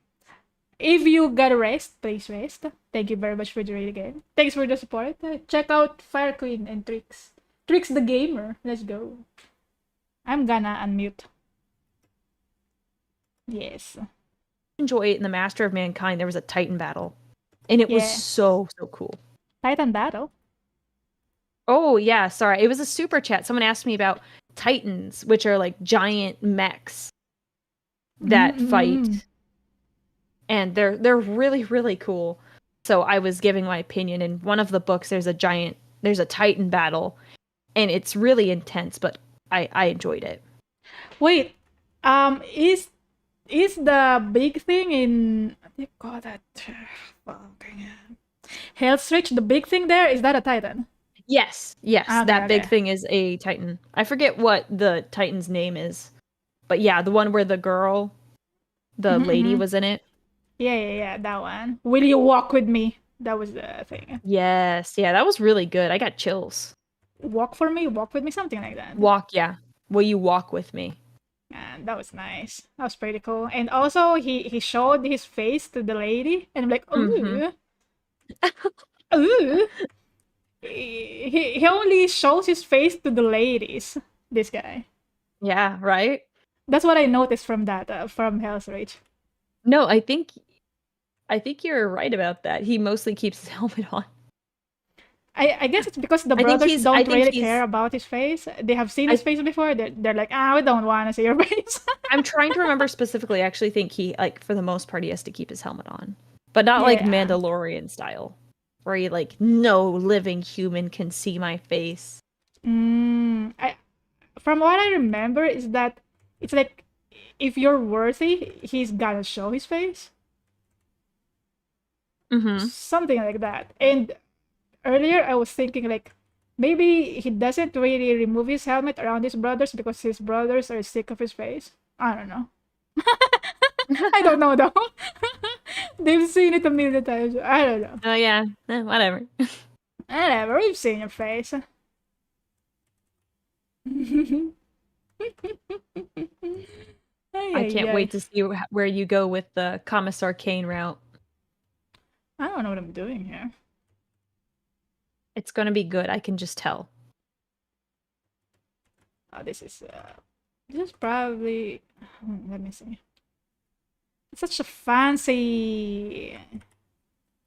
If you gotta rest, please rest. Thank you very much for the raid again. Thanks for the support. Check out Fire Queen and Trix. Trix the Gamer. Let's go. I'm gonna unmute. Yes. Enjoy it in the Master of Mankind. There was a Titan battle. And it was so cool. Titan battle? Oh, yeah. Sorry. It was a super chat. Someone asked me about Titans, which are like giant mechs that fight. And they're really, really cool. So I was giving my opinion. In one of the books, there's a Titan battle. And it's really intense, but I enjoyed it. Wait. Is the big thing in what do you call that? Hell's Reach, the big thing there, is that a Titan? Yes. Okay, that big thing is a Titan. I forget what the Titan's name is. But yeah, the one where the girl, the lady was in it. Yeah, that one. Will you walk with me? That was the thing. Yes, yeah, that was really good. I got chills. Walk with me, something like that. Walk, yeah. Will you walk with me? And that was nice. That was pretty cool. And also, he showed his face to the lady, and I'm like, ooh. Ooh. He only shows his face to the ladies, this guy. Yeah, right? That's what I noticed from that, from Hell's Reach. No, I think you're right about that. He mostly keeps his helmet on. I guess it's because the brothers don't really care about his face. They have seen his face before. They're like, we don't want to see your face. I'm trying to remember specifically. I actually think he, like, for the most part, he has to keep his helmet on. But not like Mandalorian style. Where he, like, no living human can see my face. From what I remember is that it's like, if you're worthy, he's gotta show his face. Something like that. And earlier I was thinking like, maybe he doesn't really remove his helmet around his brothers because his brothers are sick of his face. I don't know. I don't know though. They've seen it a million times. I don't know. Oh yeah, whatever. Whatever, we've seen your face. I can't wait to see where you go with the Commissar Kane route. I don't know what I'm doing here. It's gonna be good, I can just tell. Oh, this is probably... let me see. It's such a fancy...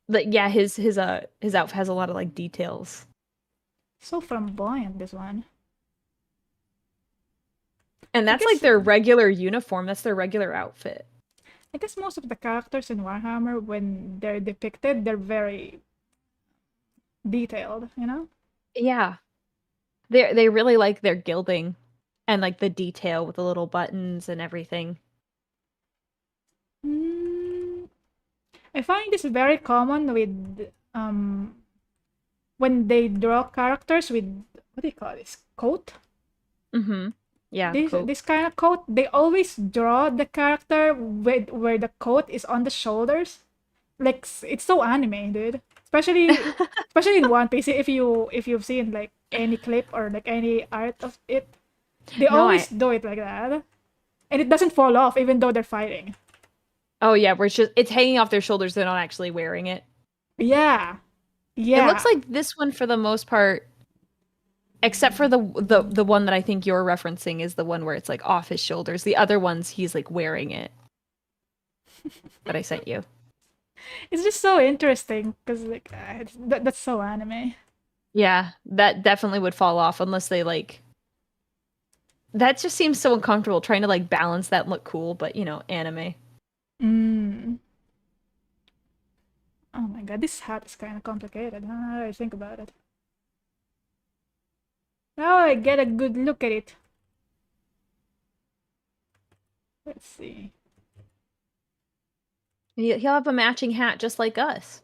Yeah, his outfit has a lot of like details. So flamboyant, this one. And that's like their regular uniform. That's their regular outfit. I guess most of the characters in Warhammer, when they're depicted, they're very detailed, you know? Yeah. They really like their gilding and like the detail with the little buttons and everything. I find this very common with when they draw characters with what do you call this coat? Mm-hmm. Yeah, This cool. this kind of coat, they always draw the character with where the coat is on the shoulders. Like it's so anime, dude. Especially in One Piece. If you've seen like any clip or like any art of it, they No, always do it like that, and it doesn't fall off even though they're fighting. oh yeah, where it's hanging off their shoulders, they're not actually wearing it. Yeah, It looks yeah. like this one for the most part, except for the one that I think you're referencing is the one where it's like off his shoulders. The other ones he's like wearing it. That I sent you. It's just so interesting because like that's so anime. Yeah, that definitely would fall off unless they like that just seems so uncomfortable trying to like balance that and look cool, but you know, anime. Mm. Oh my god, this hat is kind of complicated. Huh? Now that I think about it. Now I get a good look at it. Let's see. He'll have a matching hat just like us.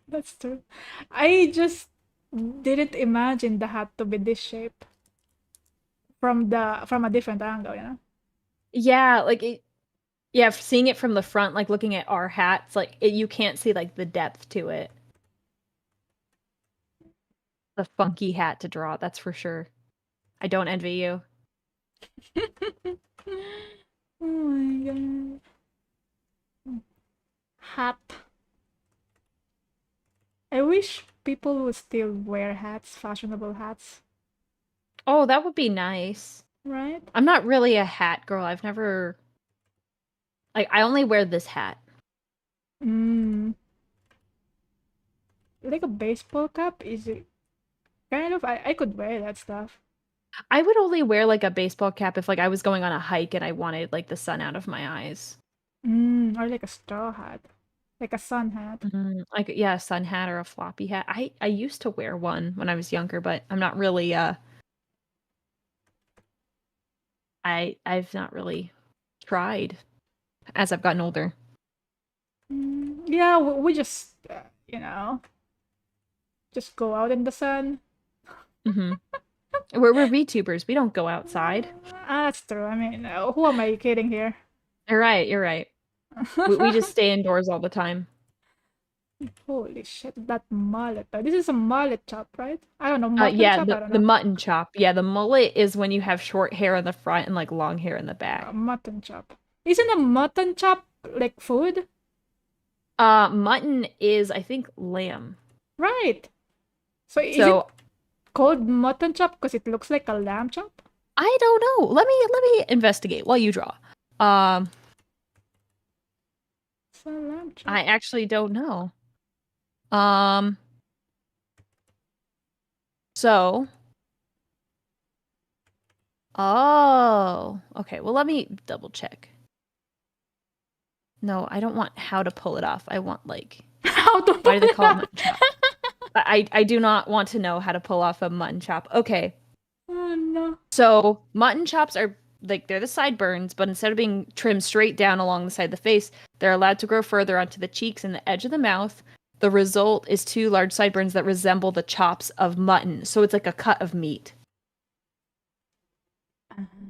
That's true. I just didn't imagine the hat to be this shape from a different angle, you know? Yeah, like yeah, seeing it from the front, like looking at our hats, like you can't see like the depth to it. The funky hat to draw, that's for sure. I don't envy you. Oh my god. Hat. I wish people would still wear hats, fashionable hats, Oh, that would be nice. right? I'm not really a hat girl. I've never like I only wear this hat. Mm. Like a baseball cap is it kind of I could wear that stuff. I would only wear like a baseball cap if like I was going on a hike and I wanted like the sun out of my eyes. Or like a straw hat. Like a sun hat. Like yeah, a sun hat or a floppy hat. I used to wear one when I was younger, but I'm not really I've not really tried as I've gotten older. Yeah, we just, you know, just go out in the sun. Hmm we're VTubers. We don't go outside. That's true. I mean, who am I kidding here? You're right. You're right. We just stay indoors all the time. Holy shit, that mullet. This is a mullet chop, right? I don't know, mutton Yeah, chop? I don't the know. mutton chop. Yeah, the mullet is when you have short hair in the front and like long hair in the back. Mutton chop. Isn't a mutton chop like food? Mutton is I think lamb. Right. So is it So called mutton chop because it looks like a lamb chop? I don't know. Let me investigate while you draw. Um, It's a lamb chop. I actually don't know. Um, so oh, okay. Well, let me double check. No, I don't want how to pull it off. I want like How to why pull do they it call it out? mutton chop? I do not want to know how to pull off a mutton chop. Okay. Oh no. So mutton chops are like they're the sideburns, but instead of being trimmed straight down along the side of the face, they're allowed to grow further onto the cheeks and the edge of the mouth. The result is two large sideburns that resemble the chops of mutton. So it's like a cut of meat.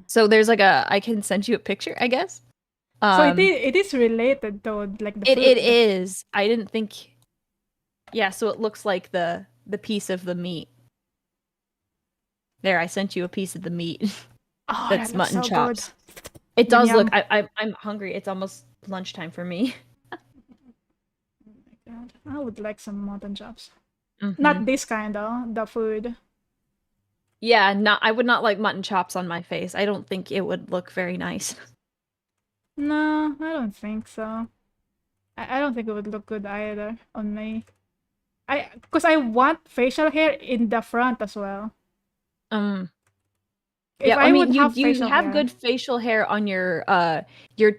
So there's like I can send you a picture, I guess. So it is related to like the It food. is. I didn't think. Yeah, so it looks like the piece of the meat. There, I sent you a piece of the meat. Oh, That's that looks mutton so good. chops. It Yum does look. yum. I'm hungry. It's almost lunchtime for me. Oh my god. I would like some mutton chops. Hmm Not this kind though, the food. Yeah, not. I would not like mutton chops on my face. I don't think it would look very nice. No, I don't think so. I don't think it would look good either on me. Because I want facial hair in the front as well. Um. If Yeah, I I mean, would you have you facial have hair. good facial hair on your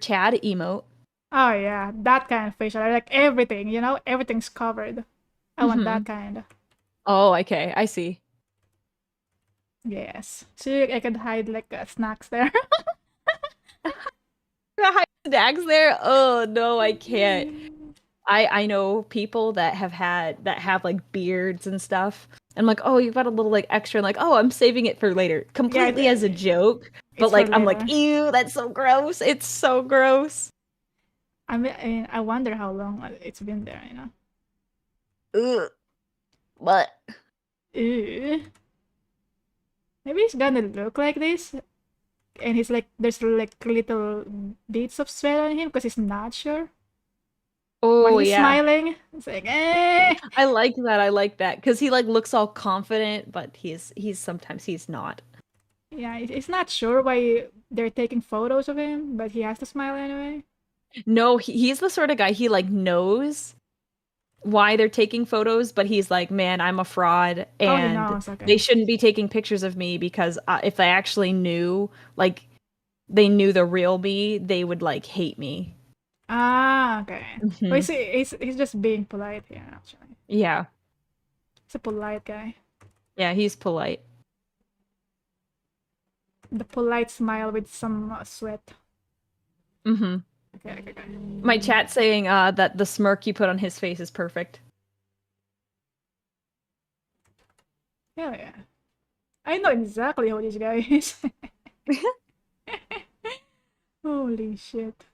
Chad emote. Oh yeah, that kind of facial hair. Like everything, you know, everything's covered. I want Hmm that kind. Oh, okay. I see. Yes. See, I could hide like snacks there. snacks there. Oh no, I can't. I know people that have like beards and stuff. And I'm like, oh, you've got a little like extra, and like, oh, I'm saving it for later. Yeah, Completely as a joke. But it's for like I'm like, later. ew, that's so gross. It's so gross. I mean, I wonder how long it's been there, Ugh. But Ew. Maybe it's gonna look like this, and he's like, there's like little bits of sweat on him because he's not sure. When oh he's yeah. smiling, it's like, eh. I like that. I like that. Because he like looks all confident, but he's sometimes he's not. Yeah, he's not sure why they're taking photos of him, but he has to smile anyway. No, he's the sort of guy he like knows why they're taking photos, but he's like, man, I'm a fraud, Oh, he and knows. they Okay. shouldn't be taking pictures of me because if they actually knew, like, they knew the real me, they would like hate me. Ah, okay. Well, Hmm. he's just being polite here, actually. Yeah, He's a polite guy. yeah, he's polite. The polite smile with some sweat. Hmm. Okay, okay, okay. My chat saying that the smirk you put on his face is perfect. Hell yeah. I know exactly who this guy is. Holy shit.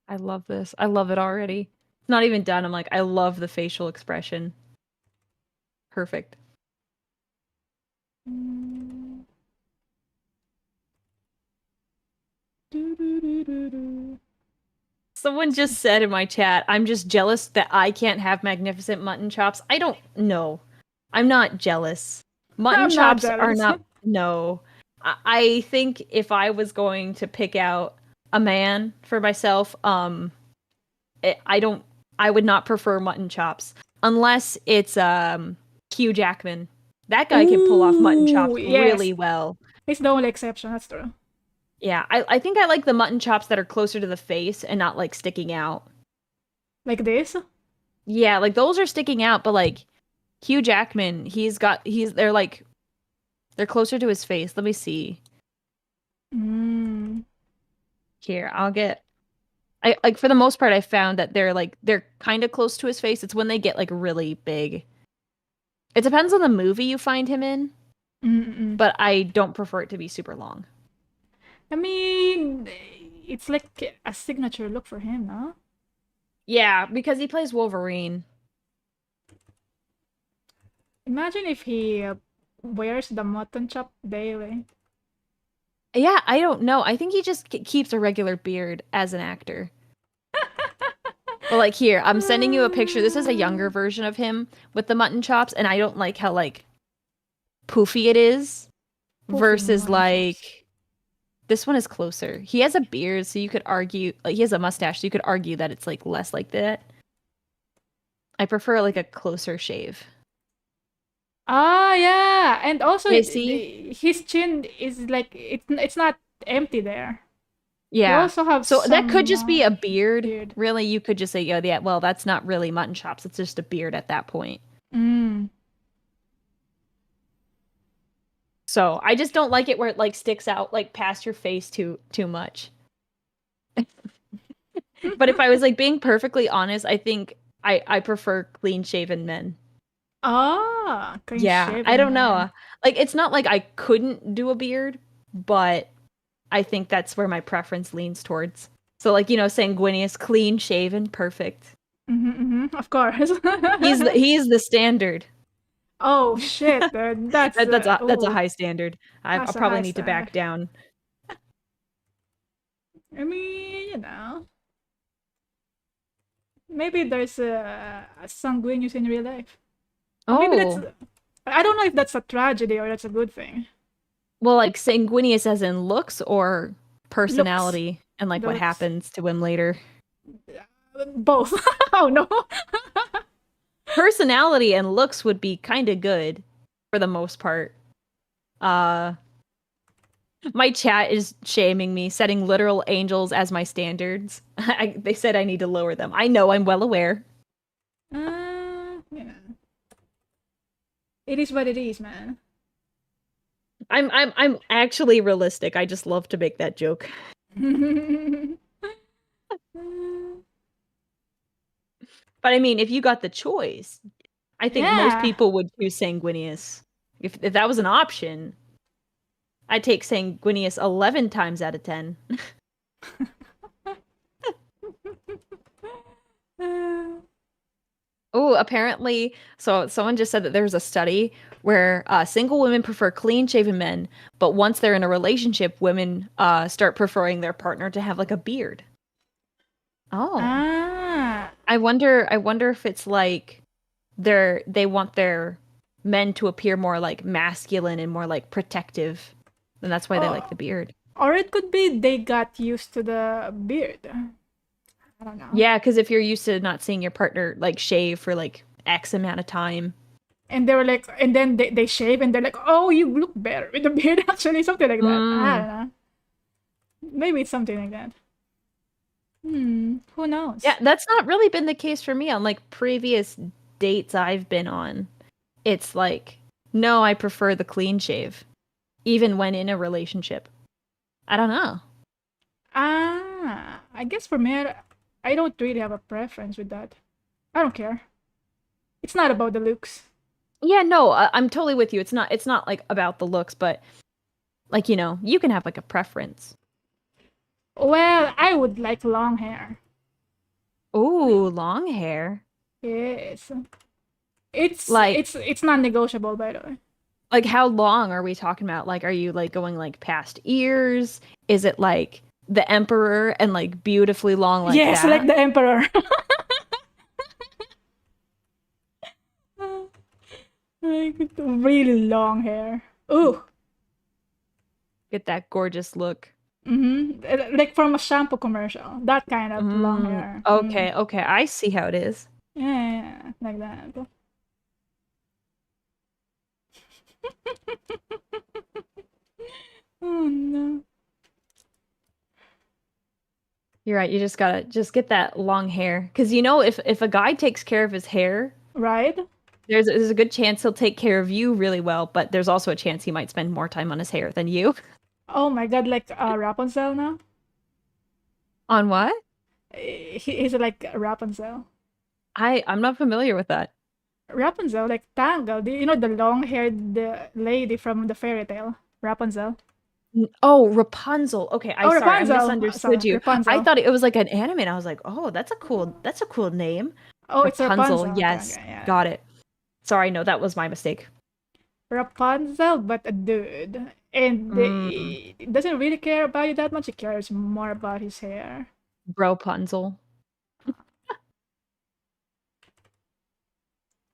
I love this. I love it already. It's not even done. I'm like, I love the facial expression. Perfect. Mm. Do, do, do, do, do. Someone just said in my chat, I'm just jealous that I can't have magnificent mutton chops. I don't know. I'm not jealous. Mutton I'm not chops are jealous. not, no. I think if I was going to pick out a man for myself, I don't, I would not prefer mutton chops unless it's Hugh Jackman. That guy can pull off mutton chops Ooh, yes. really well. He's the only exception, that's true. Yeah, I think I like the mutton chops that are closer to the face and not like sticking out. Like this? Yeah, like those are sticking out, but like Hugh Jackman, they're like they're closer to his face. Let me see. Mm. Here, I like for the most part I found that they're kind of close to his face. It's when they get like really big. It depends on the movie you find him in, Mm-mm. but I don't prefer it to be super long. I mean, it's like a signature look for him, no? Yeah, because he plays Wolverine. Imagine if he wears the mutton chop daily. Yeah, I don't know. I think he just keeps a regular beard as an actor. But like here, I'm sending you a picture. This is a younger version of him with the mutton chops, and I don't like how like poofy it is Poofy versus mutton chops. like this one is closer. He has a beard, so you could argue like he has a mustache, so you could argue that it's like less like that. I prefer like a closer shave. Ah, yeah, and also Yeah, see? his chin is like it's not empty there. He Yeah. also have So that could some just be a beard. beard. Really, you could just say, yeah, well, that's not really mutton chops. It's just a beard at that point. Mm. So I just don't like it where it like sticks out like past your face too much. But if I was like being perfectly honest, I think I prefer clean shaven men. Ah, clean Yeah, I shaven don't man. know. Like it's not like I couldn't do a beard, but I think that's where my preference leans towards. So like, sanguineous, clean shaven, perfect. Of course. He's the standard. Oh shit, that's That's a ooh, high standard. I'll that's a probably high need to standard. back down. I mean, maybe there's a sanguineous in real life. Or maybe that's, Oh, I don't know if that's a tragedy or that's a good thing. well, like sanguineous as in looks or Looks, personality and like the what looks, happens to him later. both. Oh no. Personality and looks would be kind of good for the most part. Uh, my chat is shaming me, setting literal angels as my standards. They said I need to lower them. I know, I'm well aware. You know, it is what it is, man. I'm actually realistic. I just love to make that joke. But I mean, if you got the choice, I think most Yeah. people would choose sanguineous. If that was an option, I'd take sanguineous 11 times out of 10. Oh, apparently, so someone just said that there's a study where single women prefer clean-shaven men, but once they're in a relationship, women start preferring their partner to have like a beard. Oh, Ah. I wonder if it's like they want their men to appear more like masculine and more like protective, and that's why they like the Oh. beard. Or it could be they got used to the beard. I don't know. Yeah, because if you're used to not seeing your partner like shave for like X amount of time. And they were like, and then they shave and they're like, oh, you look better with the beard, actually, something like that. I Mm. don't know. Maybe it's something like that. Who Yeah, knows? that's not really been the case for me on like previous dates I've been on. It's like, no, I prefer the clean shave, even when in a relationship. I don't know. I guess for me, I don't really have a preference with that. I don't care. It's not about the looks. Yeah, no, I'm totally with you. It's not like about the looks, but like, you can have like a preference. Well, I would like long hair. Ooh, long hair. Yes. It's Like it's it's non-negotiable, by the way. like how long are we talking about? Like are you like going like past ears? Is it like the emperor and like beautifully long like Yes, like that? the emperor. Like really long hair. Ooh. Get that gorgeous look. Like from a shampoo commercial. That kind of long hair. Okay, okay. I see how it is. Yeah, like that. Oh no. You're right. You just gotta just get that long hair. Because if a guy takes care of his hair, Right? there's a good chance he'll take care of you really well, but there's also a chance he might spend more time on his hair than you. Oh my god, like Rapunzel now? On what? He's like Rapunzel. I'm not familiar with that. Rapunzel, like Tangle. You know the long-haired lady from the fairy tale? Rapunzel. Oh, Rapunzel. Okay, Oh, I Rapunzel. misunderstood Sorry, you. I Rapunzel. thought it was like an anime, and I was like, oh, that's a cool name. Oh, it's Rapunzel. Rapunzel. Okay, Yes, okay, yeah. got it. Sorry, no, that was my mistake. Rapunzel, but a dude. And Mm, he doesn't really care about you that much. He cares more about his hair. Bropunzel.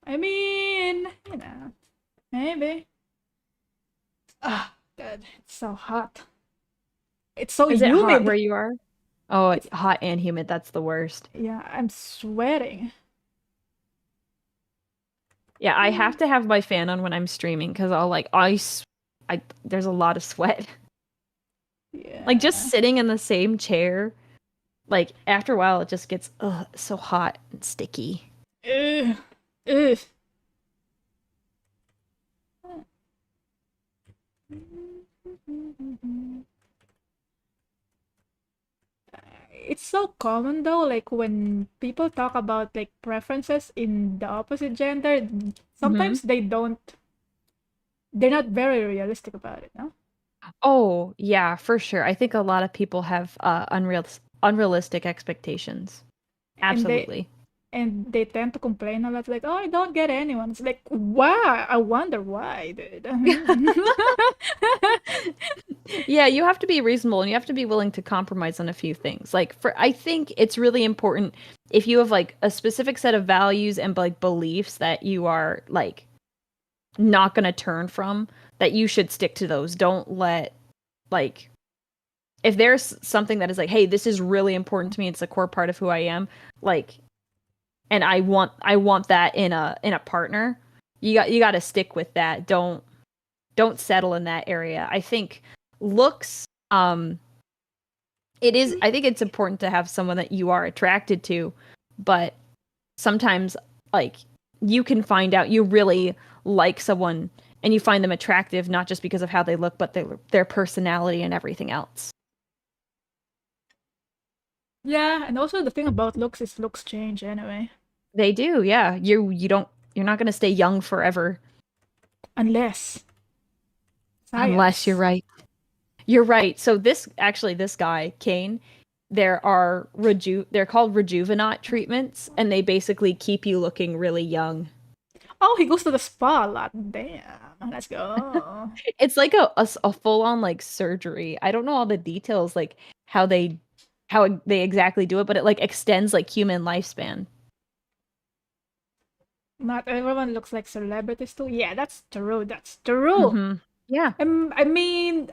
I mean, maybe. Ah, God, it's so hot. It's so Is it hot where humid. you are? Oh, It's it's hot and humid. That's the worst. Yeah, I'm sweating. Yeah, I have to have my fan on when I'm streaming because I'll like there's a lot of sweat. Like just Yeah. sitting in the same chair, like after a while it just gets so hot and sticky. Ugh. Ugh. It's so common though, like when people talk about like preferences in the opposite gender, Hmm. sometimes they're not very realistic about it, no? Oh, yeah, for sure. I think a lot of people have unrealistic expectations. And they Absolutely. and they tend to complain a lot, like, "Oh, I don't get anyone." It's like, why? I wonder why, dude. Yeah, you have to be reasonable and you have to be willing to compromise on a few things. Like I think it's really important if you have like a specific set of values and like beliefs that you are like not going to turn from, that you should stick to those. Don't let like if there's something that is like, hey, this is really important to me, it's a core part of who I am, like, and I want that in a partner. You got to stick with that. Don't settle in that area. I think looks I think it's important to have someone that you are attracted to, but sometimes like you can find out you really like someone and you find them attractive not just because of how they look, but their personality and everything else. Yeah, and also the thing about looks is looks change anyway. They do, yeah. You're not gonna stay young forever. Unless Unless you're science. right. You're right. So this guy, Kane, they're called rejuvenate treatments, and they basically keep you looking really young. Oh, he goes to the spa a lot. Damn. Let's go. It's like a full on like surgery. I don't know all the details, like how they exactly do it, but it like extends like human lifespan. Not everyone looks like celebrities too. Yeah, that's true. That's true. Mm-hmm. Yeah. I mean,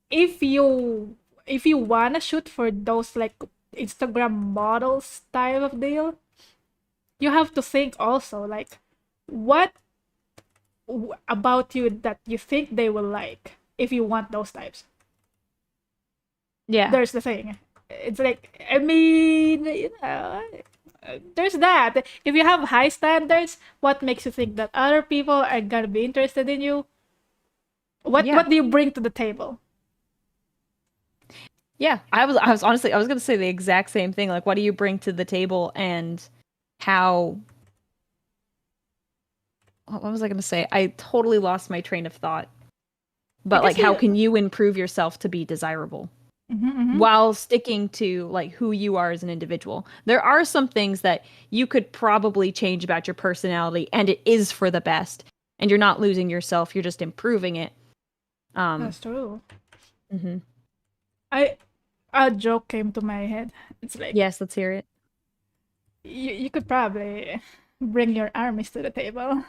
if you wanna shoot for those like Instagram models style of deal, you have to think also like what about you that you think they will like if you want those types. Yeah. There's the thing. It's like, I mean, there's that. If you have high standards, what makes you think that other people are gonna be interested in you? What do you bring to the table? Yeah, I was honestly gonna say the exact same thing. Like, what do you bring to the table, and how? What was I gonna say? I totally lost my train of thought. But like, how can you improve yourself to be desirable while sticking to like who you are as an individual? There are some things that you could probably change about your personality, and it is for the best. And you're not losing yourself; you're just improving it. That's true. Mm-hmm. A joke came to my head. It's like, yes, let's hear it. You could probably bring your armies to the table.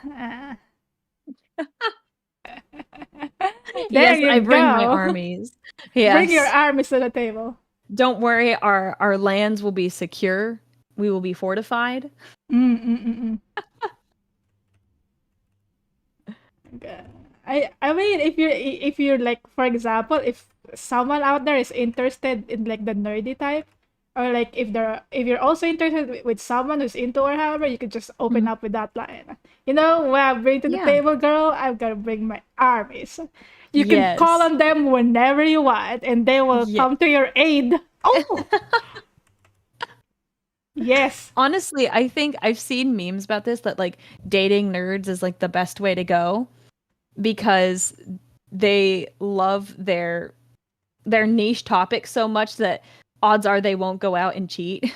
Yes, I bring my armies. Yes. Bring your armies to the table. Don't worry, our lands will be secure. We will be fortified. I mean, if you're like, for example, if someone out there is interested in like the nerdy type, or like if you're also interested with someone who's into Warhammer, you could just open up with that line. You know, what I bring to the table, girl, I've got to bring my armies. You can call on them whenever you want, and they will come to your aid. Oh! Yes. Honestly, I think I've seen memes about this, that like dating nerds is like the best way to go, because they love their niche topic so much that odds are they won't go out and cheat.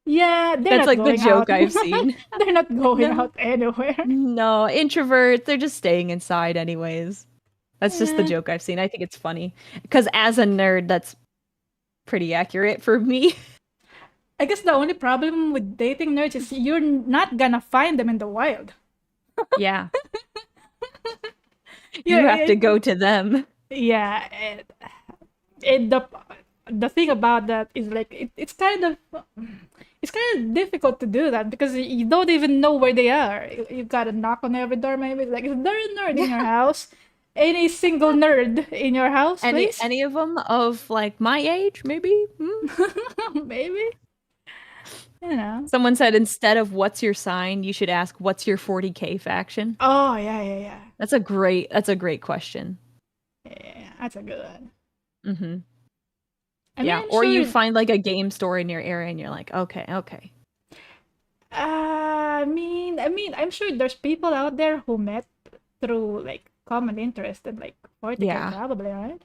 Yeah, that's like the joke I've seen. They're not going out anywhere. No, introverts, they're just staying inside anyways. That's just the joke I've seen. I think it's funny because as a nerd, that's pretty accurate for me. I guess the only problem with dating nerds is you're not gonna find them in the wild. Yeah. You have to go to them. Yeah. The thing about that is like it's kind of difficult to do that because you don't even know where they are. You gotta knock on every door. Maybe like, is there a nerd in your house? Any single nerd in your house, please? Any of them of like my age, maybe? Maybe. You know. Someone said instead of what's your sign, you should ask what's your 40K faction. Oh yeah. That's a great question. Yeah, that's a good one. Mm-hmm. Or you find like a game store in your area and you're like, okay. I mean, I'm sure there's people out there who met through like common interest and like 40K probably, right?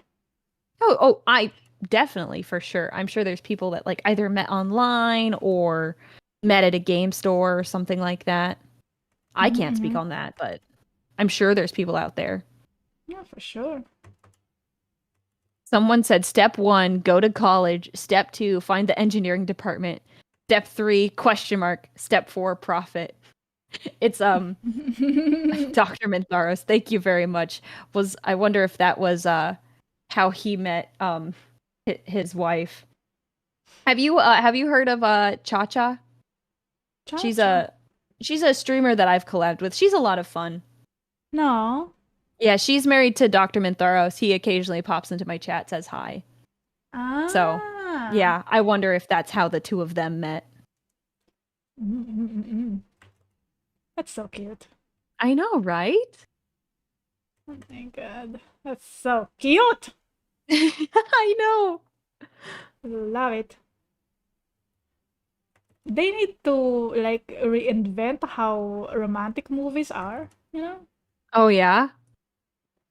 Oh, I definitely, for sure. I'm sure there's people that like either met online or met at a game store or something like that. I can't speak on that, but I'm sure there's people out there. Yeah, for sure. Someone said step 1, go to college. Step 2, find the engineering department. Step 3, ? Step 4, profit. It's Dr. Mintharos. Thank you very much. I wonder if that was how he met his wife. Have you heard of Cha-Cha? She's a streamer that I've collabed with. She's a lot of fun. No. Yeah, she's married to Dr. Mintharos. He occasionally pops into my chat, says hi. So, yeah, I wonder if that's how the two of them met. That's so cute. I know, right? Oh my god. That's so cute. I know. Love it. They need to like reinvent how romantic movies are, you know? Oh yeah.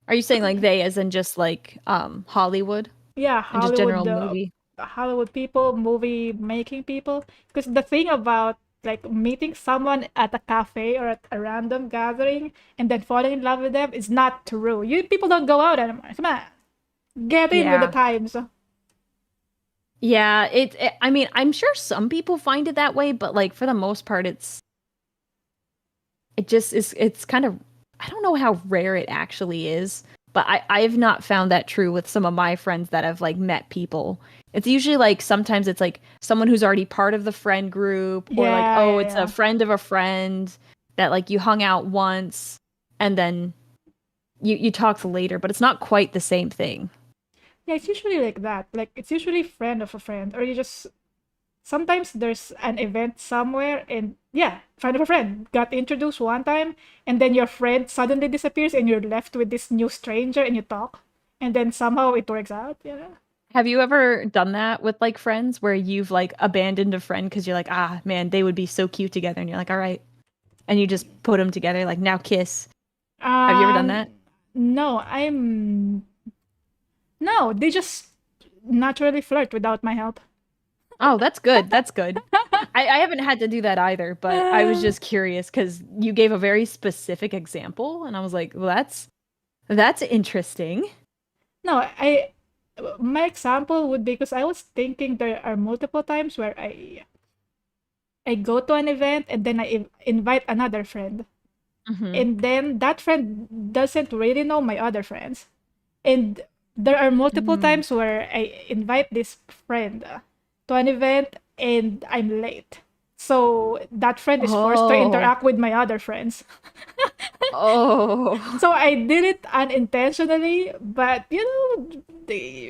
Are you saying like they as in just like Hollywood Yeah, and just general movie? Hollywood people, movie making people. Because the thing about like meeting someone at a cafe or at a random gathering and then falling in love with them is not true. You people don't go out anymore. Come on, get in with the Yeah. times. Yeah, I mean, I'm sure some people find it that way, but like for the most part it just is it's kind of I don't know how rare it actually is, but I've not found that true with some of my friends that have like met people. It's usually like sometimes it's like someone who's already part of the friend group or like Yeah, oh, yeah, it's a yeah. friend of a friend that like you hung out once and then you talked later, but it's not quite the same thing. Yeah, it's usually like that. Like it's usually friend of a friend, or you just sometimes there's an event somewhere and yeah, friend of a friend got introduced one time and then your friend suddenly disappears and you're left with this new stranger and you talk and then somehow it works out, you know? Have you ever done that with like friends where you've like abandoned a friend because you're like, ah, man, they would be so cute together, and you're like, all right, and you just put them together, like now kiss. Have you ever done Um that? no, I'm no, they just naturally flirt without my help. Oh, that's good. That's good. I haven't had to do that either, but I was just curious because you gave a very specific example, and I was like, well, that's interesting. No, I my example would be because I was thinking there are multiple times where I go to an event and then invite another friend. Hmm. And then that friend doesn't really know my other friends. And there are multiple Mm. times where I invite this friend to an event and I'm late. So that friend is forced to Oh, interact with my other friends. oh, So I did it unintentionally, but you know,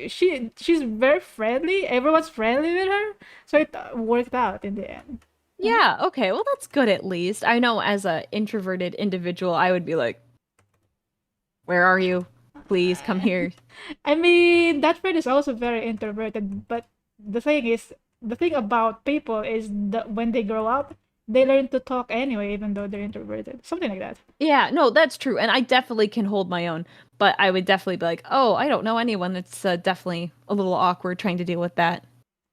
she's very friendly. Everyone's friendly with her, so it worked out in the end. yeah. Okay, well, that's good at least. I know as a introverted individual, I would be like, where are you? Please come here. I mean, that friend is also very introverted, but the thing is, the thing about people is that when they grow up, they learn to talk anyway, even though they're introverted. Something like that. Yeah, no, that's true. And I definitely can hold my own, but I would definitely be like, oh, I don't know anyone. It's definitely a little awkward trying to deal with that.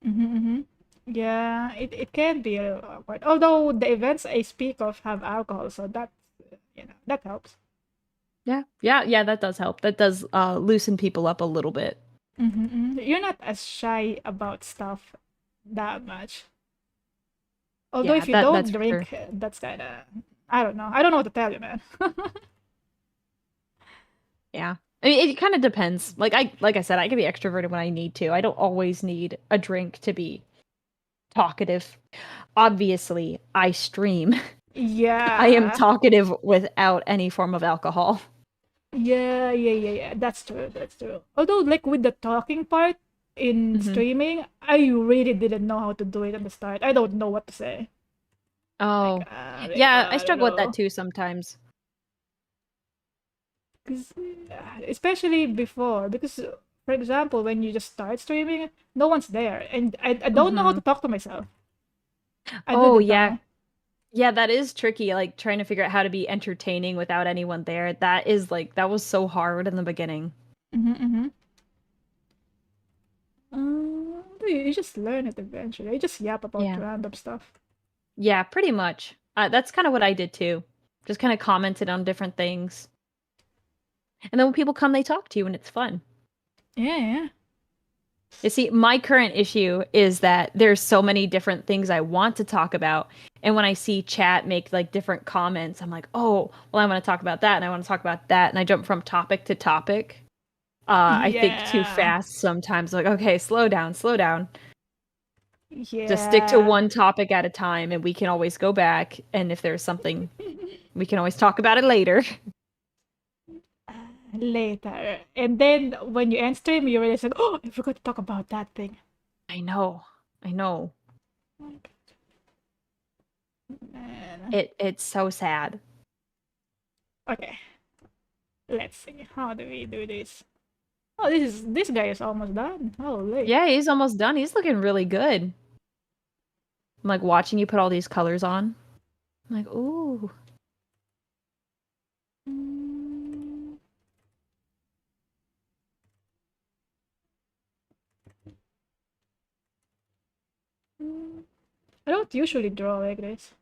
Mm-hmm. Yeah, it can be a little awkward. Although the events I speak of have alcohol, so that that helps. Yeah, yeah, yeah, that does help. That does loosen people up a little bit. Mm-hmm. You're not as shy about stuff that much. Although Yeah, if you that's don't for sure. drink, that's kind of I don't know. I don't know what to tell you, man. Yeah. I mean, it kind of depends. Like I said, I can be extroverted when I need to. I don't always need a drink to be talkative. Obviously, I stream. I am Yeah. talkative without any form of alcohol. Yeah. That's true. That's true. Although, like with the talking part in Hmm. streaming, I really didn't know how to do it at the start. I don't know what to say. Oh, Like, yeah, I I don't struggle with that know. too sometimes. 'Cause, especially before, because for example, when you just start streaming, no one's there, and I don't know how Hmm. to talk to myself. I Oh, didn't yeah. know. Yeah, that is tricky, like trying to figure out how to be entertaining without anyone there. That is like that was so hard in the beginning. Mm-hmm. You just learn it eventually. You just yap about Yeah. random stuff. Yeah, pretty much. That's kind of what I did too. Just kind of commented on different things. And then when people come, they talk to you and it's fun. Yeah. You see, my current issue is that there's so many different things I want to talk about. And when I see chat make like different comments, I'm like, oh, well, I want to talk about that and I want to talk about that. And I jump from topic to topic. I think too Yeah. fast sometimes. Like, okay, slow down, slow down. Just stick to Yeah. one topic at a time and we can always go back. And if there's something, we can always talk about it later. Later. And then when you end stream, you realize, like, oh, I forgot to talk about that thing. I know. I know. Man. It's so sad. Okay. Let's see. How do we do this? Oh, this guy is almost done. Holy. Yeah, he's almost done. He's looking really good. I'm like watching you put all these colors on. I'm like, ooh. Mm, mm. I don't usually draw like this.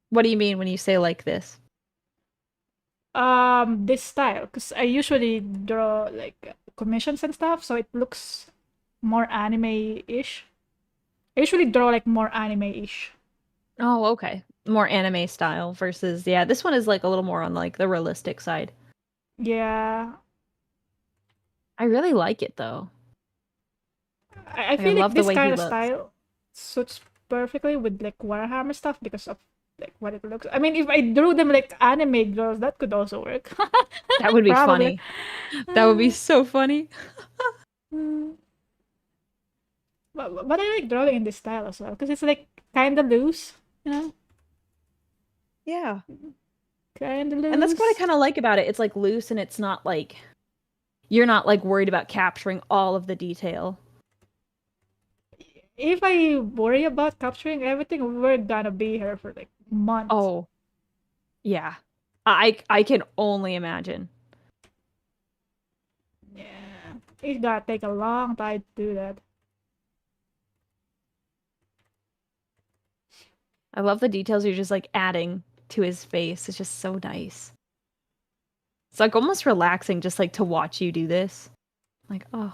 What do you mean when you say like this? This style, because I usually draw like commissions and stuff, so it looks more anime-ish. I usually draw like more anime-ish. Oh, okay. More anime style versus, yeah, this one is like a little more on like the realistic side. Yeah, I really like it though. I Like, I feel like love the this way he kind of looks. style suits perfectly with like Warhammer stuff because of like what it looks. I mean, if I drew them like anime girls, that could also work. That would be Probably. funny. That would be so funny. Mm. But I like drawing in this style as well because it's like kind of loose, you know, Yeah. kind of And that's what I loose. kind of like about it. It's like loose and it's not like you're not like worried about capturing all of the detail. If I worry about capturing everything, we're gonna be here for like months. Oh, yeah. I can only imagine. Yeah, it's gonna take a long time to do that. I love the details you're just like adding to his face. It's just so nice. It's like almost relaxing just like to watch you do this. Like, oh.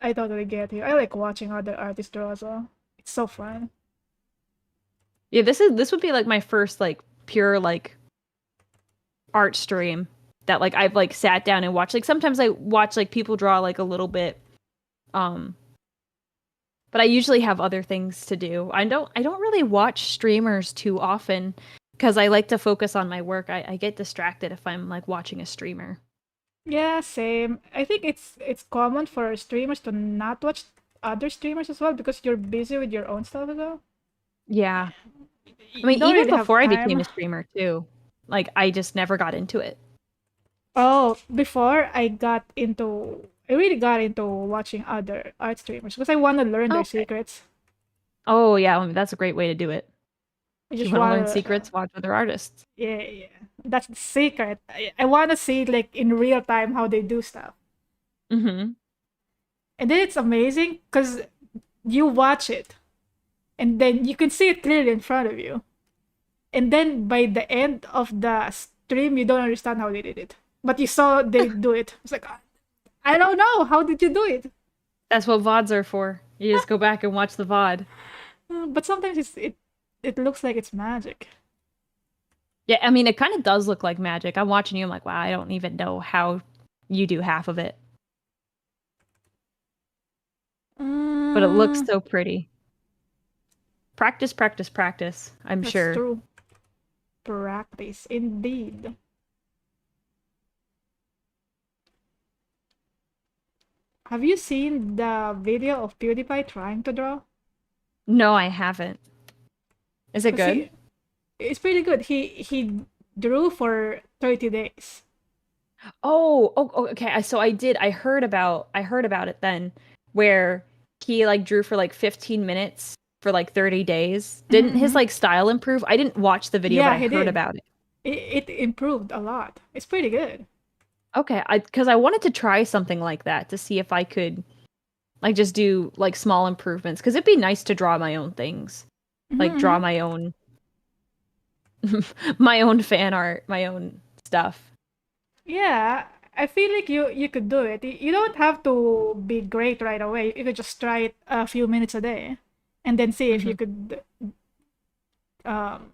I totally get you. I like watching other artists draw as well. It's so fun. Yeah, this would be like my first like pure like art stream that like I've like sat down and watched. Like sometimes I watch like people draw like a little bit um but I usually have other things to do. I don't really watch streamers too often because I like to focus on my work. I get distracted if I'm like watching a streamer. Yeah, same. I think it's common for streamers to not watch other streamers as well because you're busy with your own stuff as well. Yeah. I You mean, don't even really have before I became time. a streamer too. Like I just never got into it. Oh, before I really got into watching other art streamers because I want to learn their Okay. secrets. Oh yeah, I mean, that's a great way to do it. I If you just want to want learn to, secrets, watch other artists. yeah, yeah. That's the secret. I want to see like in real time how they do stuff. Mm-hmm. And then it's amazing because you watch it and then you can see it clearly in front of you. And then by the end of the stream, you don't understand how they did it. But you saw they do it. It's like, I don't know. How did you do it? That's what VODs are for. You just go back and watch the VOD. But sometimes it looks like it's magic. Yeah, I mean, it kind of does look like magic. I'm watching you, I'm like, wow, I don't even know how you do half of it. But it looks Mm, so pretty. Practice, practice, practice, I'm that's sure. true. Practice, indeed. Have you seen the video of PewDiePie trying to draw? No, I haven't. Is it Cause good? it's pretty good. He drew for 30 days. Oh, okay. So I heard about it then, where he like drew for like 15 minutes for like 30 days. Didn't his Mm-hmm. like style improve? I didn't watch the video, but Yeah, I he heard did. about it. It improved a lot. It's pretty good. Okay, because I wanted to try something like that to see if I could like just do like small improvements because it'd be nice to draw my own things, like draw Mm-hmm. my own my own fan art, my own stuff. Yeah, I feel like you could do it. You don't have to be great right away. You could just try it a few minutes a day, and then see if you Hmm. could um,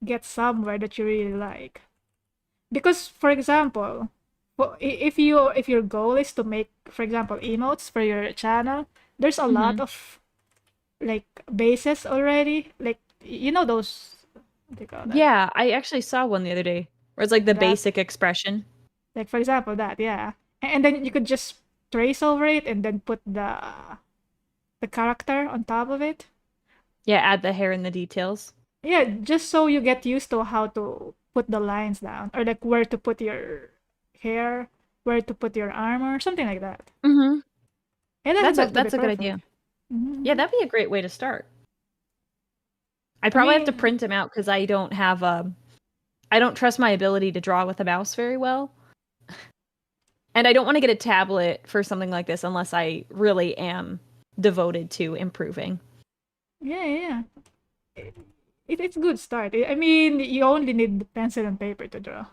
get somewhere that you really like. Because, for example, if your goal is to make, for example, emotes for your channel, there's a lot Hmm. of like bases already. Like you know those what do you call that? Yeah, I actually saw one the other day where it's like the That basic expression. like for example that yeah, and then you could just trace over it and then put the character on top of it. Yeah, add the hair and the details. Yeah, just so you get used to how to put the lines down, or like where to put your hair, where to put your armor, something like that. Mm-hmm. It doesn't have to be That's a good perfect. idea. Mm-hmm. Yeah, that'd be a great way to start. I'd I probably have to mean, print them out because I don't have I don't trust my ability to draw with a mouse very well. And I don't want to get a tablet for something like this unless I really am devoted to improving. yeah. It's a good start. I mean, you only need pencil and paper to draw.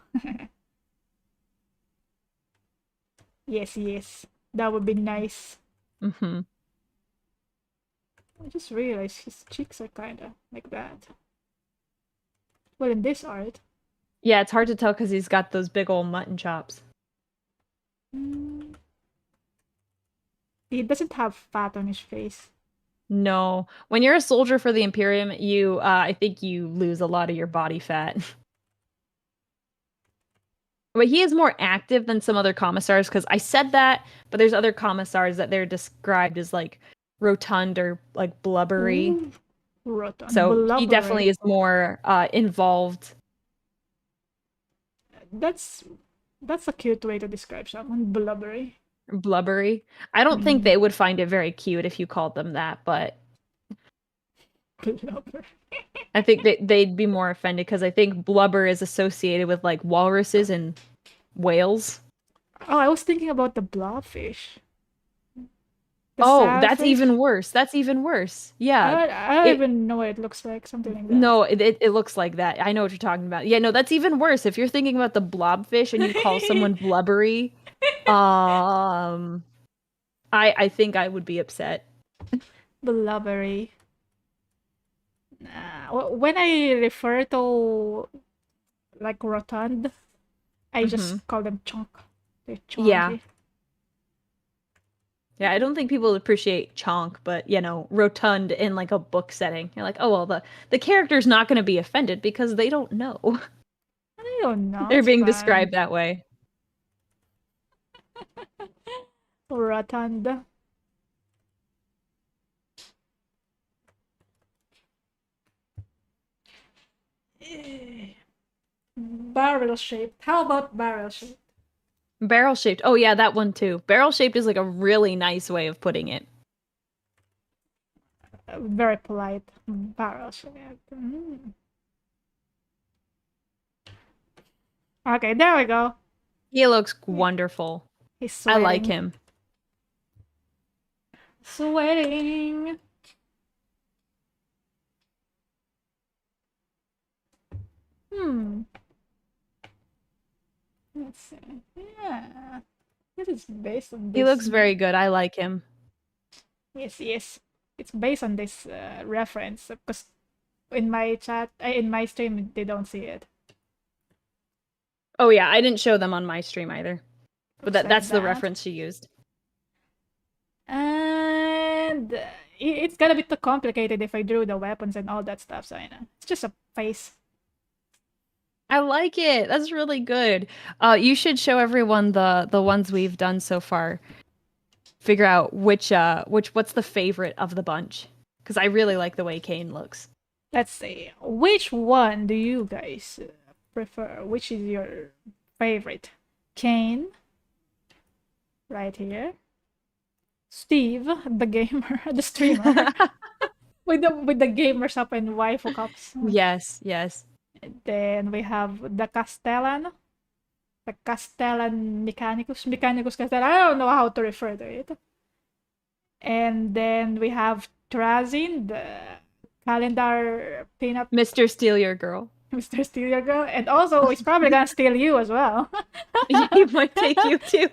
Yes. That would be nice. Mm-hmm. I just realized his cheeks are kind of like that. Well, in this art. Yeah, it's hard to tell because he's got those big old mutton chops. Mm, he doesn't have fat on his face. No. When you're a soldier for the Imperium, you I think you lose a lot of your body fat. But he is more active than some other commissars because I said that, but there's other commissars that they're described as like rotund or like blubbery. Ooh, rotten, So he blubbery. definitely is more involved. That's a cute way to describe someone. Blubbery. Blubbery. I don't think they would find it very cute if you called them that, but Blubber. I think they'd be more offended because I think blubber is associated with like walruses and whales. Oh, I was thinking about the blobfish. The Oh, that's sailfish. even worse. That's even worse. Yeah. I don't It even know what it looks like. Something like that. no, it looks like that. I know what you're talking about. Yeah, no, that's even worse. If you're thinking about the blobfish and you call someone blubbery, I think I would be upset. Blubbery. When I refer to like rotund, I just call them chunk. They're chunky. Yeah. Yeah, I don't think people appreciate chonk, but you know, rotund in like a book setting. You're like, oh well, the character's not going to be offended because they don't know. I don't know. They're It's being fine. described that way. Rotund. Barrel shaped. How about barrel shaped? Barrel shaped. Oh yeah, that one too. Barrel shaped is like a really nice way of putting it. Very polite. Barrel shaped. Mm. Okay, there we go. He looks wonderful. He's sweating. I like him. Sweating. Let's see. Yeah. This is based on this. He looks very good. I like him. Yes. It's based on this reference because in my chat, in my stream, they don't see it. Oh yeah, I didn't show them on my stream either. But that's like the reference she used. And it's gonna be too complicated if I drew the weapons and all that stuff, so I know. It's just a face. I like it. That's really good. You should show everyone the ones we've done so far. Figure out which what's the favorite of the bunch, because I really like the way Kane looks. Let's see. Which one do you guys prefer? Which is your favorite? Kane, right here. Steve, the gamer, the streamer, with the gamers up and waifu cups. Yes. Then we have the Castellan Mechanicus Castellan. I don't know how to refer to it. And then we have Trazin, the calendar peanut. Mr. Steal Your Girl. Mr. Steal Your Girl. And also, he's probably gonna steal you as well. He might take you too.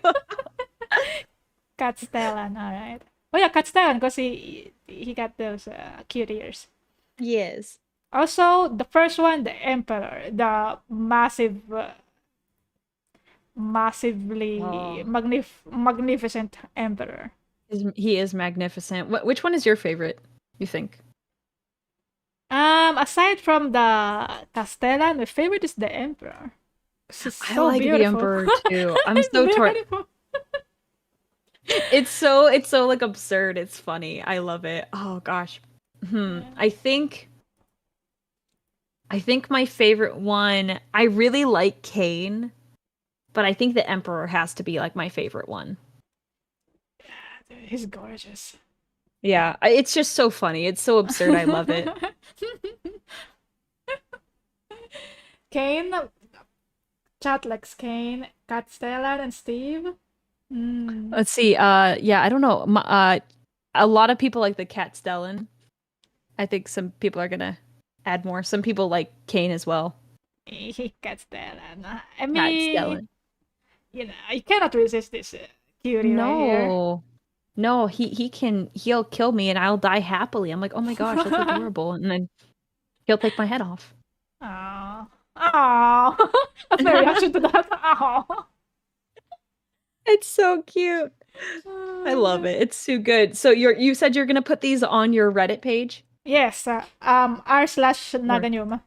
Castellan, alright. Oh yeah, Castellan, because he got those cute ears. Yes. Also, the first one, the Emperor, the massively magnificent Emperor. He is magnificent. Which one is your favorite, you think? Aside from the Castellan, my favorite is the Emperor. So I like beautiful. the Emperor too. I'm so torn. It's so like absurd. It's funny. I love it. Oh gosh. I think I think my favorite one, I really like Kane, but I think the Emperor has to be like my favorite one. Dude, he's gorgeous. Yeah, it's just so funny. It's so absurd. I love it. Kane, Chatlex Kane, Cat Stellan, and Steve. Mm. Let's see. Yeah, I don't know. A lot of people like the Cat Stellan. I think some people are gonna add more. Some people like Kane as well. Cat Stellan. I Cat mean, Stellan. you cannot resist this cutie right here. No. No, he'll kill me and I'll die happily. I'm like, oh my gosh, that's adorable. And then he'll take my head off. Aww. Aww. That's my reaction to that. Aww. It's so cute. I love it. It's too good. So you said you're gonna put these on your Reddit page? Yes, r/Naga Or Nyoom.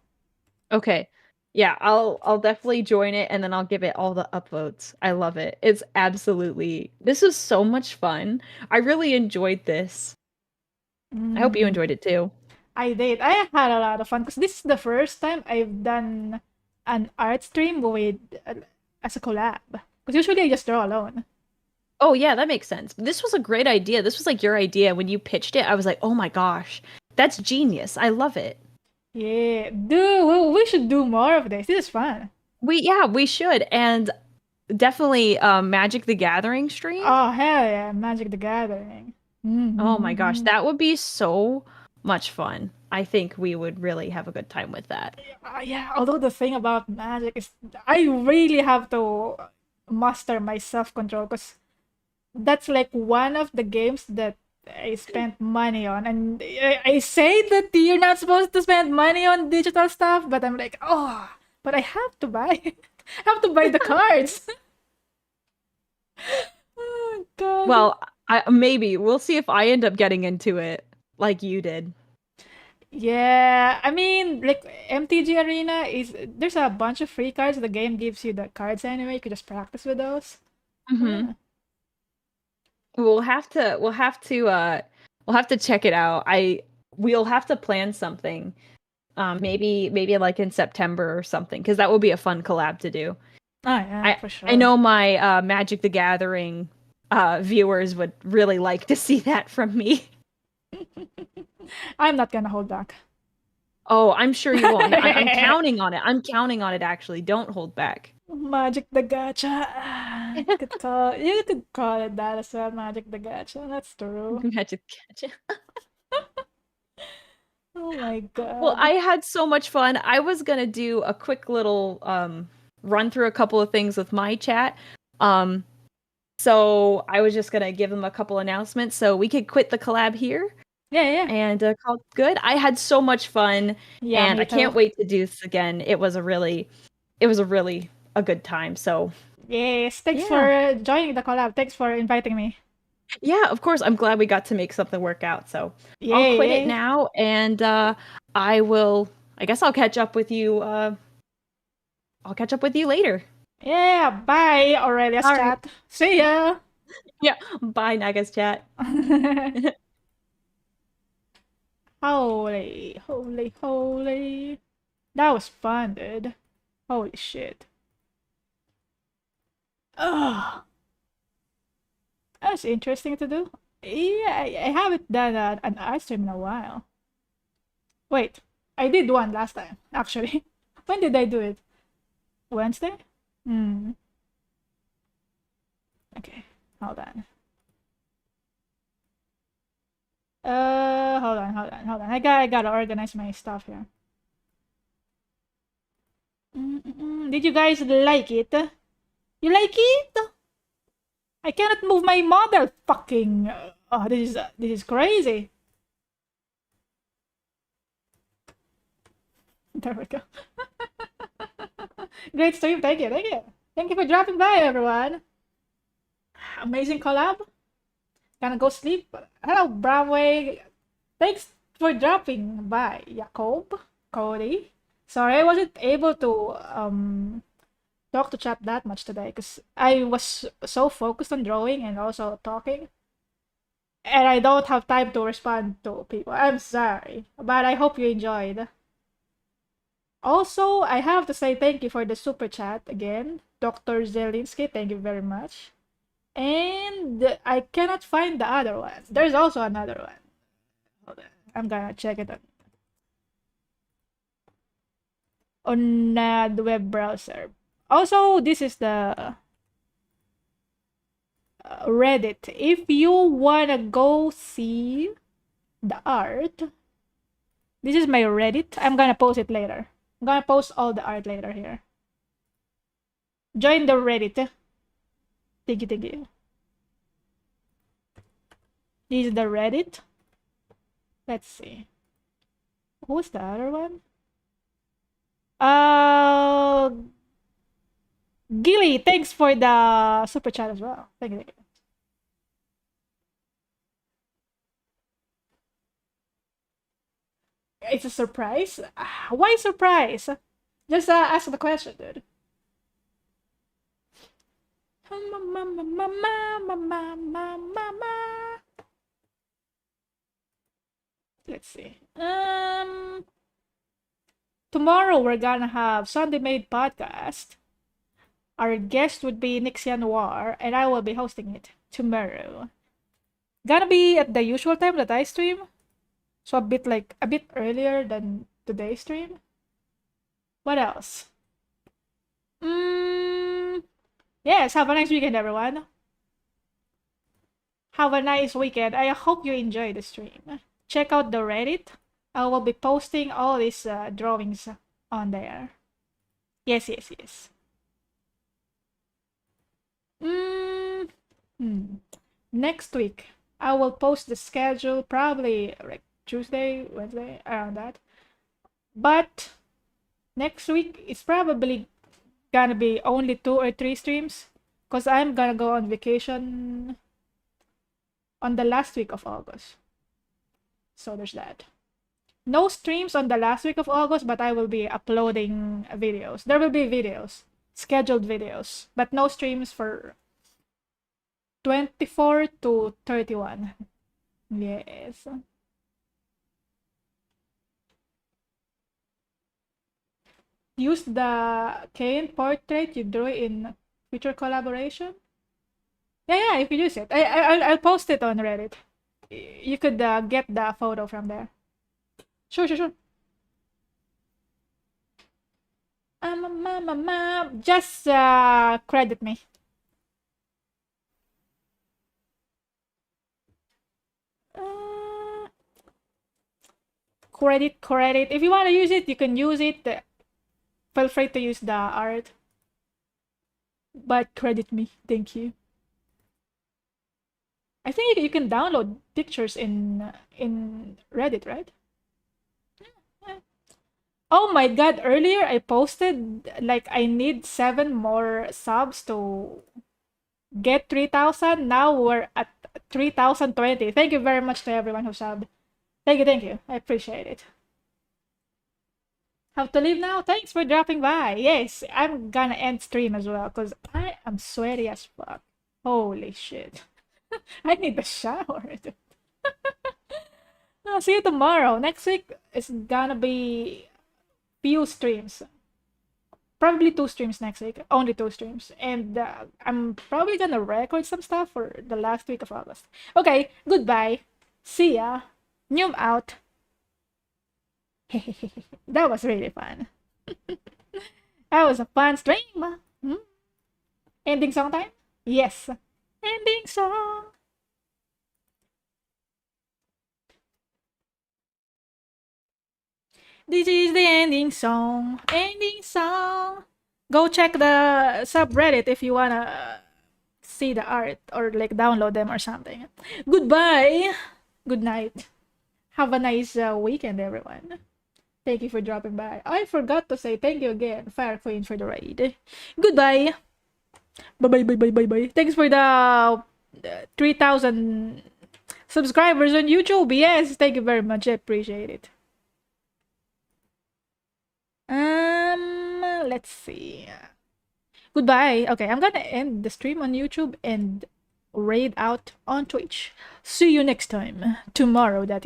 okay. Yeah, I'll definitely join it and then I'll give it all the upvotes. I love it. It's absolutely this was so much fun. I really enjoyed this. I hope you enjoyed it too. I did. I had a lot of fun because this is the first time I've done an art stream with as a collab. Because usually I just draw alone. Oh yeah, that makes sense. This was a great idea. This was like your idea. When you pitched it, I was like, "Oh my gosh. That's genius. I love it." Yeah, dude, we should do more of this. This is fun. We should. And definitely Magic the Gathering stream. Oh hell yeah, Magic the Gathering. Oh my gosh, Mm-hmm. that would be so much fun. I think we would really have a good time with that. Yeah, although the thing about Magic is I really have to master my self-control because that's like one of the games that I spent money on. And I say that you're not supposed to spend money on digital stuff, but I'm like, oh, but I have to buy it. I have to buy the cards. Oh, God. Well, maybe we'll see if I end up getting into it like you did. Yeah, I mean, like MTG Arena is there's a bunch of free cards. The game gives you the cards anyway. You could just practice with those. Hmm. Yeah. We'll have to check it out. We'll have to plan something. Maybe like in September or something, because that would be a fun collab to do. Oh yeah, for I sure. know my Magic the Gathering viewers would really like to see that from me. I'm not gonna hold back. Oh, I'm sure you won't. I'm counting on it. I'm counting on it actually. Don't hold back. Magic the Gacha. You could call it that as well, Magic the Gacha. That's true. Magic. Oh my Well, god. I had so much fun. I was gonna do a quick little run through a couple of things with my chat. Um, so I was just gonna give them a couple announcements so we could quit the collab here Yeah, yeah. and call it good. I had so much fun, Yeah, and me I can't too. wait to do this again. It was a really a good time. So Yes, thanks yeah, for joining the collab. Thanks for inviting me. yeah. Of course, I'm glad we got to make something work out. So I'll Yay, quit it yay. now, and I will. I guess I'll catch up with you. I'll catch up with you later. Yeah, bye, Aurelia's All right. chat. See ya. Yeah. Bye, Naga's chat. Holy, holy, holy. That was fun, dude. Holy shit. Oh, that's interesting to do. Yeah, I haven't done an art stream in a while. Wait, I did one last time, actually. When did I do it? Wednesday? Hmm. Okay, hold on. Hold on. I gotta organize my stuff here. Did you guys like it? You like it? I cannot move my model. Fucking. Oh, this is crazy. There we go. Great stream. Thank you. Thank you. Thank you for dropping by, everyone. Amazing collab. Gonna go sleep. Hello, Bravway. Thanks for dropping by, Jacob, Cody. Sorry, I wasn't able to talk to chat that much today because I was so focused on drawing and also talking, and I don't have time to respond to people. I'm sorry, but I hope you enjoyed. Also, I have to say thank you for the super chat again, Dr. Zelinski. Thank you very much. And I cannot find the other one. There's also another one. Hold on. I'm gonna check it on the web browser. Also, this is the Reddit. If you wanna go see the art, this is my Reddit. I'm gonna post it later. I'm gonna post all the art later here. Join the Reddit. Thank you, thank you. This is the Reddit. Let's see. Who's the other one? Gilly, thanks for the super chat as well. Thank you, thank you. It's a surprise? Why surprise? Just ask the question, dude. Let's see. Tomorrow we're gonna have Sunday Made podcast. Our guest would be Nixian War, and I will be hosting it tomorrow. Gonna be at the usual time that I stream, so a bit earlier than today's stream. What else? Yes, have a nice weekend, everyone. Have a nice weekend. I hope you enjoy the stream. Check out the Reddit. I will be posting all these drawings on there. Yes, yes, yes. Next week, I will post the schedule probably like Tuesday, Wednesday, around that. But next week it's probably gonna be only 2 or 3 streams because I'm gonna go on vacation on the last week of August. So there's that. No streams on the last week of August, but I will be uploading videos. There will be videos, scheduled videos, but no streams for 24 to 31. Yes. Use the Kane portrait you drew in future collaboration. Yeah, you could use it. I'll post it on Reddit. You could get the photo from there. Sure. Just credit me. Credit. If you want to use it, you can use it. Feel free to use the art. But credit me. Thank you. I think you can download pictures in Reddit, right? Oh my god, earlier I posted like I need 7 more subs to get 3,000. Now we're at 3,020. Thank you very much to everyone who subbed. Thank you. I appreciate it. Have to leave now? Thanks for dropping by. Yes, I'm gonna end stream as well because I am sweaty as fuck. Holy shit. I need a shower. I'll see you tomorrow. Next week is gonna be few streams. Probably 2 streams next week. Only 2 streams. And I'm probably gonna record some stuff for the last week of August. Okay, goodbye. See ya. Nyoom out. That was really fun. That was a fun stream. Ending song time? Yes. Ending song. This is the ending song. Ending song. Go check the subreddit if you wanna see the art or like download them or something. Goodbye. Good night. Have a nice weekend, everyone. Thank you for dropping by. I forgot to say thank you again, Fire Queen, for the raid. Goodbye. Bye. Thanks for the 3,000 subscribers on YouTube. Yes, thank you very much. I appreciate it. Let's see. Goodbye. Okay, I'm gonna end the stream on YouTube and raid out on Twitch. See you next time. Tomorrow, that